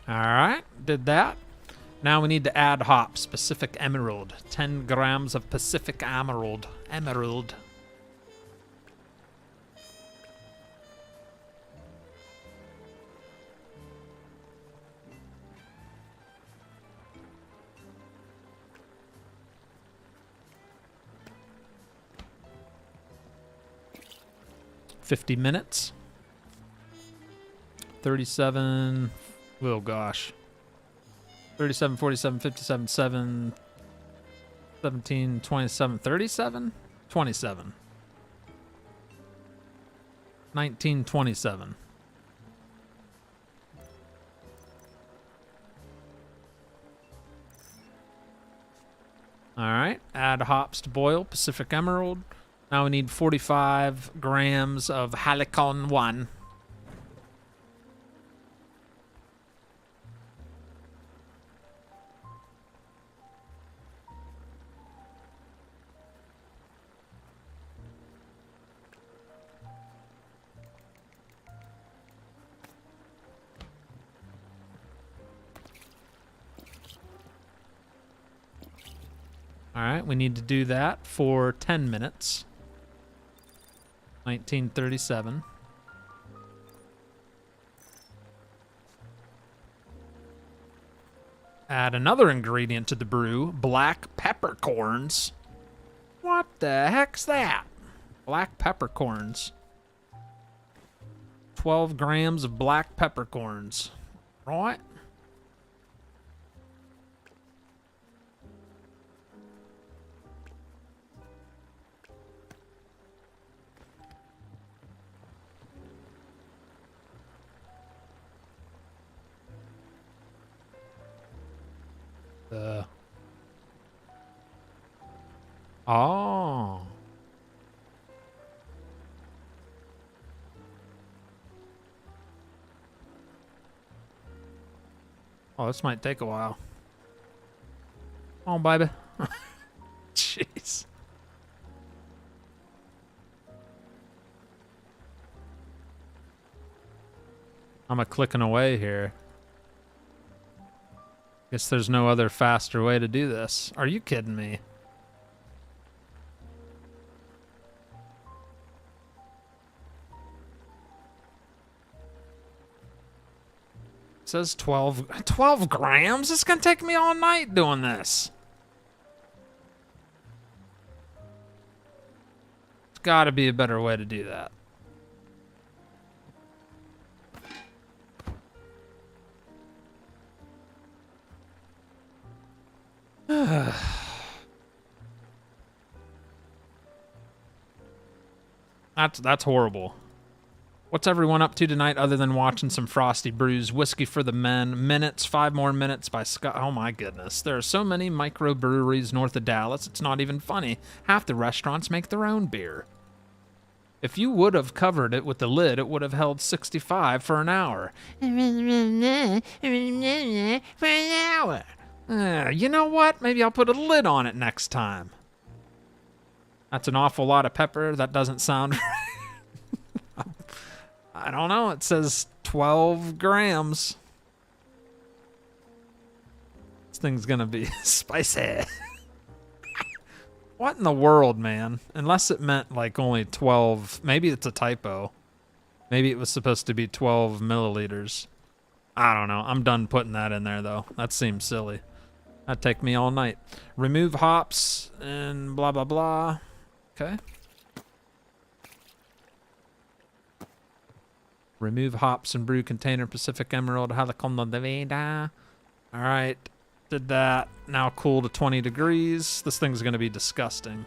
All right, did that. Now we need to add hops. Pacific Emerald. 10 grams of Pacific Emerald. Emerald. $50 minutes. 37. Oh gosh. 37, 47, 57, 7, 17, 27, 37, 27. 19, 27. All right, add hops to boil, Pacific Emerald. Now we need 45 grams of Halicon 1. All right, we need to do that for 10 minutes. 1937. Add another ingredient to the brew, black peppercorns. What the heck's that? Black peppercorns. 12 grams of black peppercorns. Right? Oh. Oh, this might take a while. Come on, baby. Jeez. I'm clicking away here. Guess there's no other faster way to do this. Are you kidding me? It says 12 grams? It's gonna take me all night doing this. There's gotta be a better way to do that. That's horrible. What's everyone up to tonight other than watching some Frosty Brews? Whiskey for the Men. Minutes, 5 more minutes by Scott. Oh my goodness. There are so many microbreweries north of Dallas, it's not even funny. Half the restaurants make their own beer. If you would have covered it with the lid, it would have held 65 for an hour. For an hour. You know what? Maybe I'll put a lid on it next time. That's an awful lot of pepper. That doesn't sound right. I don't know. It says 12 grams. This thing's gonna be spicy. What in the world, man? Unless it meant like only 12. Maybe it's a typo. Maybe it was supposed to be 12 milliliters. I don't know. I'm done putting that in there, though. That seems silly. That'd take me all night. Remove hops and blah, blah, blah. Okay. Remove hops and brew container Pacific Emerald Halicono de Vida. All right. Did that. Now cool to 20 degrees. This thing's going to be disgusting.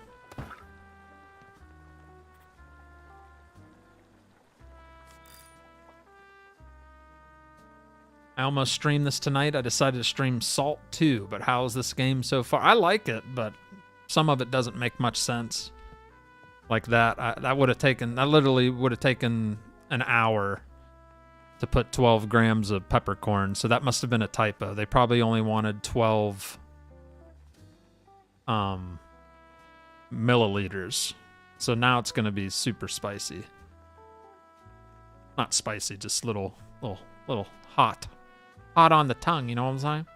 I almost streamed this tonight. I decided to stream Salt 2, but how is this game so far? I like it, but some of it doesn't make much sense. Like that. That literally would have taken an hour to put 12 grams of peppercorn, so that must have been a typo. They probably only wanted 12 milliliters. So now it's going to be super spicy. Not spicy, just little hot. Hot on the tongue, you know what I'm saying?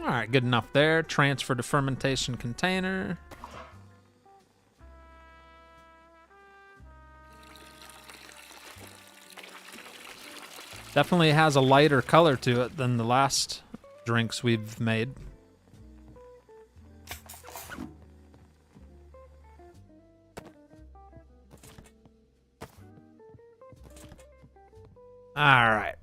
All right, good enough there. Transfer to fermentation container. Definitely has a lighter color to it than the last drinks we've made. All right.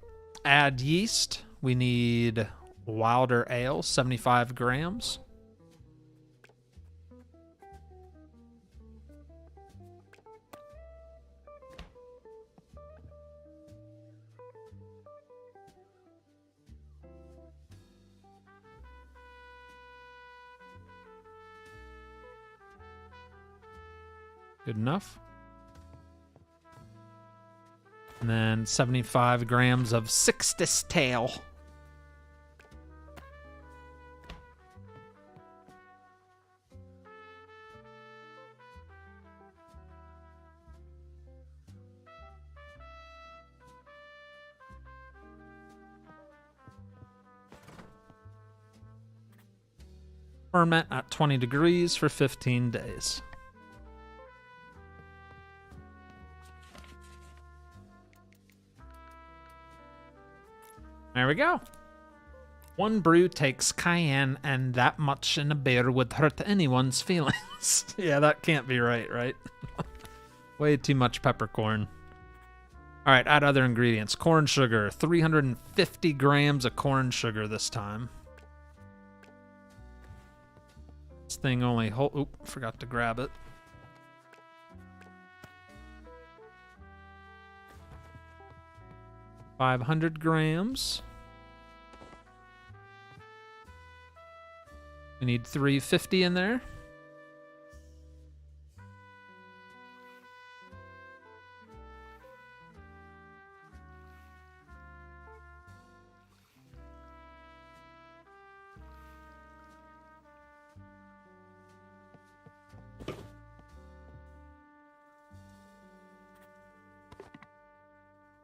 Add yeast. We need Wilder Ale, 75 grams. Good enough. And then 75 grams of Sixtus Tail. Ferment at 20 degrees for 15 days. There we go. One brew takes cayenne, and that much in a beer would hurt anyone's feelings. Yeah, that can't be right? Way too much peppercorn. All right, add other ingredients. Corn sugar, 350 grams of corn sugar this time. This thing only oop, forgot to grab it. 500 grams. We need 350 in there.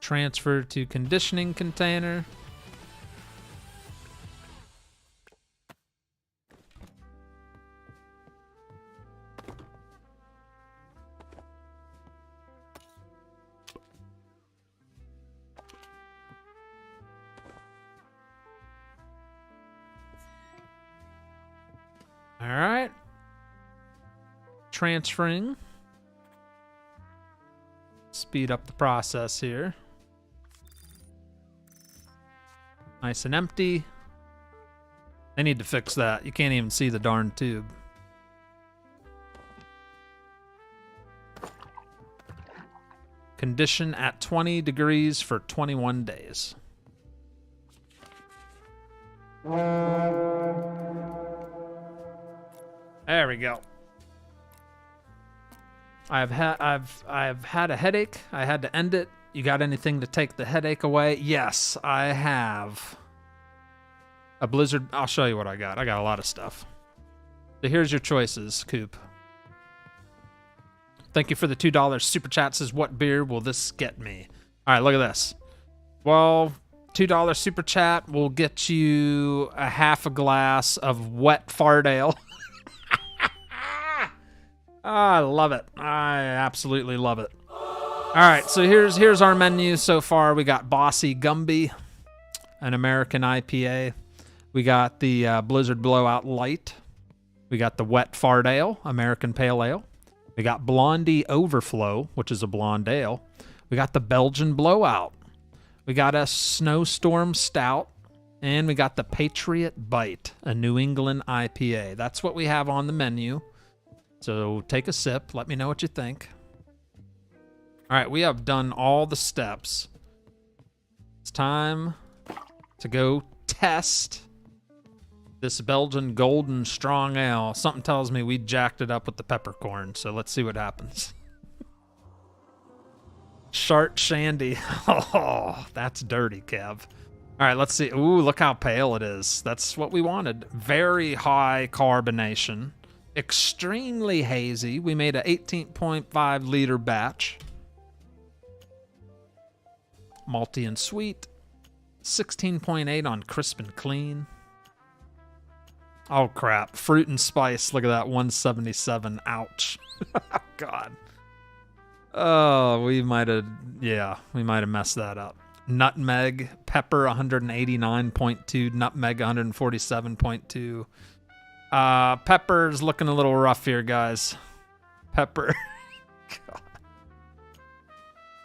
Transfer to conditioning container. All right. Transferring. Speed up the process here. Nice and empty. They need to fix that. You can't even see the darn tube. Condition at 20 degrees for 21 days. There we go. I've had a headache. I had to end it. You got anything to take the headache away? Yes, I have. A Blizzard. I'll show you what I got. I got a lot of stuff. So here's your choices, Coop. Thank you for the $2 super chat. Says, what beer will this get me? All right, look at this. Well, $2 super chat will get you a half a glass of wet fart ale. I love it. I absolutely love it. All right, so here's our menu so far. We got Bossy Gumby, an American IPA. We got the Blizzard Blowout Light. We got the Wet Fart Ale, American Pale Ale. We got Blondie Overflow, which is a blonde ale. We got the Belgian Blowout. We got a Snowstorm Stout. And we got the Patriot Bite, a New England IPA. That's what we have on the menu. So take a sip. Let me know what you think. All right, we have done all the steps. It's time to go test this Belgian Golden Strong Ale. Something tells me we jacked it up with the peppercorn, so let's see what happens. Shart Shandy. Oh, that's dirty, Kev. All right, let's see. Ooh, look how pale it is. That's what we wanted. Very high carbonation. Extremely hazy. We made an 18.5 liter batch. Malty and sweet. 16.8 on crisp and clean. Oh crap. Fruit and spice. Look at that. 177. Ouch. God. Oh, we might have messed that up. Nutmeg. Pepper 189.2. Nutmeg 147.2. Pepper's looking a little rough here, guys. Pepper.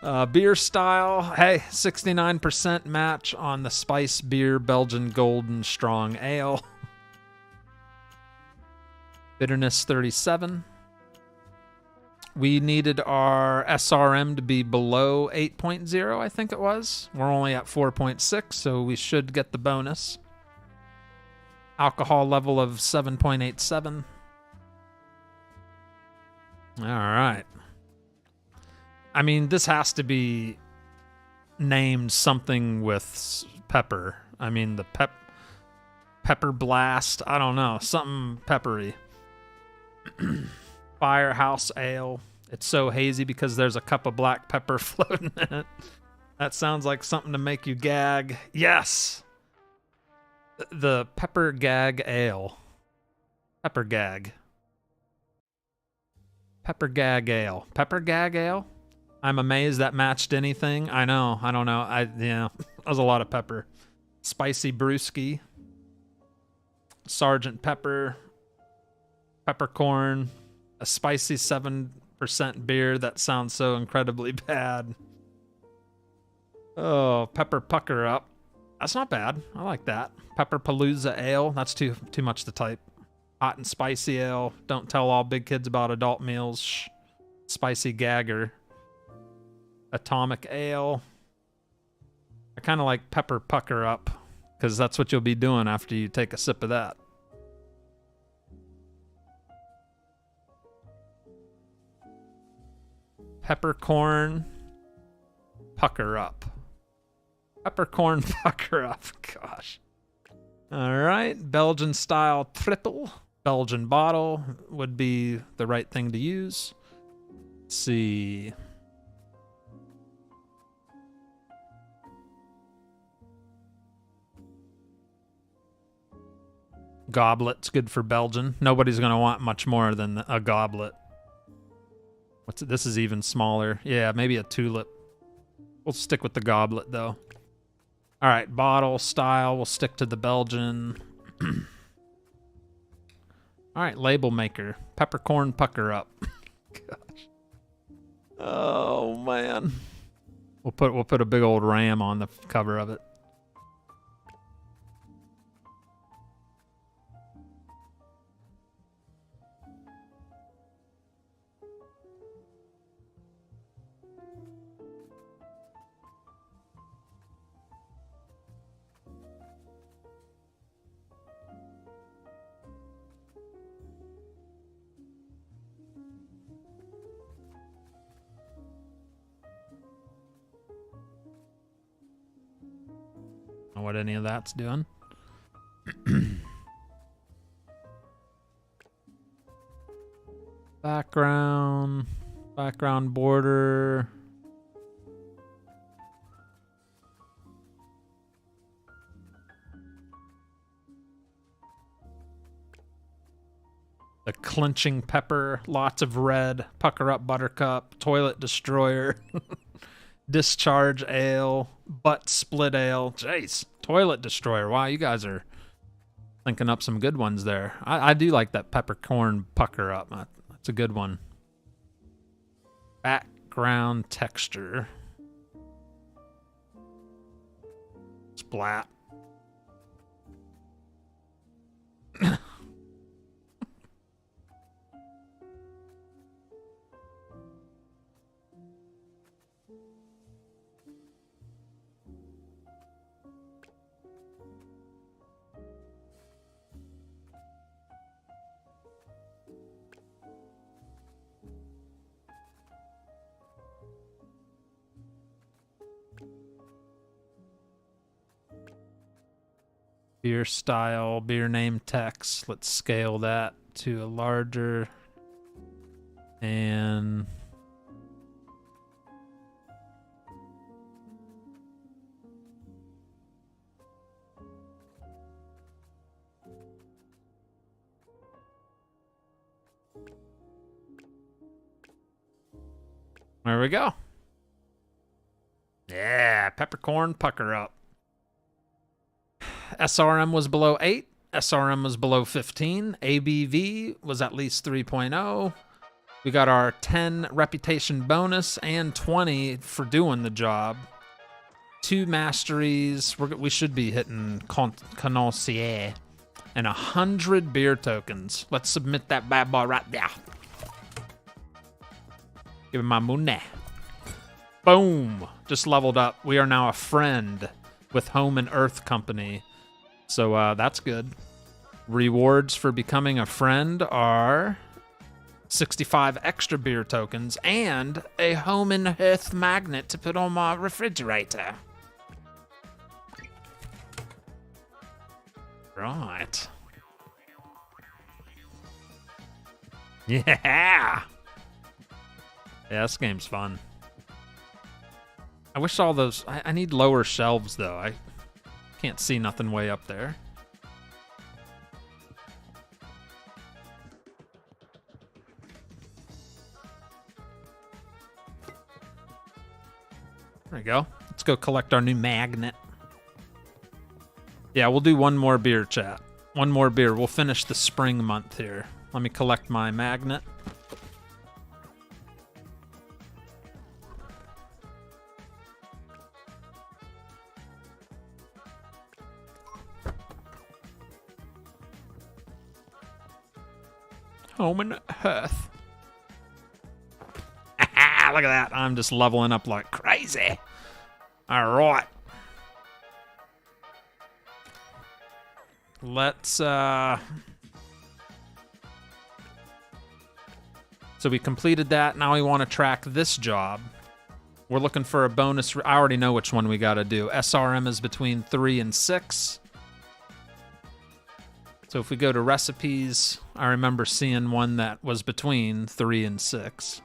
God. Beer style, hey, 69% match on the Spice Beer Belgian Golden Strong Ale. Bitterness 37. We needed our SRM to be below 8.0, I think it was. We're only at 4.6, so we should get the bonus. Alcohol level of 7.87. All right. I mean, this has to be named something with pepper. I mean, the pepper blast. I don't know. Something peppery. Firehouse Ale. It's so hazy because there's a cup of black pepper floating in it. That sounds like something to make you gag. Yes! The Pepper Gag Ale. Pepper Gag. Pepper Gag Ale. Pepper Gag Ale? I'm amazed that matched anything. I know. I don't know. That was a lot of pepper. Spicy Brewski. Sergeant Pepper. Peppercorn. A spicy 7% beer. That sounds so incredibly bad. Oh, Pepper Pucker Up. That's not bad. I like that. Pepper Palooza Ale. That's too much to type. Hot and Spicy Ale. Don't tell all big kids about adult meals. Shh. Spicy Gagger. Atomic Ale. I kind of like pepper pucker up, because that's what you'll be doing after you take a sip of that. Peppercorn pucker up. Peppercorn pucker up. Gosh. All right. Belgian style triple. Belgian bottle would be the right thing to use. Let's see. Goblet's good for Belgian. Nobody's going to want much more than a goblet. What's it? This is even smaller. Yeah, maybe a tulip. We'll stick with the goblet, though. All right, bottle style. We'll stick to the Belgian. All right, label maker. Peppercorn pucker up. Gosh. Oh, man. We'll put a big old ram on the cover of it. What any of that's doing. Background border. The clenching pepper, lots of red, pucker up buttercup, toilet destroyer. Discharge ale, butt split ale. Jeez, toilet destroyer. Wow, you guys are thinking up some good ones there. I do like that peppercorn pucker up. That's a good one. Background texture. Splat. Beer style, beer name text. Let's scale that to a larger. And there we go. Yeah, peppercorn pucker up. SRM was below 8. SRM was below 15. ABV was at least 3.0. We got our 10 reputation bonus and 20 for doing the job. 2 masteries. We should be hitting connoisseur. And 100 beer tokens. Let's submit that bad boy right there. Give him my money. Boom. Just leveled up. We are now a friend with Home and Earth Company. So that's good. Rewards for becoming a friend are 65 extra beer tokens and a Home and Earth magnet to put on my refrigerator. Right. Yeah. Yeah, this game's fun. I wish all those... I need lower shelves, though. I can't see nothing way up there. There we go. Let's go collect our new magnet. Yeah, we'll do one more beer, chat. One more beer. We'll finish the spring month here. Let me collect my magnet. Home and Hearth. Look at that. I'm just leveling up like crazy. All right. let's... So we completed that. Now we want to track this job. We're looking for a bonus. I already know which one we got to do. SRM is between 3 and 6. So if we go to recipes, I remember seeing one that was between 3 and 6.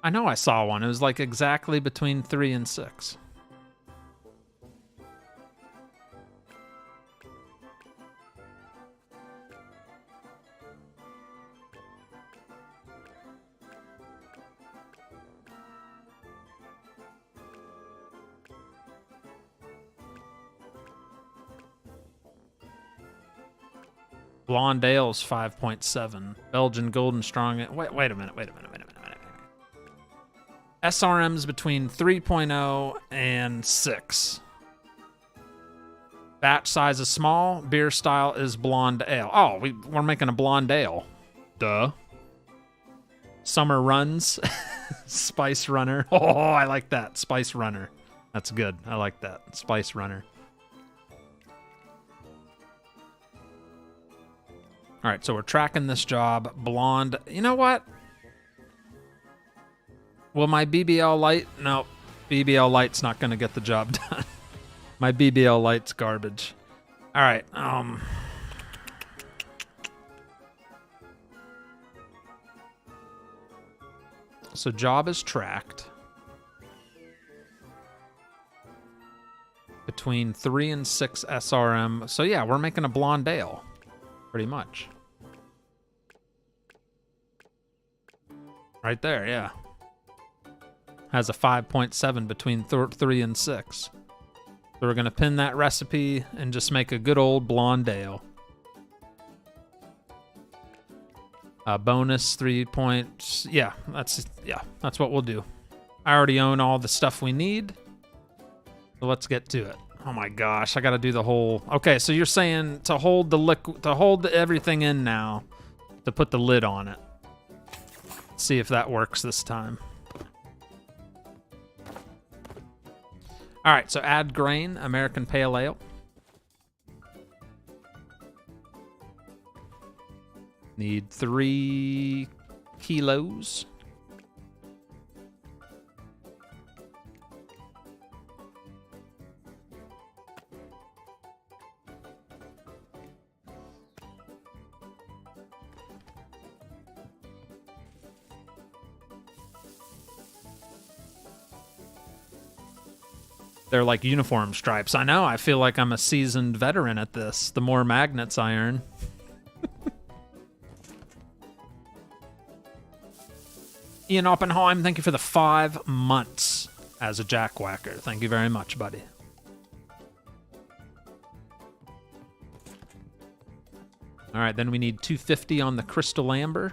I know I saw one. It was like exactly between 3 and 6. Blonde Ale's 5.7. Belgian Golden Strong. Wait a minute. SRM's between 3.0 and 6. Batch size is small. Beer style is blonde ale. Oh, we're making a blonde ale. Duh. Summer runs. Spice runner. Oh, I like that. Spice runner. That's good. I like that. Spice runner. All right, so we're tracking this job. Blonde. You know what? Will my BBL light? No, BBL light's not going to get the job done. My BBL light's garbage. All right. So job is tracked between 3 and 6 SRM. So yeah, we're making a blonde ale, pretty much. Right there, yeah. Has a 5.7 between 3 and 6. So we're going to pin that recipe and just make a good old blonde ale. Bonus 3 points. Yeah, that's what we'll do. I already own all the stuff we need. So let's get to it. Oh my gosh, I got to do the whole... Okay, so you're saying to hold the liquid, to hold everything in now, to put the lid on it. See if that works this time. All right, so add grain, American Pale Ale. Need 3 kilos. They're like uniform stripes. I know, I feel like I'm a seasoned veteran at this. The more magnets I earn. Ian Oppenheim, thank you for the 5 months as a jackwhacker. Thank you very much, buddy. All right, then we need 250 on the Crystal Amber.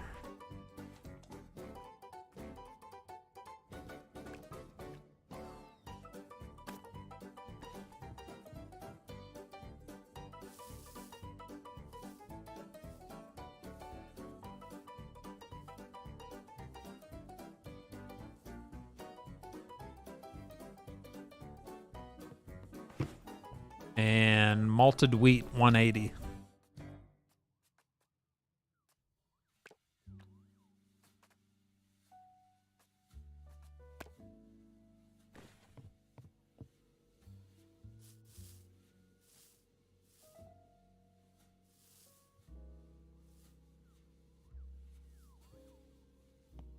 And malted wheat, 180.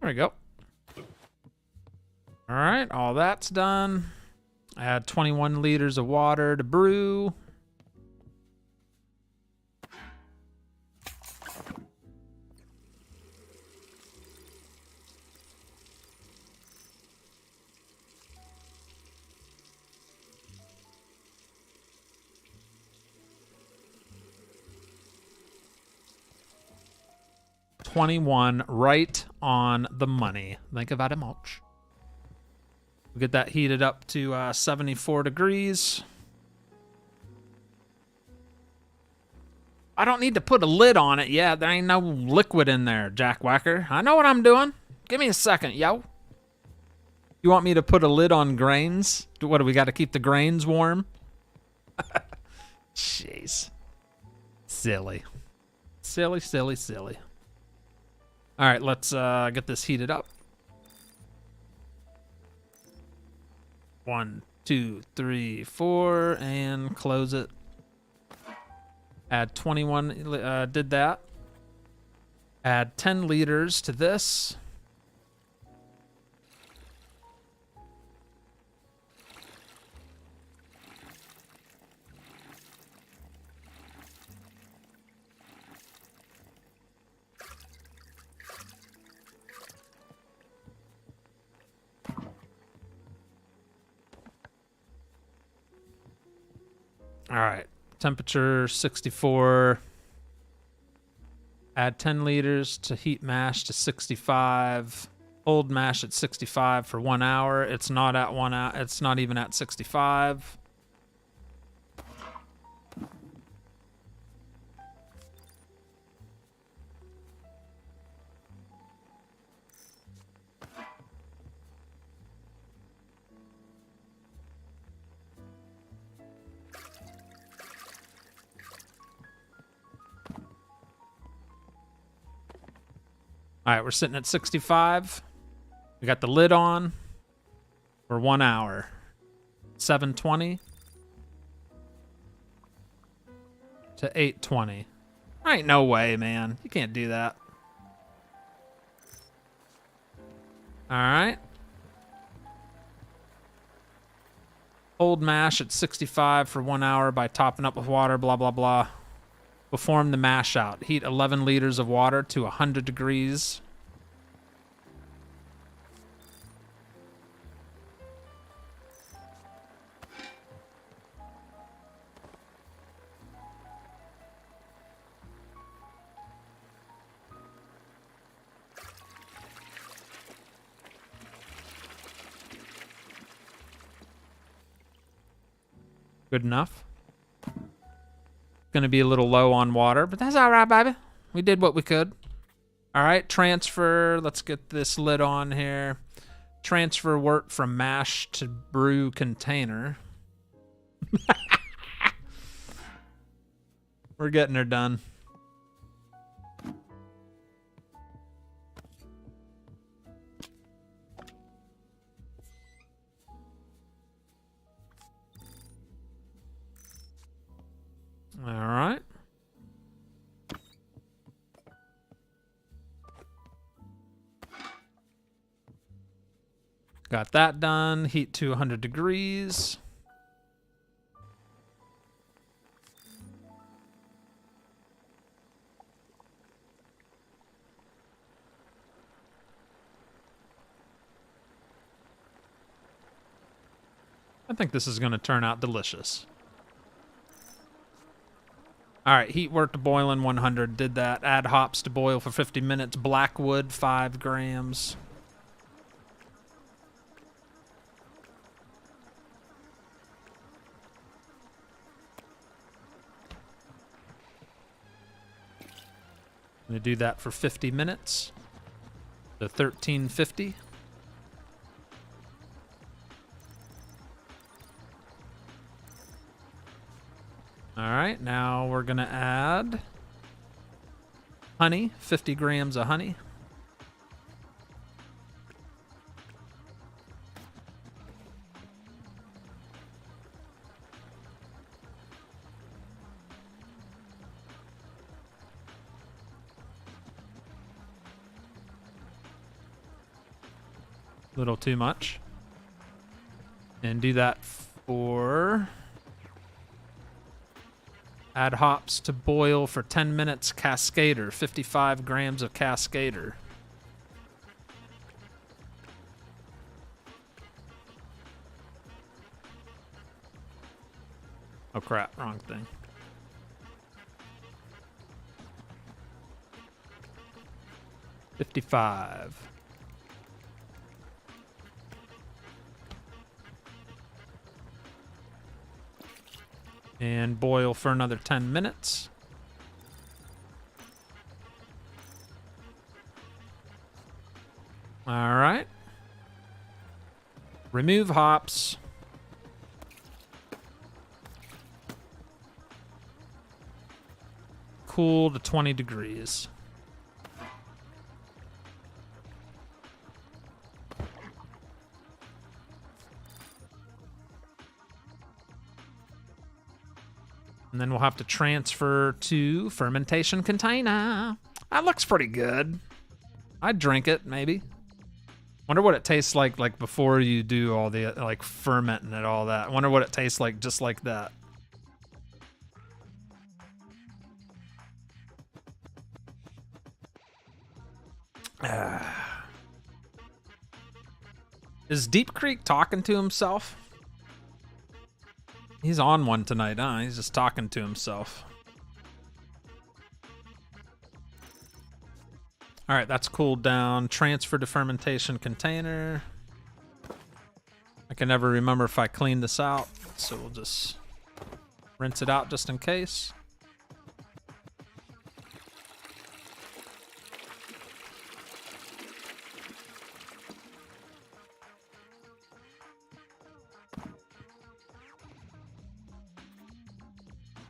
There we go. All right, all that's done. Add 21 liters of water to brew. $21, right on the money. Thank you very much. We'll get that heated up to 74 degrees. I don't need to put a lid on it yet. There ain't no liquid in there, Jackwhacker. I know what I'm doing. Give me a second, yo. You want me to put a lid on grains? What, do we got to keep the grains warm? Jeez. Silly. Silly, silly, silly. All right, let's get this heated up. 1, 2, 3, 4, and close it. Add 21, did that. Add 10 liters to this. All right, temperature 64. Add 10 liters to heat mash to 65. Hold mash at 65 for 1 hour. It's not at 1 hour. It's not even at 65. All right, we're sitting at 65. We got the lid on for 1 hour. 720 to 820. Ain't no way, man. You can't do that. All right. Hold mash at 65 for 1 hour by topping up with water, blah, blah, blah. We'll form the mash out. Heat 11 liters of water to 100 degrees. Good enough. Gonna be a little low on water, but that's all right, baby. We did what we could. All right, transfer. Let's get this lid on here. Transfer wort from mash to brew container. We're getting her done. All right. Got that done. Heat to 100 degrees. I think this is going to turn out delicious. All right, heat wort to boiling 100. Did that. Add hops to boil for 50 minutes. Blackwood, 5 grams. I'm going to do that for 50 minutes. So 1350. All right, now we're going to add honey, 50 grams of honey. Little too much. And do that for... Add hops to boil for 10 minutes. Cascader, 55 grams of Cascader. Oh crap, wrong thing. $55. And boil for another 10 minutes. All right. Remove hops. Cool to 20 degrees. And then we'll have to transfer to fermentation container. That looks pretty good. I'd drink it, maybe. Wonder what it tastes like before you do all the, like, fermenting and all that. Wonder what it tastes like just like that. Is Deep Creek talking to himself? He's on one tonight, huh? He's just talking to himself. All right, that's cooled down. Transfer to fermentation container. I can never remember if I cleaned this out, so we'll just rinse it out just in case.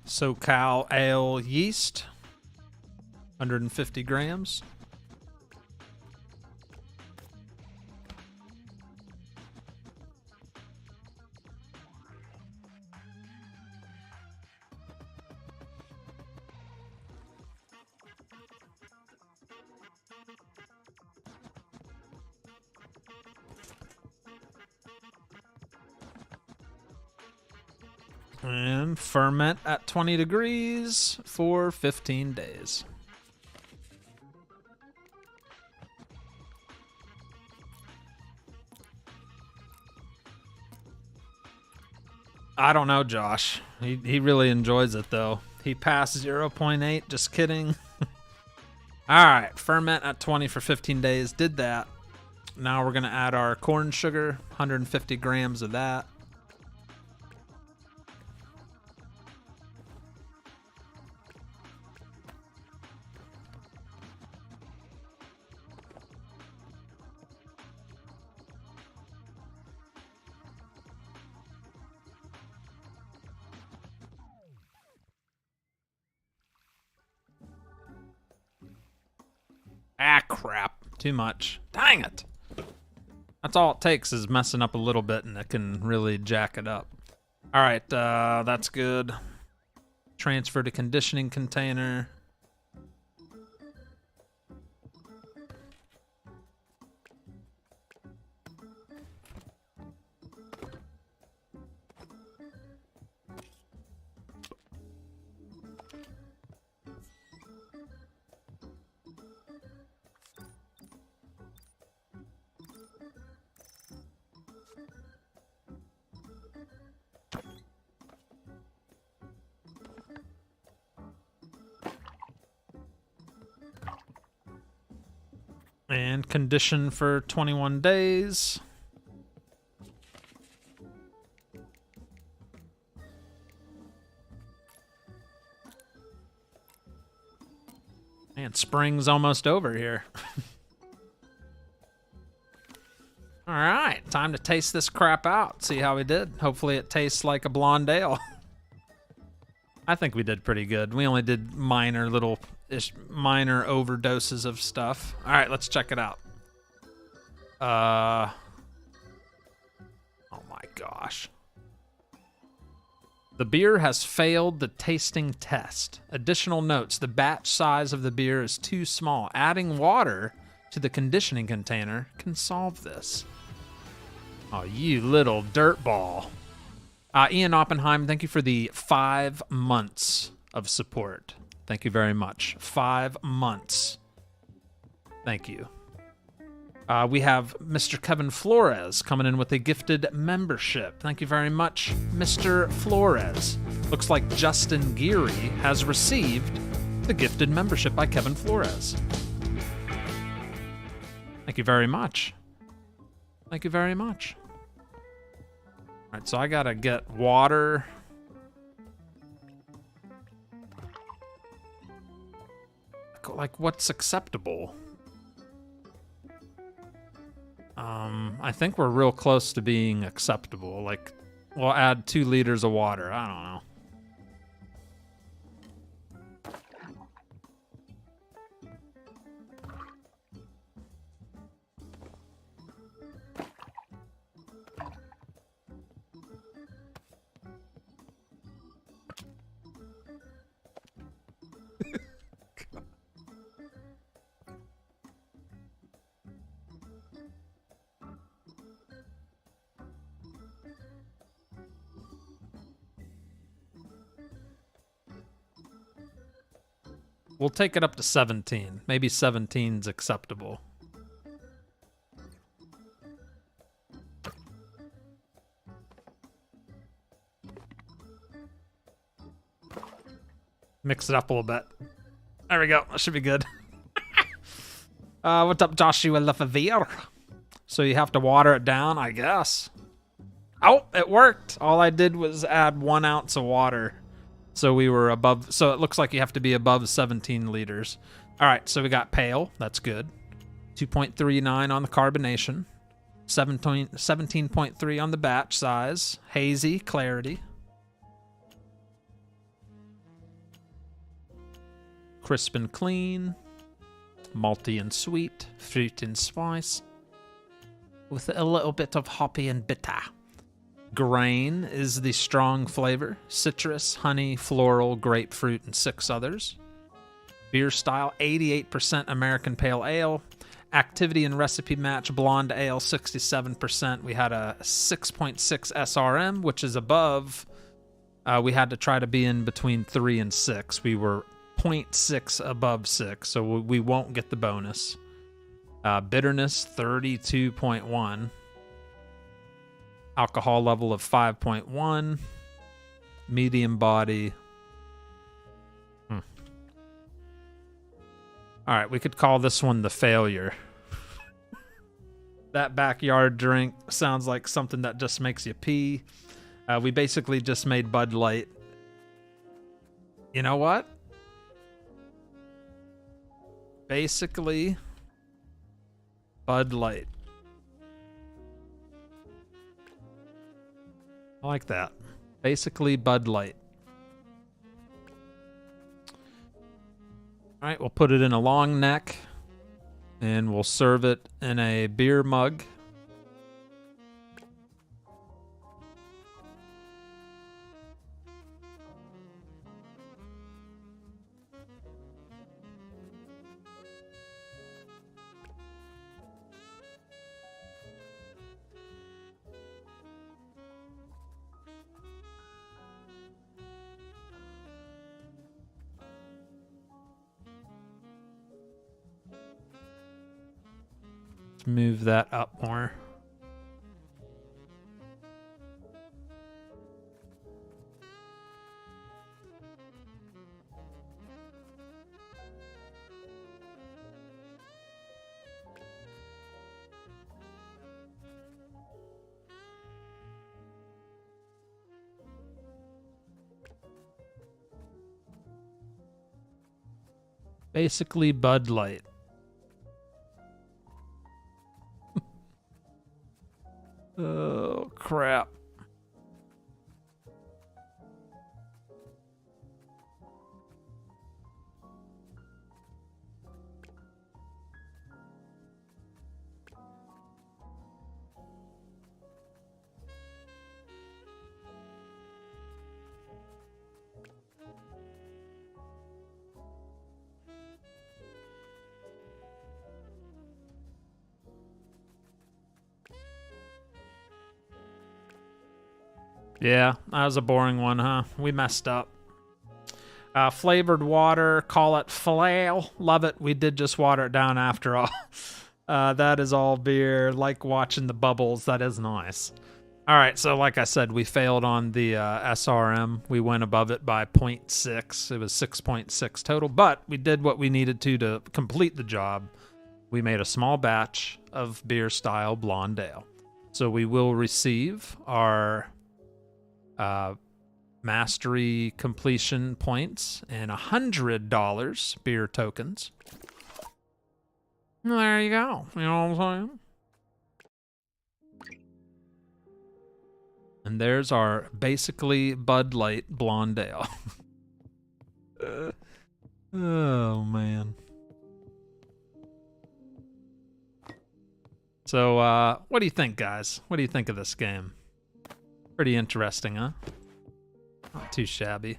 SoCal Ale yeast, 150 grams. And ferment at 20 degrees for 15 days. I don't know, Josh. He really enjoys it, though. He passed 0.8. Just kidding. All right, ferment at 20 for 15 days. Did that. Now we're going to add our corn sugar, 150 grams of that. Ah, crap. Too much. Dang it. That's all it takes is messing up a little bit and it can really jack it up. All right, that's good. Transfer to conditioning container. And condition for 21 days. Man, spring's almost over here. All right, time to taste this crap out. See how we did. Hopefully it tastes like a blonde ale. I think we did pretty good. We only did minor overdoses of stuff. All right, let's check it out. Oh my gosh. The beer has failed the tasting test. Additional notes: the batch size of the beer is too small. Adding water to the conditioning container can solve this. Oh, you little dirtball. Ian Oppenheim, thank you for the 5 months of support. Thank you very much. 5 months. Thank you. We have Mr. Kevin Flores coming in with a gifted membership. Thank you very much, Mr. Flores. Looks like Justin Geary has received the gifted membership by Kevin Flores. Thank you very much. Thank you very much. All right, so I gotta get water. Like, what's acceptable? I think we're real close to being acceptable. Like, we'll add 2 liters of water. I don't know. We'll take it up to 17. Maybe 17's acceptable. Mix it up a little bit. There we go. That should be good. What's up, Joshua Lefevere? So you have to water it down, I guess. Oh, it worked. All I did was add 1 ounce of water. So we were above, so it looks like you have to be above 17 liters. All right, so we got pale, that's good. 2.39 on the carbonation. 17.3 on the batch size. Hazy, clarity. Crisp and clean. Malty and sweet. Fruit and spice. With a little bit of hoppy and bitter. Grain is the strong flavor. Citrus, honey, floral, grapefruit, and 6 others. Beer style, 88% American Pale Ale. Activity and recipe match, Blonde Ale, 67%. We had a 6.6 SRM, which is above. We had to try to be in between 3 and 6. We were 0.6 above 6, so we won't get the bonus. Bitterness, 32.1. Alcohol level of 5.1. Medium body. All right, we could call this one the failure. That backyard drink sounds like something that just makes you pee. We basically just made Bud Light. You know what? Basically, Bud Light. I like that. Basically, Bud Light. All right, we'll put it in a long neck, and we'll serve it in a beer mug. Move that up more. Basically, Bud Light. Oh, crap. Yeah, that was a boring one, huh? We messed up. Flavored water, call it flail. Love it. We did just water it down after all. That is all beer. Like watching the bubbles. That is nice. All right, so like I said, we failed on the SRM. We went above it by 0.6. It was 6.6 total, but we did what we needed to complete the job. We made a small batch of beer-style blonde ale. So we will receive our mastery completion points and $100 beer tokens. There you go. You know what I'm saying? And there's our basically Bud Light Blonde Ale. Oh, man. So, what do you think, guys? What do you think of this game? Pretty interesting, huh? Not too shabby.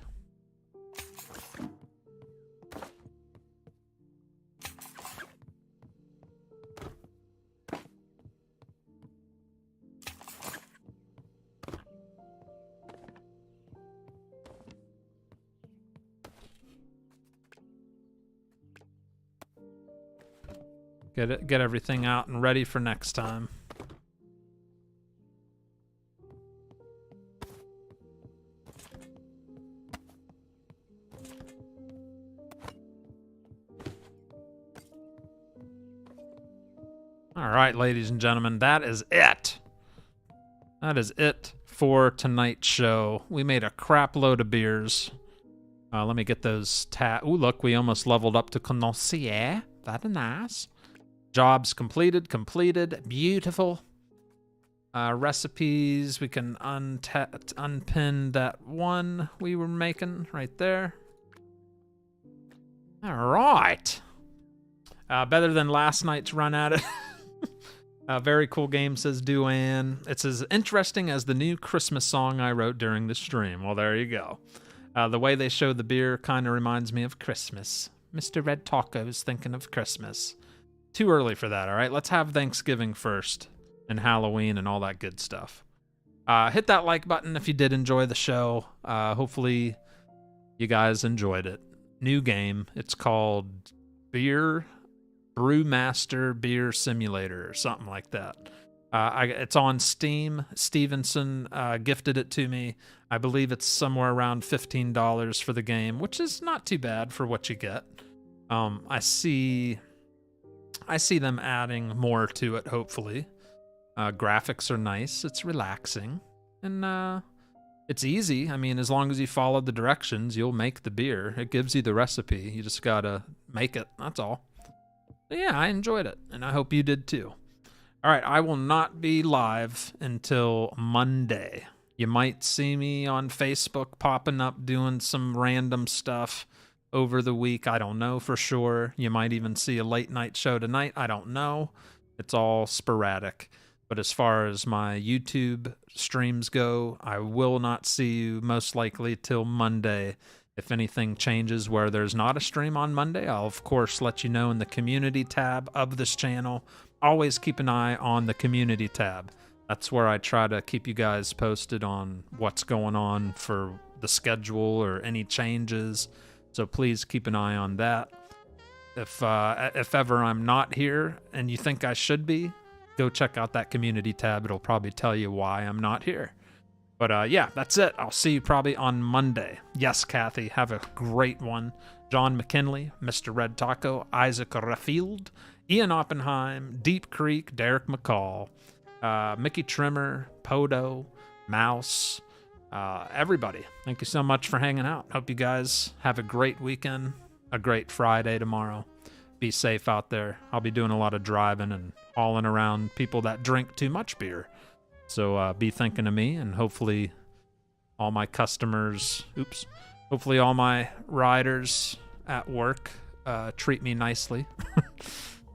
Get everything out and ready for next time. All right, ladies and gentlemen, that is it. That is it for tonight's show. We made a crap load of beers. Let me get those Ooh, look, we almost leveled up to Corsair. Very nice. Jobs completed. Beautiful. Recipes, we can unpin that one we were making right there. All right. Better than last night's run at it. Very cool game, says Duane. It's as interesting as the new Christmas song I wrote during the stream. Well, there you go. The way they show the beer kind of reminds me of Christmas. Mr. Red Taco's thinking of Christmas. Too early for that, all right? Let's have Thanksgiving first and Halloween and all that good stuff. Hit that like button if you did enjoy the show. Hopefully you guys enjoyed it. New game. It's called Brewmaster Beer Simulator or something like that. It's on Steam. Stevenson gifted it to me. I believe it's somewhere around $15 for the game, which is not too bad for what you get. I see them adding more to it, hopefully. Graphics are nice. It's relaxing. And it's easy. I mean, as long as you follow the directions, you'll make the beer. It gives you the recipe. You just gotta make it. That's all. But yeah, I enjoyed it, and I hope you did too. All right, I will not be live until Monday. You might see me on Facebook popping up doing some random stuff over the week. I don't know for sure. You might even see a late night show tonight. I don't know. It's all sporadic. But as far as my YouTube streams go, I will not see you most likely till Monday. If anything changes where there's not a stream on Monday, I'll of course let you know in the community tab of this channel. Always keep an eye on the community tab. That's where I try to keep you guys posted on what's going on for the schedule or any changes. So please keep an eye on that. If ever I'm not here and you think I should be, go check out that community tab. It'll probably tell you why I'm not here. But yeah, that's it. I'll see you probably on Monday. Yes, Kathy, have a great one. John McKinley, Mr. Red Taco, Isaac Raffield, Ian Oppenheim, Deep Creek, Derek McCall, Mickey Trimmer, Podo, Mouse, everybody. Thank you so much for hanging out. Hope you guys have a great weekend, a great Friday tomorrow. Be safe out there. I'll be doing a lot of driving and hauling around people that drink too much beer. So be thinking of me, and hopefully all my customers, hopefully all my riders at work treat me nicely.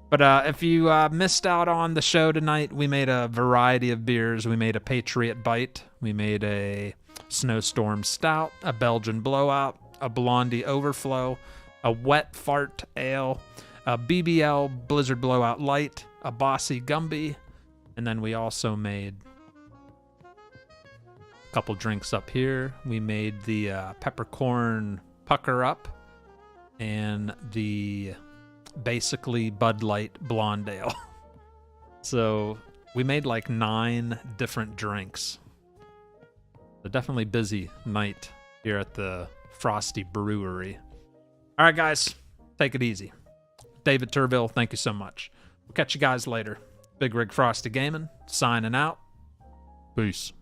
But if you missed out on the show tonight, we made a variety of beers. We made a Patriot Bite. We made a Snowstorm Stout, a Belgian Blowout, a Blondie Overflow, a Wet Fart Ale, a BBL Blizzard Blowout Light, a Bossy Gumby, and then we also made a couple drinks up here. We made the Peppercorn Pucker Up and the basically Bud Light Blonde Ale. So we made like 9 different drinks. So definitely busy night here at the Frosty Brewery. All right, guys, take it easy. David Turville, thank you so much. We'll catch you guys later. Bigrigfrosty Gaming, signing out. Peace.